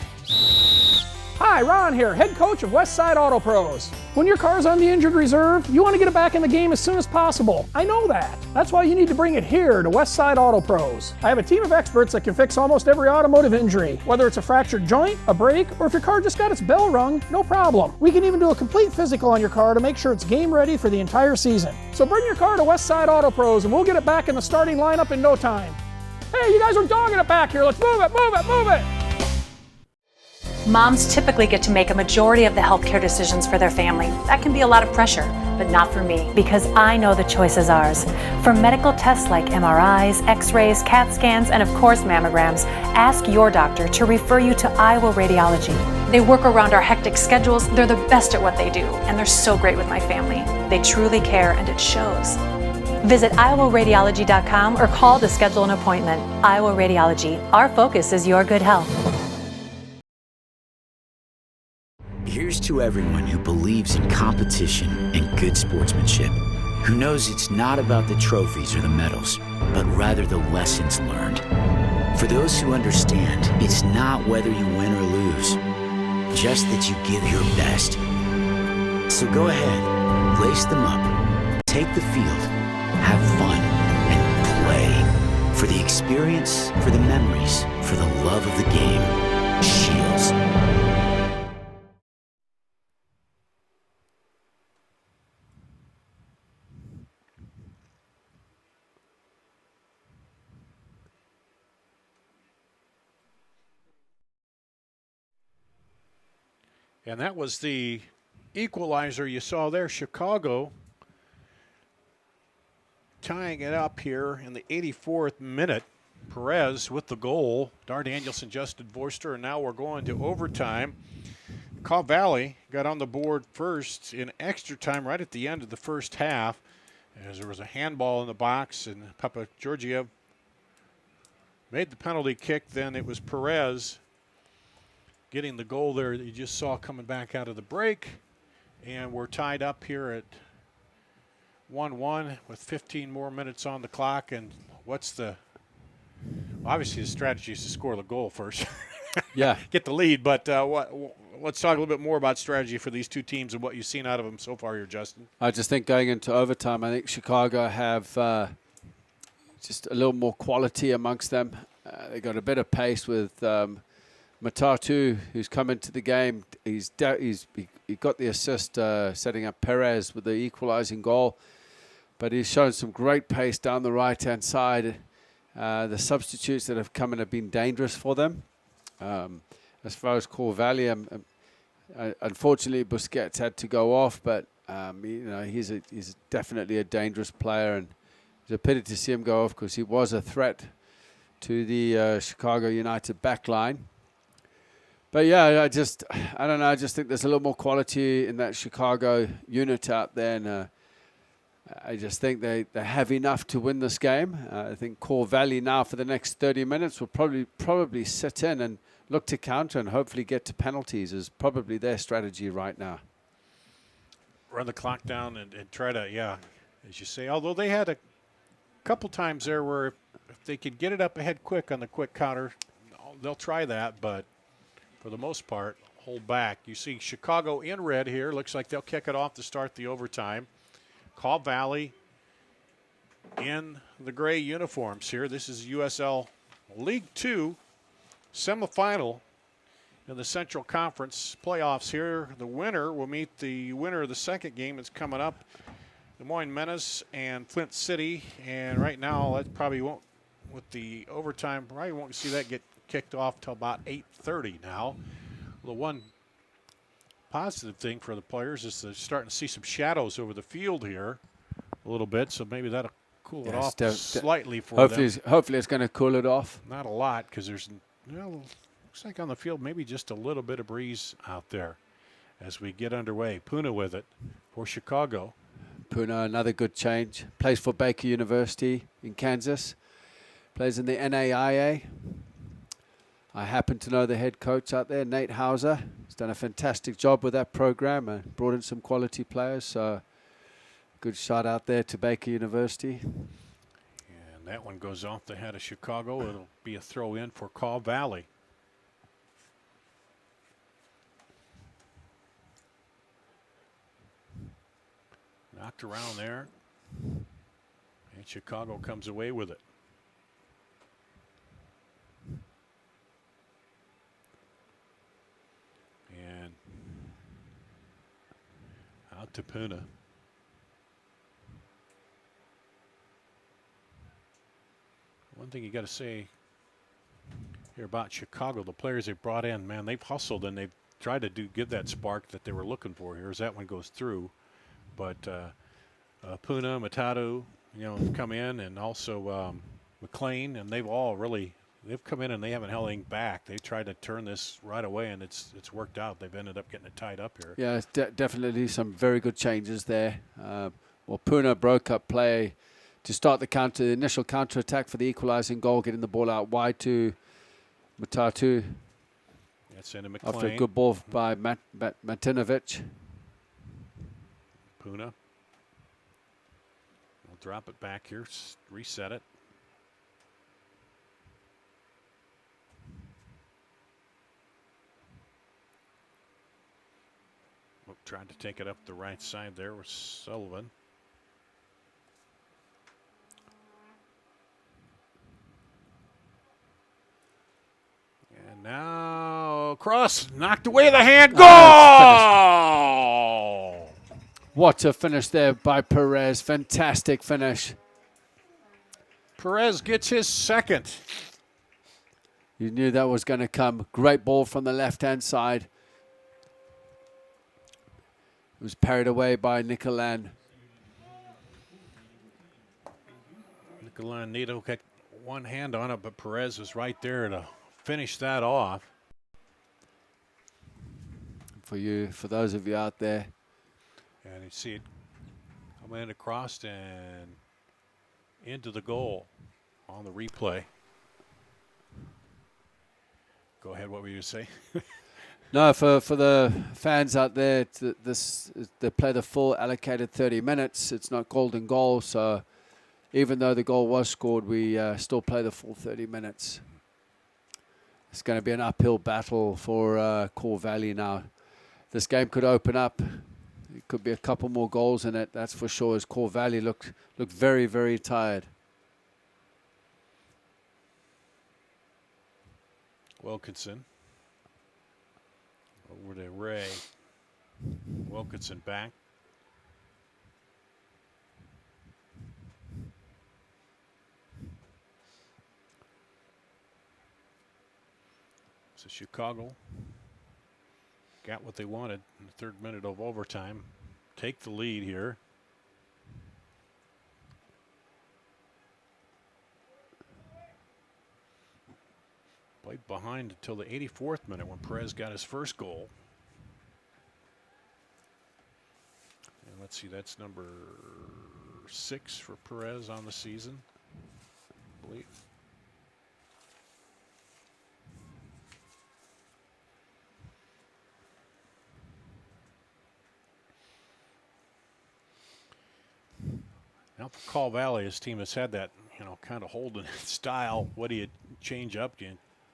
Speaker 2: Hi, Ron here, head coach of Westside Auto Pros. When your car's on the injured reserve, you want to get it back in the game as soon as possible. I know that. That's why you need to bring it here to Westside Auto Pros. I have a team of experts that can fix almost every automotive injury. Whether it's a fractured joint, a brake, or if your car just got its bell rung, no problem. We can even do a complete physical on your car to make sure it's game ready for the entire season. So bring your car to Westside Auto Pros and we'll get it back in the starting lineup in no time. Hey, you guys are dogging it back here. Let's move it, move it, move it.
Speaker 3: Moms typically get to make a majority of the healthcare decisions for their family. That can be a lot of pressure, but not for me, because I know the choice is ours. For medical tests like MRIs, X-rays, CAT scans, and of course mammograms, ask your doctor to refer you to Iowa Radiology. They work around our hectic schedules, they're the best at what they do, and they're so great with my family. They truly care, and it shows. Visit iowaradiology.com or call to schedule an appointment. Iowa Radiology, our focus is your good health.
Speaker 4: Here's to everyone who believes in competition and good sportsmanship, who knows it's not about the trophies or the medals, but rather the lessons learned. For those who understand, it's not whether you win or lose, just that you give your best. So go ahead, lace them up, take the field, have fun, and play. For the experience, for the memories, for the love of the game, Shields.
Speaker 7: And that was the equalizer you saw there. Chicago tying it up here in the 84th minute. Perez with the goal. Dar Danielson, Justin Vorster, and now we're going to overtime. Caw Valley got on the board first in extra time right at the end of the first half, as there was a handball in the box, and Papa Georgiev made the penalty kick. Then it was Perez getting the goal there that you just saw coming back out of the break. And we're tied up here at 1-1 with 15 more minutes on the clock. And obviously the strategy is to score the goal first.
Speaker 8: Yeah.
Speaker 7: Get the lead. But let's talk a little bit more about strategy for these two teams and what you've seen out of them so far here, Justin.
Speaker 8: I just think going into overtime, I think Chicago have just a little more quality amongst them. They got a better pace with Matatu, who's come into the game. He got the assist setting up Perez with the equalizing goal, but he's shown some great pace down the right-hand side. The substitutes that have come in have been dangerous for them. As far as Caw Valley, unfortunately Busquets had to go off, but he's definitely a dangerous player, and it's a pity to see him go off because he was a threat to the Chicago United backline. But yeah, I don't know. I just think there's a little more quality in that Chicago unit out there, and I just think they have enough to win this game. I think Caw Valley now for the next 30 minutes will probably sit in and look to counter and hopefully get to penalties is probably their strategy right now.
Speaker 7: Run the clock down and try to, as you say, although they had a couple times there where if they could get it up ahead quick on the quick counter, they'll try that, but for the most part, hold back. You see Chicago in red here. Looks like they'll kick it off to start the overtime. Caw Valley in the gray uniforms here. This is USL League 2 semifinal in the Central Conference playoffs here. The winner will meet the winner of the second game that's coming up, Des Moines Menace and Flint City. And right now, that probably won't with the overtime. Probably won't see that get kicked off till about 8:30 now. The one positive thing for the players is they're starting to see some shadows over the field here a little bit, so maybe that'll cool it off slightly for them.
Speaker 8: Hopefully it's going to cool it off.
Speaker 7: Not a lot, because there's, looks like on the field maybe just a little bit of breeze out there as we get underway. Puna with it for Chicago.
Speaker 8: Puna, another good change. Plays for Baker University in Kansas. Plays in the NAIA. I happen to know the head coach out there, Nate Hauser. He's done a fantastic job with that program and brought in some quality players. So good shot out there to Baker University.
Speaker 7: And that one goes off the head of Chicago. It'll be a throw in for Kaw Valley. Knocked around there. And Chicago comes away with it. And out to Puna. One thing you got to say here about Chicago, the players they brought in, man, they've hustled and they've tried to give that spark that they were looking for here as that one goes through. But Puna, Matadu, come in, and also McLean, and they've come in and they haven't held anything back. They tried to turn this right away, and it's worked out. They've ended up getting it tied up here.
Speaker 8: Yeah, it's definitely some very good changes there. Puna broke up play to start the initial counter attack for the equalizing goal, getting the ball out wide to Matatu.
Speaker 7: That's into McLean.
Speaker 8: After a good ball by Martinovic.
Speaker 7: Puna. We'll drop it back here, reset it. Tried to take it up the right side there with Sullivan. And now cross, knocked away the hand. Goal!
Speaker 8: What a finish there by Perez. Fantastic finish.
Speaker 7: Perez gets his second.
Speaker 8: You knew that was going to come. Great ball from the left-hand side. It was parried away by Nicolan.
Speaker 7: Nicolan Nito got one hand on it, but Perez was right there to finish that off.
Speaker 8: For those of you out there.
Speaker 7: And you see it come in across and into the goal on the replay. Go ahead, what were you saying?
Speaker 8: No, for the fans out there, they play the full allocated 30 minutes. It's not golden goal, so even though the goal was scored, we still play the full 30 minutes. It's going to be an uphill battle for Kaw Valley now. This game could open up. It could be a couple more goals in it, that's for sure, as Kaw Valley looked very, very tired.
Speaker 7: Wilkinson. Over to Ray. Wilkinson back. So Chicago got what they wanted in the third minute of overtime. Take the lead here. Played behind until the 84th minute when Perez got his first goal. And let's see, that's number 6 for Perez on the season, I believe. Now for Kaw Valley, his team has had that, kind of holding style. What do you change up?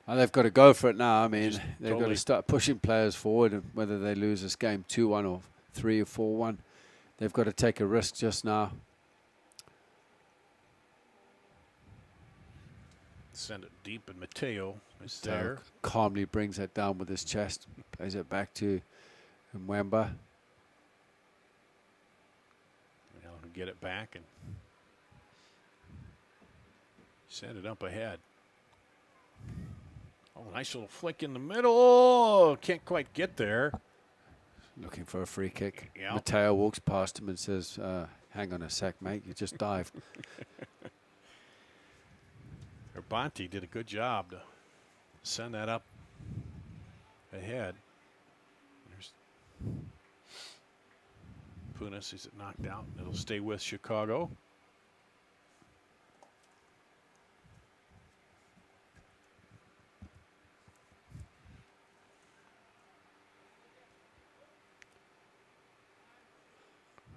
Speaker 8: Oh, they've got to go for it now. I mean, they've
Speaker 7: totally
Speaker 8: got to start pushing players forward, and whether they lose this game 2-1 or 3 or 4-1, they've got to take a risk just now.
Speaker 7: Send it deep, and Mateo is there.
Speaker 8: Calmly brings that down with his chest, plays it back to Mwamba.
Speaker 7: Get it back, and Send it up ahead. Oh, nice little flick in the middle. Can't quite get there.
Speaker 8: Looking for a free kick.
Speaker 7: Yep.
Speaker 8: Mateo walks past him and says, hang on a sec, mate. You just dived.
Speaker 7: Bonte did a good job to send that up ahead. There's Punis. Is it knocked out? It'll stay with Chicago.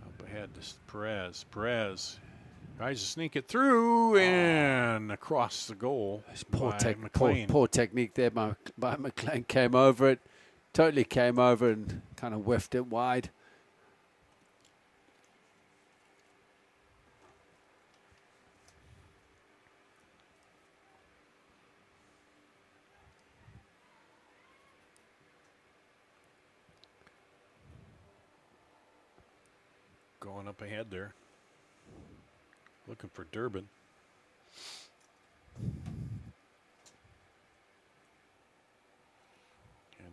Speaker 7: Up ahead to Perez. Perez tries to sneak it through and across the goal.
Speaker 8: Poor technique there by McLean. Came over it. Totally came over and kind of whiffed it wide.
Speaker 7: Going up ahead there. Looking for Durbin. And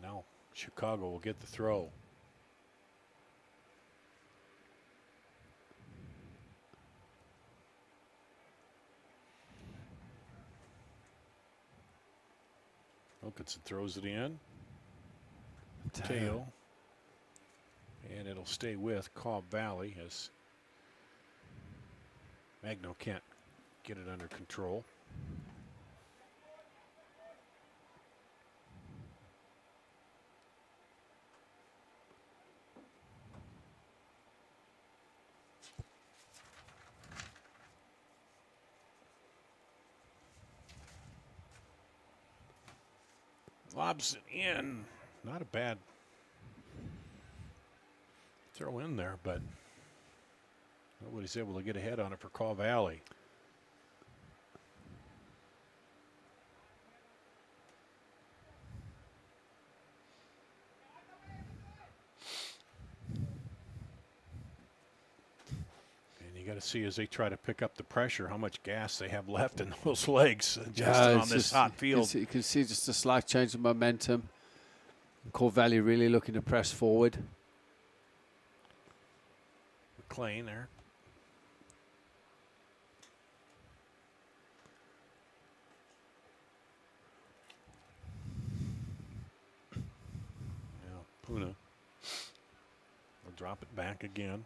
Speaker 7: now Chicago will get the throw. Wilkinson throws it in. Tail. And it'll stay with Cobb Valley as Magno can't get it under control. Lobs it in. Not a bad throw in there, but nobody's able to get ahead on it for Caw Valley. And you got to see as they try to pick up the pressure how much gas they have left in those legs just on this hot field.
Speaker 8: You can see just a slight change of momentum. Caw Valley really looking to press forward.
Speaker 7: McLean there. Now Puna will drop it back again.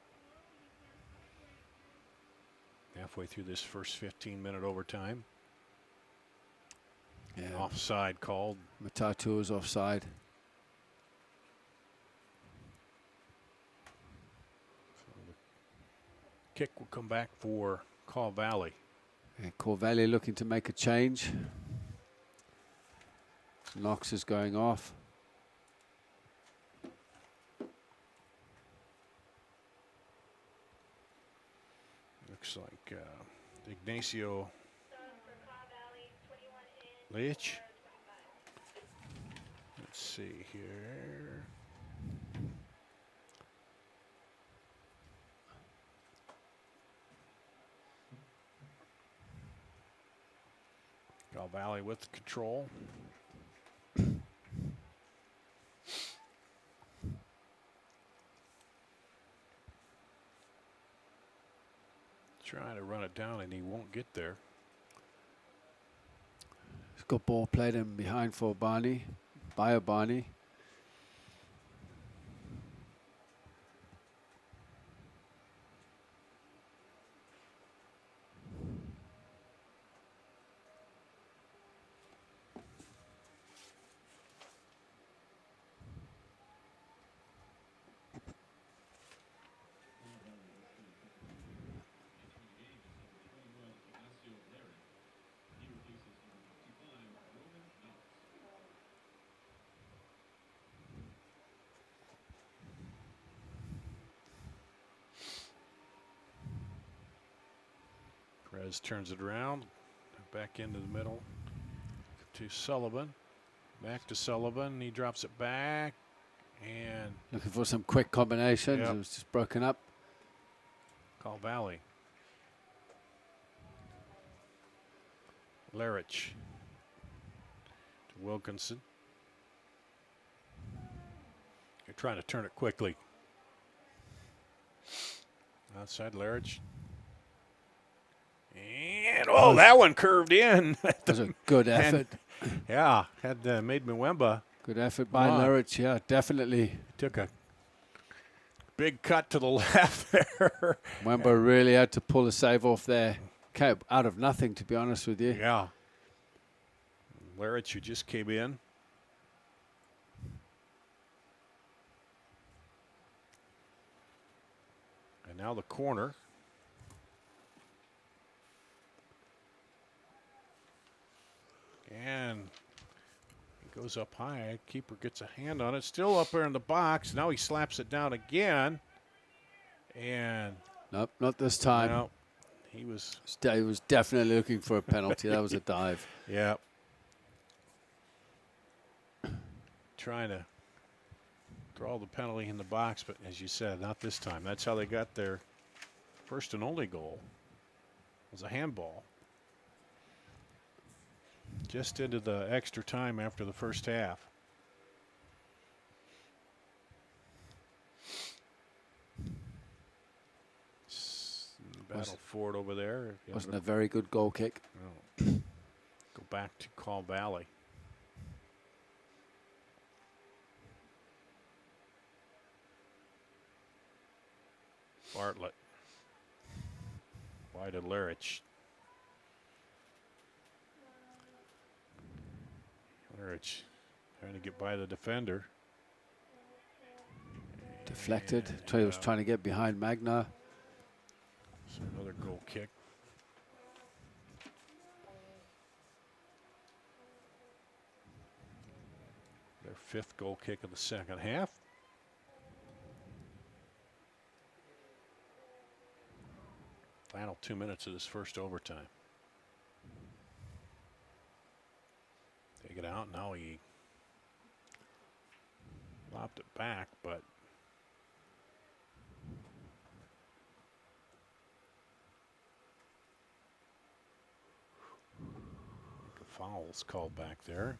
Speaker 7: Halfway through this first 15-minute overtime.
Speaker 8: Yeah.
Speaker 7: Offside called.
Speaker 8: Matatu is offside.
Speaker 7: Kick will come back for Caw Valley.
Speaker 8: And Caw Valley looking to make a change. Knox is going off.
Speaker 7: Looks like Ignacio Leach. Let's see here. Caw Valley with control. Trying to run it down and he won't get there.
Speaker 8: He's got ball played in behind for Barney. Barney.
Speaker 7: Perez turns it around, back into the middle to Sullivan. Back to Sullivan. He drops it back and
Speaker 8: Looking for some quick combinations.
Speaker 7: Yep.
Speaker 8: It was just broken up.
Speaker 7: Caw Valley. Larich to Wilkinson. You're trying to turn it quickly. Outside Larich. And, that one curved in.
Speaker 8: That was a good effort.
Speaker 7: Had made Mwemba.
Speaker 8: Good effort by Larich, yeah, definitely.
Speaker 7: Took a big cut to the left there.
Speaker 8: Mwemba really had to pull a save off there. Came out of nothing, to be honest with you.
Speaker 7: Yeah. Larich, who just came in. And now the corner. And he goes up high. Keeper gets a hand on it. Still up there in the box. Now he slaps it down again. And
Speaker 8: nope, not this time.
Speaker 7: No, he was
Speaker 8: definitely looking for a penalty. That was a dive.
Speaker 7: Yeah. Trying to draw the penalty in the box, but as you said, not this time. That's how they got their first and only goal. It was a handball. Just into the extra time after the first half. Battle for it over there.
Speaker 8: Wasn't a very good goal kick.
Speaker 7: No. Go back to Call Valley. Bartlett. Wide to Larich. Larich trying to get by the defender.
Speaker 8: Deflected. He was trying to get behind Magna.
Speaker 7: So another goal kick. Their fifth goal kick of the second half. Final 2 minutes of this first overtime. Take it out. Now he lopped it back, but a foul's called back there.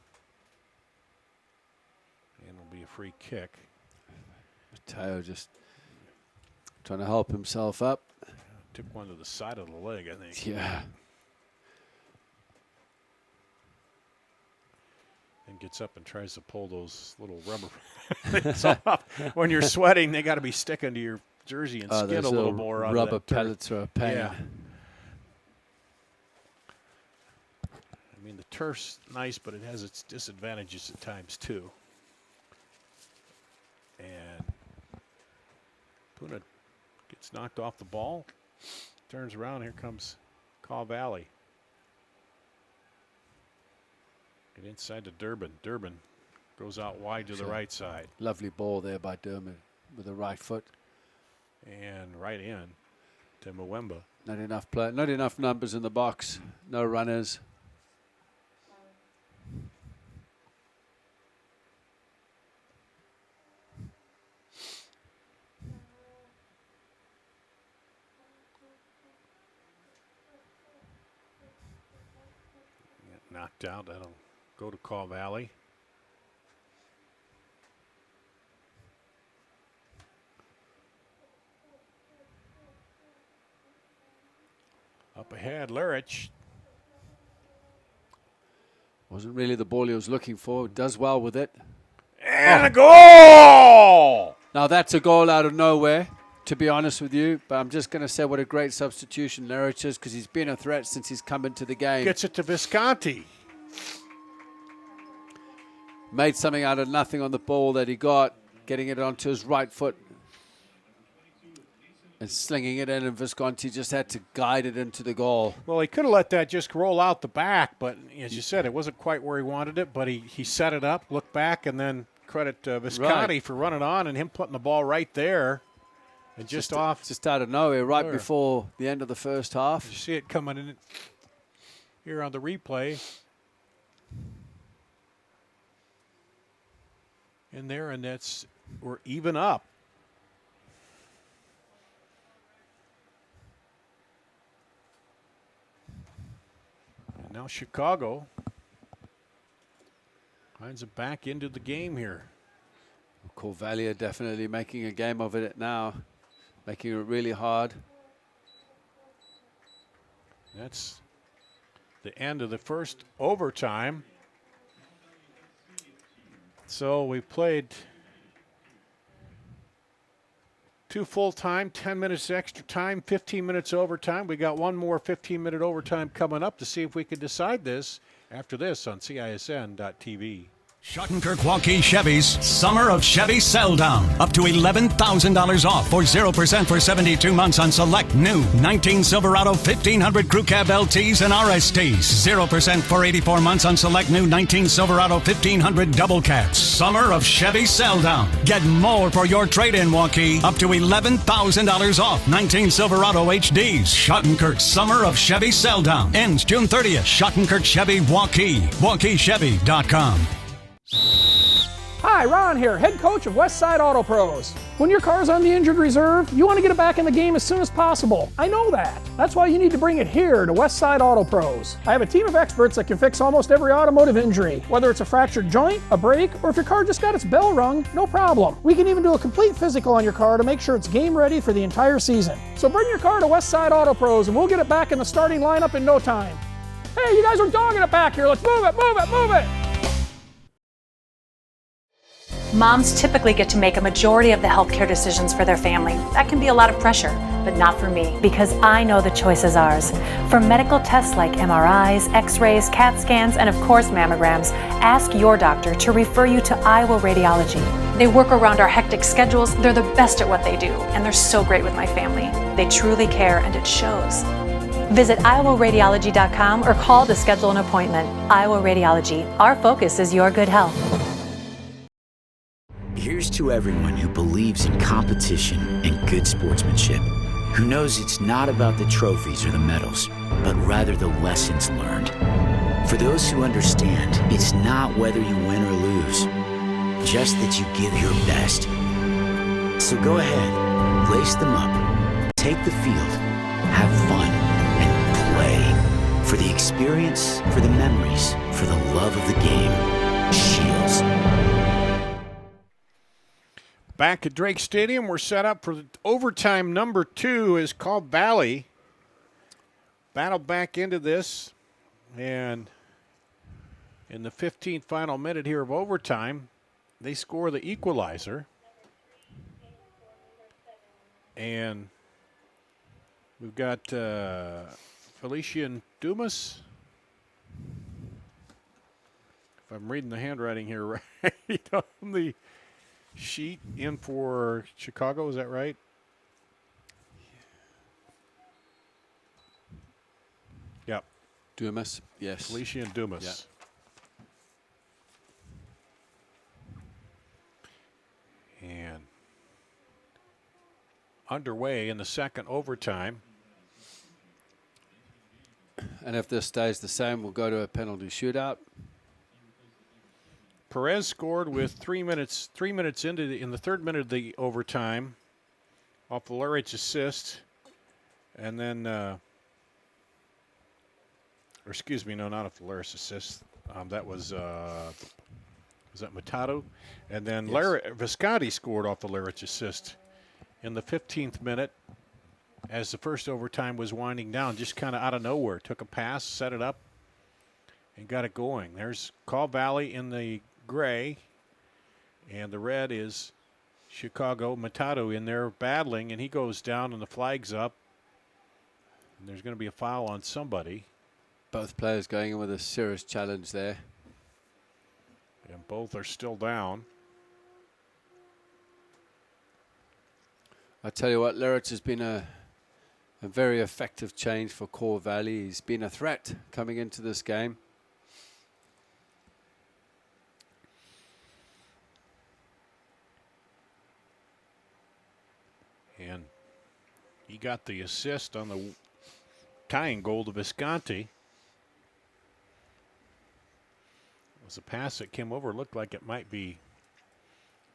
Speaker 7: And it'll be a free kick.
Speaker 8: Mateo just trying to help himself up.
Speaker 7: Took one to the side of the leg, I think.
Speaker 8: Yeah.
Speaker 7: And gets up and tries to pull those little rubber things off. When you're sweating, they got to be sticking to your jersey and skin a little more.
Speaker 8: Rubber pellets are a pain.
Speaker 7: Yeah. I mean, the turf's nice, but it has its disadvantages at times too. And Puna gets knocked off the ball. Turns around. Here comes Caw Valley. Get inside to Durbin. Durbin goes out wide to the right side.
Speaker 8: Lovely ball there by Durbin with the right foot.
Speaker 7: And right in to Mwemba.
Speaker 8: Not enough play. Not enough numbers in the box. No runners.
Speaker 7: Knocked out. That'll go to Caw Valley. Up ahead, Larich.
Speaker 8: Wasn't really the ball he was looking for. Does well with it.
Speaker 7: And a goal!
Speaker 8: Now that's a goal out of nowhere, to be honest with you. But I'm just going to say what a great substitution Larich is, because he's been a threat since he's come into the game.
Speaker 7: Gets it to Visconti.
Speaker 8: Made something out of nothing on the ball that he got, getting it onto his right foot and slinging it in, and Visconti just had to guide it into the goal.
Speaker 7: Well, he could have let that just roll out the back, but as you said, it wasn't quite where he wanted it, but he set it up, looked back, and then credit Visconti for running on and him putting the ball right there. And just
Speaker 8: out of nowhere, right before the end of the first half.
Speaker 7: You see it coming in here on the replay. In there, and we're even up. And Now Chicago finds it back into the game here.
Speaker 8: Corvallis definitely making a game of it now, making it really hard.
Speaker 7: That's the end of the first overtime. So we played 2 full time, 10 minutes extra time, 15 minutes overtime. We got one more 15-minute overtime coming up to see if we can decide this after this on CISN.TV.
Speaker 1: Schottenkirk Waukee Chevy's Summer of Chevy Sell Down. Up to $11,000 off for 0% for 72 months on select new 19 Silverado 1500 Crew Cab LTs and RSTs. 0% for 84 months on select new 19 Silverado 1500 Double Cabs. Summer of Chevy Sell Down. Get more for your trade-in, Waukee. Up to $11,000 off 19 Silverado HDs. Schottenkirk Summer of Chevy Sell Down. Ends June 30th. Schottenkirk Chevy Waukee. WaukeeChevy.com.
Speaker 2: Hi, Ron here, head coach of Westside Auto Pros. When your car's on the injured reserve, you want to get it back in the game as soon as possible. I know that. That's why you need to bring it here to Westside Auto Pros. I have a team of experts that can fix almost every automotive injury. Whether it's a fractured joint, a brake, or if your car just got its bell rung, no problem. We can even do a complete physical on your car to make sure it's game ready for the entire season. So bring your car to Westside Auto Pros and we'll get it back in the starting lineup in no time. Hey, you guys are dogging it back here. Let's move it, move it, move it.
Speaker 3: Moms typically get to make a majority of the healthcare decisions for their family. That can be a lot of pressure, but not for me, because I know the choice is ours. For medical tests like MRIs, X-rays, CAT scans, and of course mammograms, ask your doctor to refer you to Iowa Radiology. They work around our hectic schedules, they're the best at what they do, and they're so great with my family. They truly care, and it shows. Visit iowaradiology.com or call to schedule an appointment. Iowa Radiology. Our focus is your good health.
Speaker 4: Here's to everyone who believes in competition and good sportsmanship, who knows it's not about the trophies or the medals, but rather the lessons learned. For those who understand, it's not whether you win or lose, just that you give your best. So go ahead, lace them up, take the field, have fun, and play. For the experience, for the memories, for the love of the game, Shields.
Speaker 7: Back at Drake Stadium, we're set up for the overtime number 2 as Corvallis battle back into this. And in the 15th final minute here of overtime, they score the equalizer. And we've got Felician Dumas. If I'm reading the handwriting here right on the sheet in for Chicago, is that right? Yep.
Speaker 8: Dumas, yes.
Speaker 7: Felician Dumas. Yep. And underway in the second overtime.
Speaker 8: And if this stays the same, we'll go to a penalty shootout.
Speaker 7: Perez scored with 3 minutes into in the third minute of the overtime off the Lurich assist. And then, or excuse me, no, not off the Lurich assist. That was that Matato? And then yes. Visconti scored off the Lurich assist in the 15th minute as the first overtime was winding down, just kind of out of nowhere. Took a pass, set it up, and got it going. There's Corvallis in the gray, and the red is Chicago. Matato in there battling, and he goes down and the flag's up. And there's going to be a foul on somebody.
Speaker 8: Both players going in with a serious challenge there.
Speaker 7: And both are still down.
Speaker 8: I tell you what, Lurich has been a very effective change for Corvallis. He's been a threat coming into this game.
Speaker 7: And he got the assist on the tying goal to Visconti. It was a pass that came over. Looked like it might be.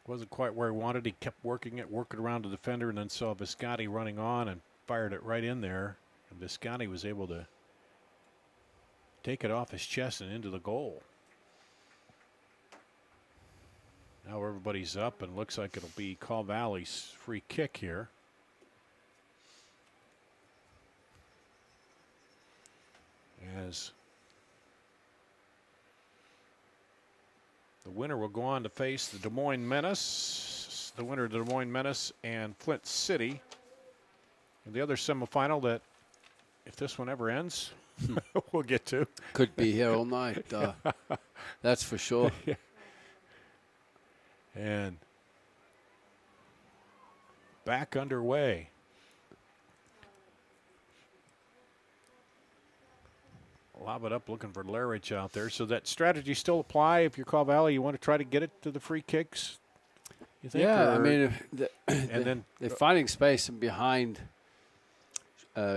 Speaker 7: Wasn't quite where he wanted. He kept working it, working around the defender, and then saw Visconti running on and fired it right in there. And Visconti was able to take it off his chest and into the goal. Now everybody's up and looks like it'll be Call Valley's free kick here. As the winner will go on to face the Des Moines Menace, the winner of the Des Moines Menace and Flint City. And the other semifinal that, if this one ever ends, we'll get to.
Speaker 8: Could be here all night. That's for sure.
Speaker 7: Yeah. And back underway. Lob it up, looking for Larich out there. So that strategy still apply if you're Call Valley. You want to try to get it to the free kicks, you think?
Speaker 8: Yeah,
Speaker 7: or,
Speaker 8: I mean,
Speaker 7: then
Speaker 8: they're finding space and behind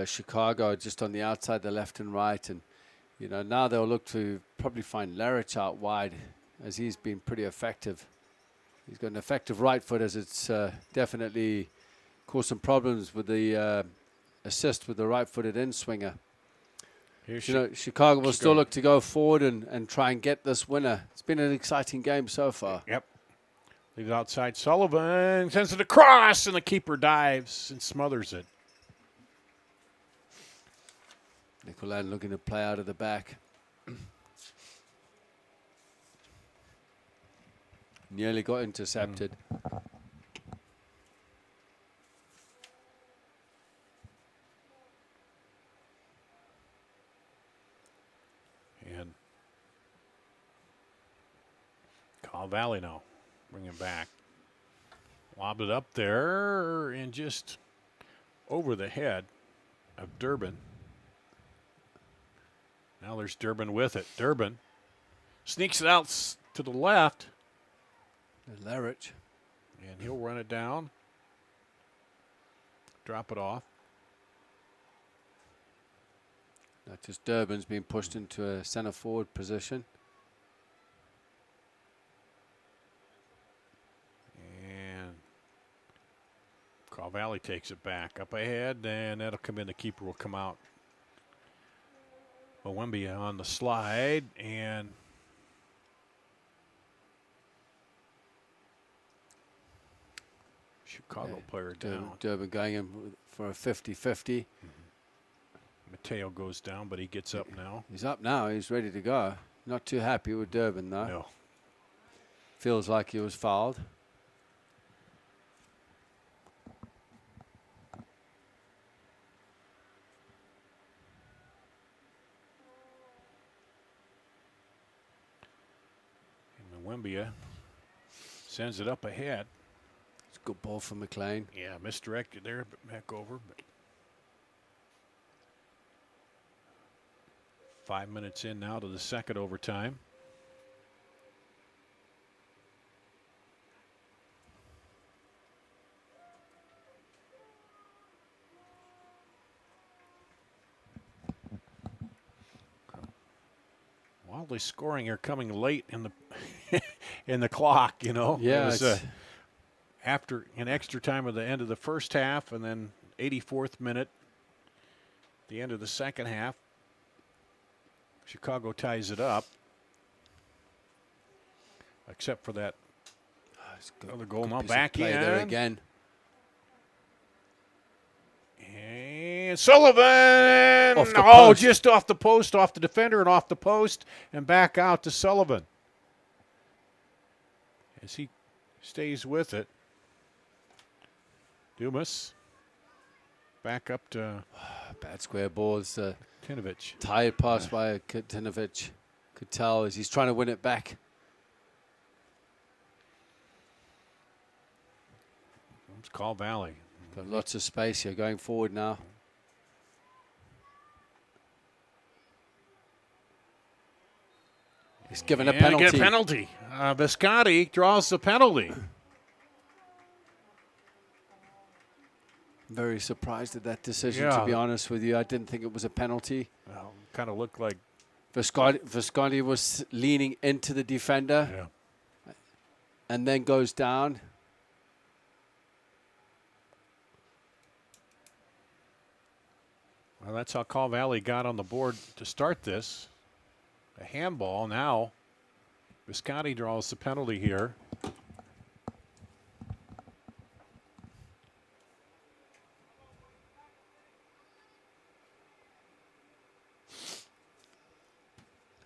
Speaker 8: Chicago, just on the outside, the left and right. And, you know, now they'll look to probably find Larich out wide, as he's been pretty effective. He's got an effective right foot, as it's definitely caused some problems with the assist with the right-footed in-swinger. Chicago will still look to go forward and try and get this winner. It's been an exciting game so far.
Speaker 7: Yep. Leaves outside. Sullivan sends it across, and the keeper dives and smothers it.
Speaker 8: Nicolan looking to play out of the back. Nearly got intercepted.
Speaker 7: And Call Valley now. Bring him back. Lobbed it up there and just over the head of Durbin. Now there's Durbin with it. Durbin sneaks it out to the left.
Speaker 8: And Larich.
Speaker 7: And he'll run it down. Drop it off.
Speaker 8: Not just Durbin's being pushed into a center forward position.
Speaker 7: And Call Valley takes it back up ahead, and that'll come in. The keeper will come out. Wemby on the slide, and Chicago player down.
Speaker 8: Durbin going in for a 50-50.
Speaker 7: Mateo goes down, but he gets up now.
Speaker 8: He's up now. He's ready to go. Not too happy with Durbin, though.
Speaker 7: No.
Speaker 8: Feels like he was fouled.
Speaker 7: Wembia sends it up ahead.
Speaker 8: It's a good ball from McLean.
Speaker 7: Yeah, misdirected there, but back over. But 5 minutes in now to the second overtime. Wildly scoring here, coming late in the in the clock, you know.
Speaker 8: Yeah,
Speaker 7: it was, after an extra time at the end of the first half, and then 84th minute, the end of the second half. Chicago ties it up, except for that other goal. Now back in
Speaker 8: there again.
Speaker 7: And Sullivan!
Speaker 8: Off the post.
Speaker 7: Just off the post, off the defender and off the post, and back out to Sullivan. As he stays with it. Dumas. Back up to
Speaker 8: Bad square balls.
Speaker 7: Tinovich.
Speaker 8: Tired pass by Tinovich. Could tell as he's trying to win it back.
Speaker 7: It's Call Valley.
Speaker 8: Got lots of space here going forward now. He's given a penalty.
Speaker 7: Get a penalty. Biscotti draws the penalty.
Speaker 8: Very surprised at that decision, to be honest with you. I didn't think it was a penalty.
Speaker 7: Well, kind of looked like
Speaker 8: Visconti was leaning into the defender and then goes down.
Speaker 7: Well, that's how Call Valley got on the board to start this. A handball now. Visconti draws the penalty here.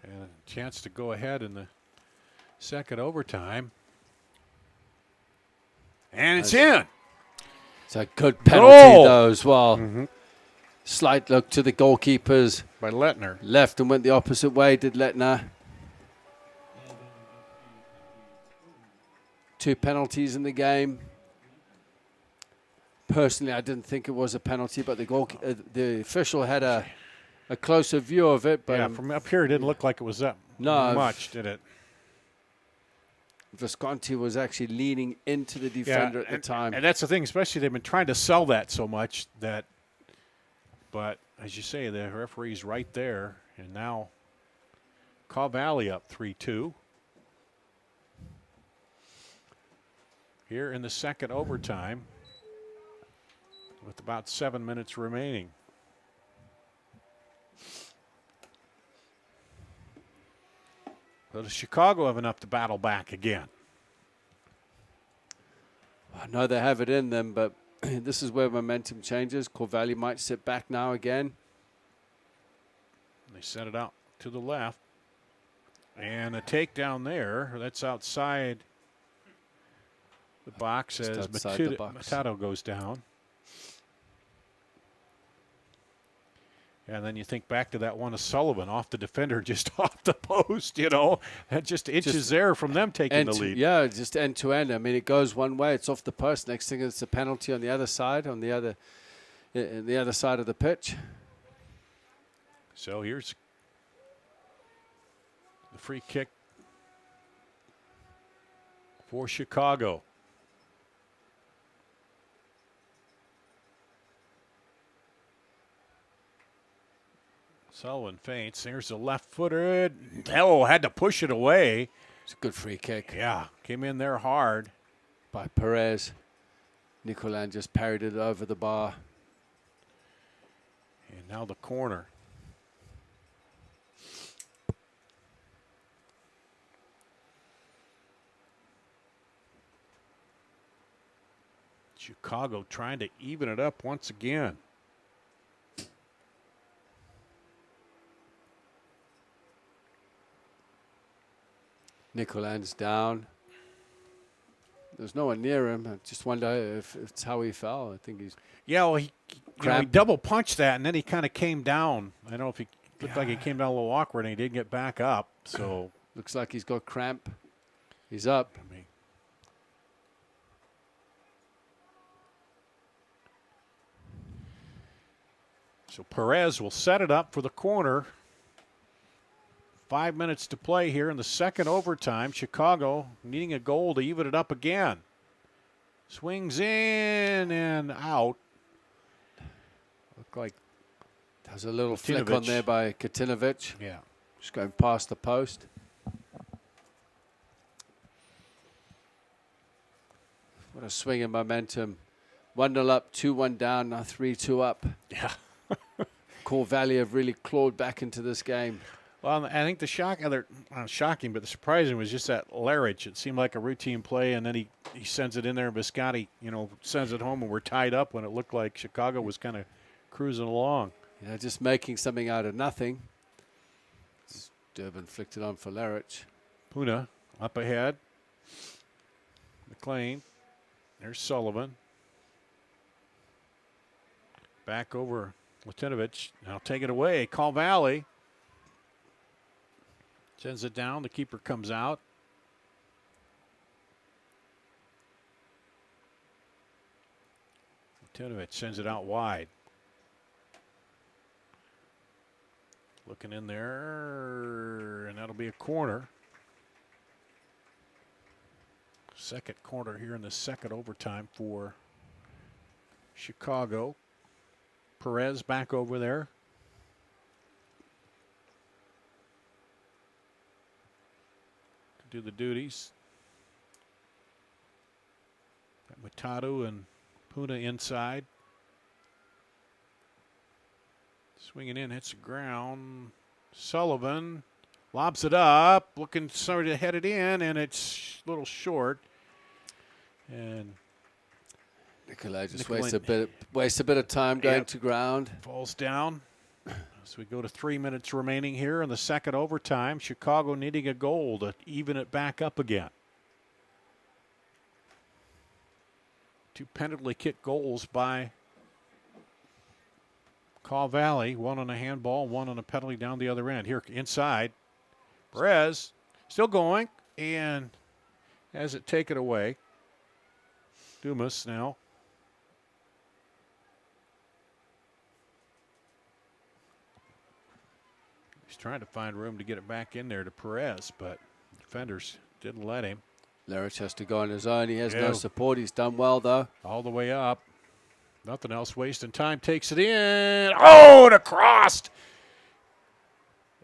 Speaker 7: And a chance to go ahead in the second overtime. And it's in.
Speaker 8: It's a good penalty, though, as well. Slight look to the goalkeepers.
Speaker 7: By Lettner.
Speaker 8: Left and went the opposite way, did Lettner. 2 penalties in the game. Personally, I didn't think it was a penalty, but the official had a closer view of it. But
Speaker 7: yeah, from up here, it didn't look like it was that much, did it?
Speaker 8: Visconti was actually leaning into the defender at the time.
Speaker 7: And that's the thing, especially they've been trying to sell that so much that, but as you say, the referee's right there. And now Cavalli up 3-2. Here in the second overtime with about 7 minutes remaining. So does Chicago have enough to battle back again?
Speaker 8: I know they have it in them, but this is where momentum changes. Cavalli might sit back now again.
Speaker 7: They set it out to the left. And a takedown there. That's outside the box as Machado goes down. And then you think back to that one of Sullivan off the defender, just off the post, you know. That just inches there from them taking the lead.
Speaker 8: Yeah, just end to end. I mean, it goes one way, it's off the post. Next thing it's a penalty on the other side, on the other side of the pitch.
Speaker 7: So here's the free kick for Chicago. Sullivan feints. There's a left-footed. Oh, had to push it away.
Speaker 8: It's a good free kick.
Speaker 7: Yeah, came in there hard.
Speaker 8: By Perez. Nicolan just parried it over the bar.
Speaker 7: And now the corner. Chicago trying to even it up once again.
Speaker 8: Nicolan's down. There's no one near him. I just wonder if it's how he fell. I think he's...
Speaker 7: Yeah, well, he double punched that, and then he kind of came down. I don't know if he looked like he came down a little awkward, and he didn't get back up. So
Speaker 8: looks like he's got cramp. He's up.
Speaker 7: So Perez will set it up for the corner. 5 minutes to play here in the second overtime. Chicago needing a goal to even it up again. Swings in and out.
Speaker 8: Looked like there was a little flick on there by Katinovic.
Speaker 7: Yeah.
Speaker 8: Just going past the post. What a swing in momentum. 1-0 up, 2-1 down, now 3-2 up.
Speaker 7: Yeah.
Speaker 8: Cavalli have really clawed back into this game.
Speaker 7: Well, I think the shocking, but the surprising was just that Larich. It seemed like a routine play, and then he sends it in there, and Visconti, sends it home, and we're tied up when it looked like Chicago was kind of cruising along.
Speaker 8: Just making something out of nothing. Durbin flicked it on for Larich.
Speaker 7: Puna up ahead. McLean. There's Sullivan. Back over Latinovic. Now take it away. Cavalli. Sends it down. The keeper comes out. Latinovic sends it out wide. Looking in there, and that'll be a corner. Second corner here in the second overtime for Chicago. Perez back over there. Do the duties. Got Matadu and Puna inside. Swinging in, hits the ground. Sullivan Lobs it up, looking somebody to head it in, and it's a little short. And
Speaker 8: Nikolai just wastes a bit of time going to ground.
Speaker 7: Falls down. So we go to 3 minutes remaining here in the second overtime. Chicago needing a goal to even it back up again. 2 penalty kick goals by Caw Valley. One on a handball, one on a penalty down the other end. Here inside. Perez still going and has it taken away. Dumas now. He's trying to find room to get it back in there to Perez, but defenders didn't let him.
Speaker 8: Lerich has to go on his own. He has no support. He's done well, though.
Speaker 7: All the way up. Nothing else wasting time. Takes it in. Oh, and across.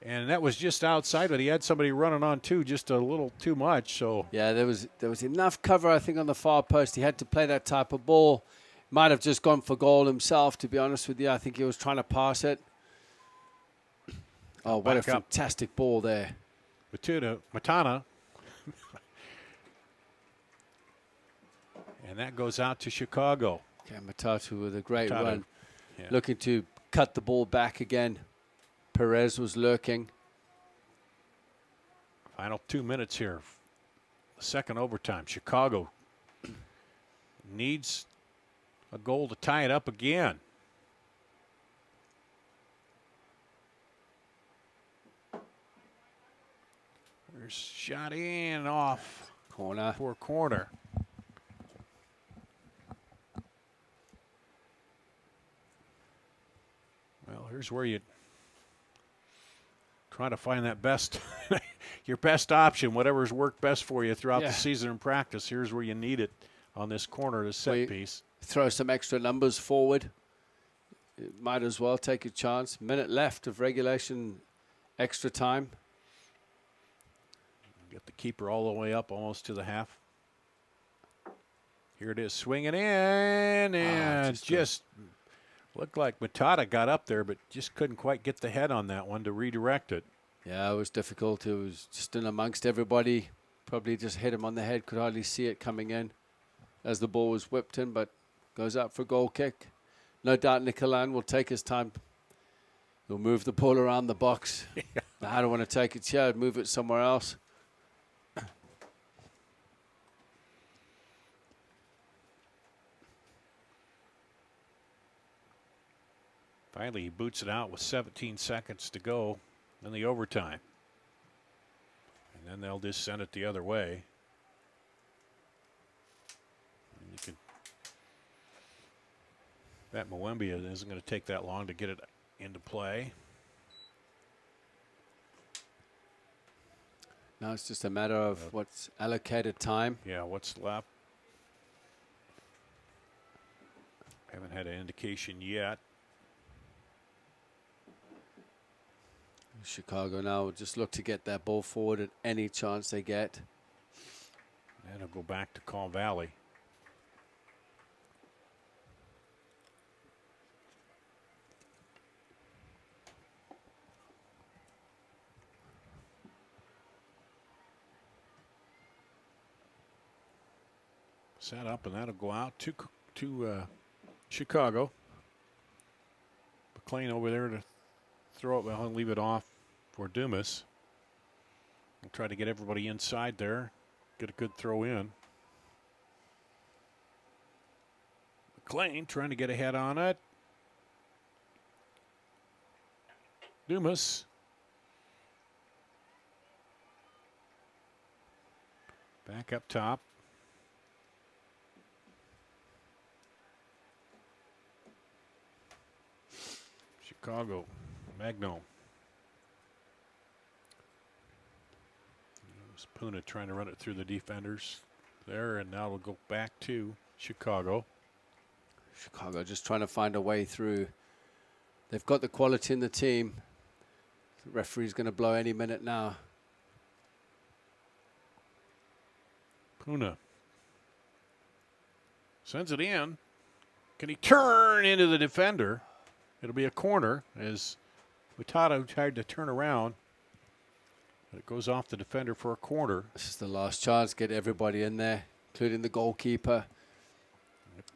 Speaker 7: And that was just outside, but he had somebody running on too, just a little too much. So
Speaker 8: yeah, there was enough cover, I think, on the far post. He had to play that type of ball. Might have just gone for goal himself, to be honest with you. I think he was trying to pass it. Oh, what a fantastic ball there.
Speaker 7: Matana. And that goes out to Chicago.
Speaker 8: Okay, Matatu with a great run.
Speaker 7: Yeah.
Speaker 8: Looking to cut the ball back again. Perez was lurking.
Speaker 7: Final 2 minutes here. Second overtime. Chicago needs a goal to tie it up again. There's shot in off.
Speaker 8: Corner.
Speaker 7: For corner. Well, here's where you try to find that best, your best option, whatever's worked best for you throughout the season and practice. Here's where you need it on this corner, this set piece.
Speaker 8: Throw some extra numbers forward. It might as well take a chance. Minute left of regulation, extra time.
Speaker 7: Get the keeper all the way up almost to the half. Here it is, swinging in, and just looked like Matata got up there, but just couldn't quite get the head on that one to redirect it.
Speaker 8: Yeah, it was difficult. It was just in amongst everybody. Probably just hit him on the head. Could hardly see it coming in as the ball was whipped in, but goes out for a goal kick. No doubt Nicolan will take his time. He'll move the ball around the box. I don't want to take it here. I'd move it somewhere else.
Speaker 7: Finally, he boots it out with 17 seconds to go in the overtime. And then they'll just send it the other way. And that Mwembe isn't going to take that long to get it into play.
Speaker 8: Now it's just a matter of what's allocated time.
Speaker 7: Yeah, what's left. Haven't had an indication yet.
Speaker 8: Chicago now will just look to get that ball forward at any chance they get.
Speaker 7: And it'll go back to Caw Valley. Set up, and that'll go out to Chicago. McLean over there to throw it, well, and leave it off for Dumas. We'll try to get everybody inside there. Get a good throw in. McLean trying to get ahead on it. Dumas. Back up top. Chicago, Magno. Puna trying to run it through the defenders there, and now we'll go back to Chicago.
Speaker 8: Chicago just trying to find a way through. They've got the quality in the team. The referee's going to blow any minute now.
Speaker 7: Puna sends it in. Can he turn into the defender? It'll be a corner as Watato tried to turn around. It goes off the defender for a corner.
Speaker 8: This is the last chance. Get everybody in there, including the goalkeeper.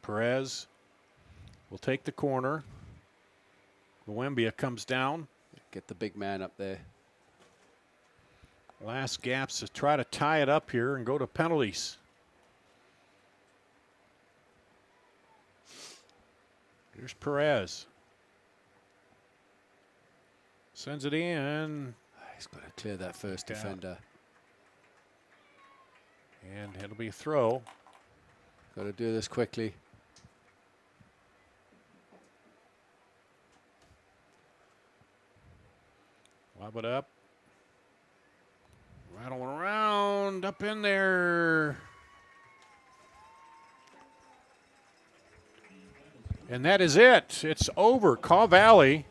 Speaker 7: Perez will take the corner. Luembia comes down.
Speaker 8: Get the big man up there.
Speaker 7: Last gaps to try to tie it up here and go to penalties. Here's Perez. Sends it in.
Speaker 8: He's got to clear that first defender.
Speaker 7: And it'll be a throw.
Speaker 8: Got to do this quickly.
Speaker 7: Lob it up. Rattling around, up in there. And that is it. It's over. Caw Valley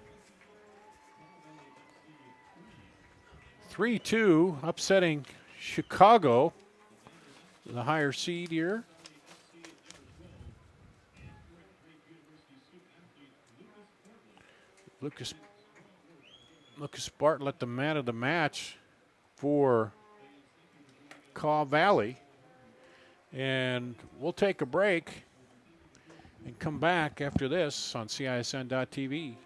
Speaker 7: 3-2, upsetting Chicago, the higher seed here. Lucas Bartlett, the man of the match for Caw Valley. And we'll take a break and come back after this on CISN.TV.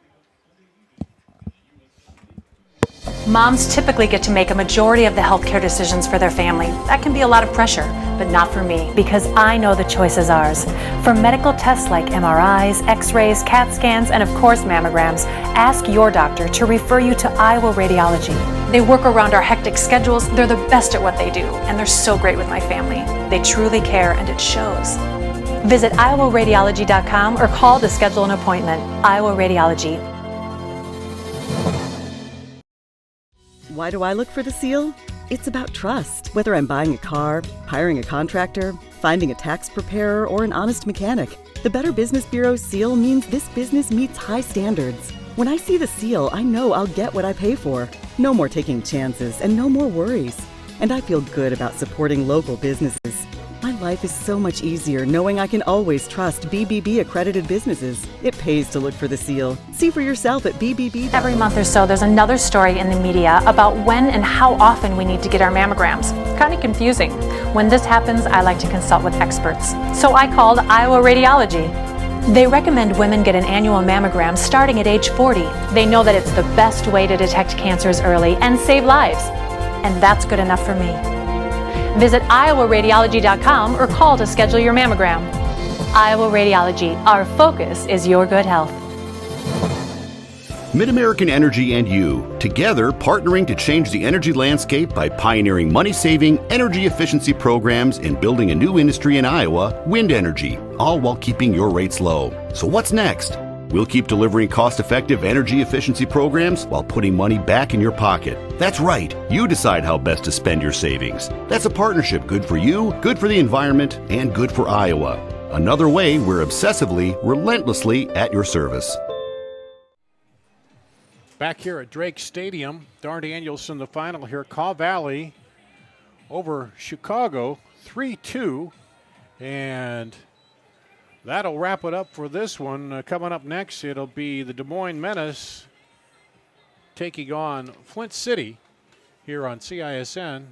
Speaker 3: Moms typically get to make a majority of the healthcare decisions for their family. That can be a lot of pressure, but not for me, because I know the choice is ours. For medical tests like MRIs, X-rays, CAT scans, and of course mammograms, ask your doctor to refer you to Iowa Radiology. They work around our hectic schedules, they're the best at what they do, and they're so great with my family. They truly care, and it shows. Visit iowaradiology.com or call to schedule an appointment. Iowa Radiology.
Speaker 6: Why do I look for the seal? It's about trust. Whether I'm buying a car, hiring a contractor, finding a tax preparer, or an honest mechanic, the Better Business Bureau seal means this business meets high standards. When I see the seal, I know I'll get what I pay for. No more taking chances and no more worries. And I feel good about supporting local businesses. My life is so much easier knowing I can always trust BBB accredited businesses. It pays to look for the seal. See for yourself at BBB.
Speaker 3: Every month or so, there's another story in the media about when and how often we need to get our mammograms. It's kind of confusing. When this happens, I like to consult with experts. So I called Iowa Radiology. They recommend women get an annual mammogram starting at age 40. They know that it's the best way to detect cancers early and save lives. And that's good enough for me. Visit iowaradiology.com or call to schedule your mammogram. Iowa Radiology, our focus is your good health.
Speaker 9: MidAmerican Energy and you, together partnering to change the energy landscape by pioneering money-saving, energy efficiency programs and building a new industry in Iowa, wind energy, all while keeping your rates low. So what's next? We'll keep delivering cost-effective energy efficiency programs while putting money back in your pocket. That's right. You decide how best to spend your savings. That's a partnership good for you, good for the environment, and good for Iowa. Another way we're obsessively, relentlessly at your service.
Speaker 7: Back here at Drake Stadium, Darn Danielson, the final here. Caw Valley over Chicago, 3-2. And that'll wrap it up for this one. Coming up next, it'll be the Des Moines Menace taking on Flint City here on CISN.TV.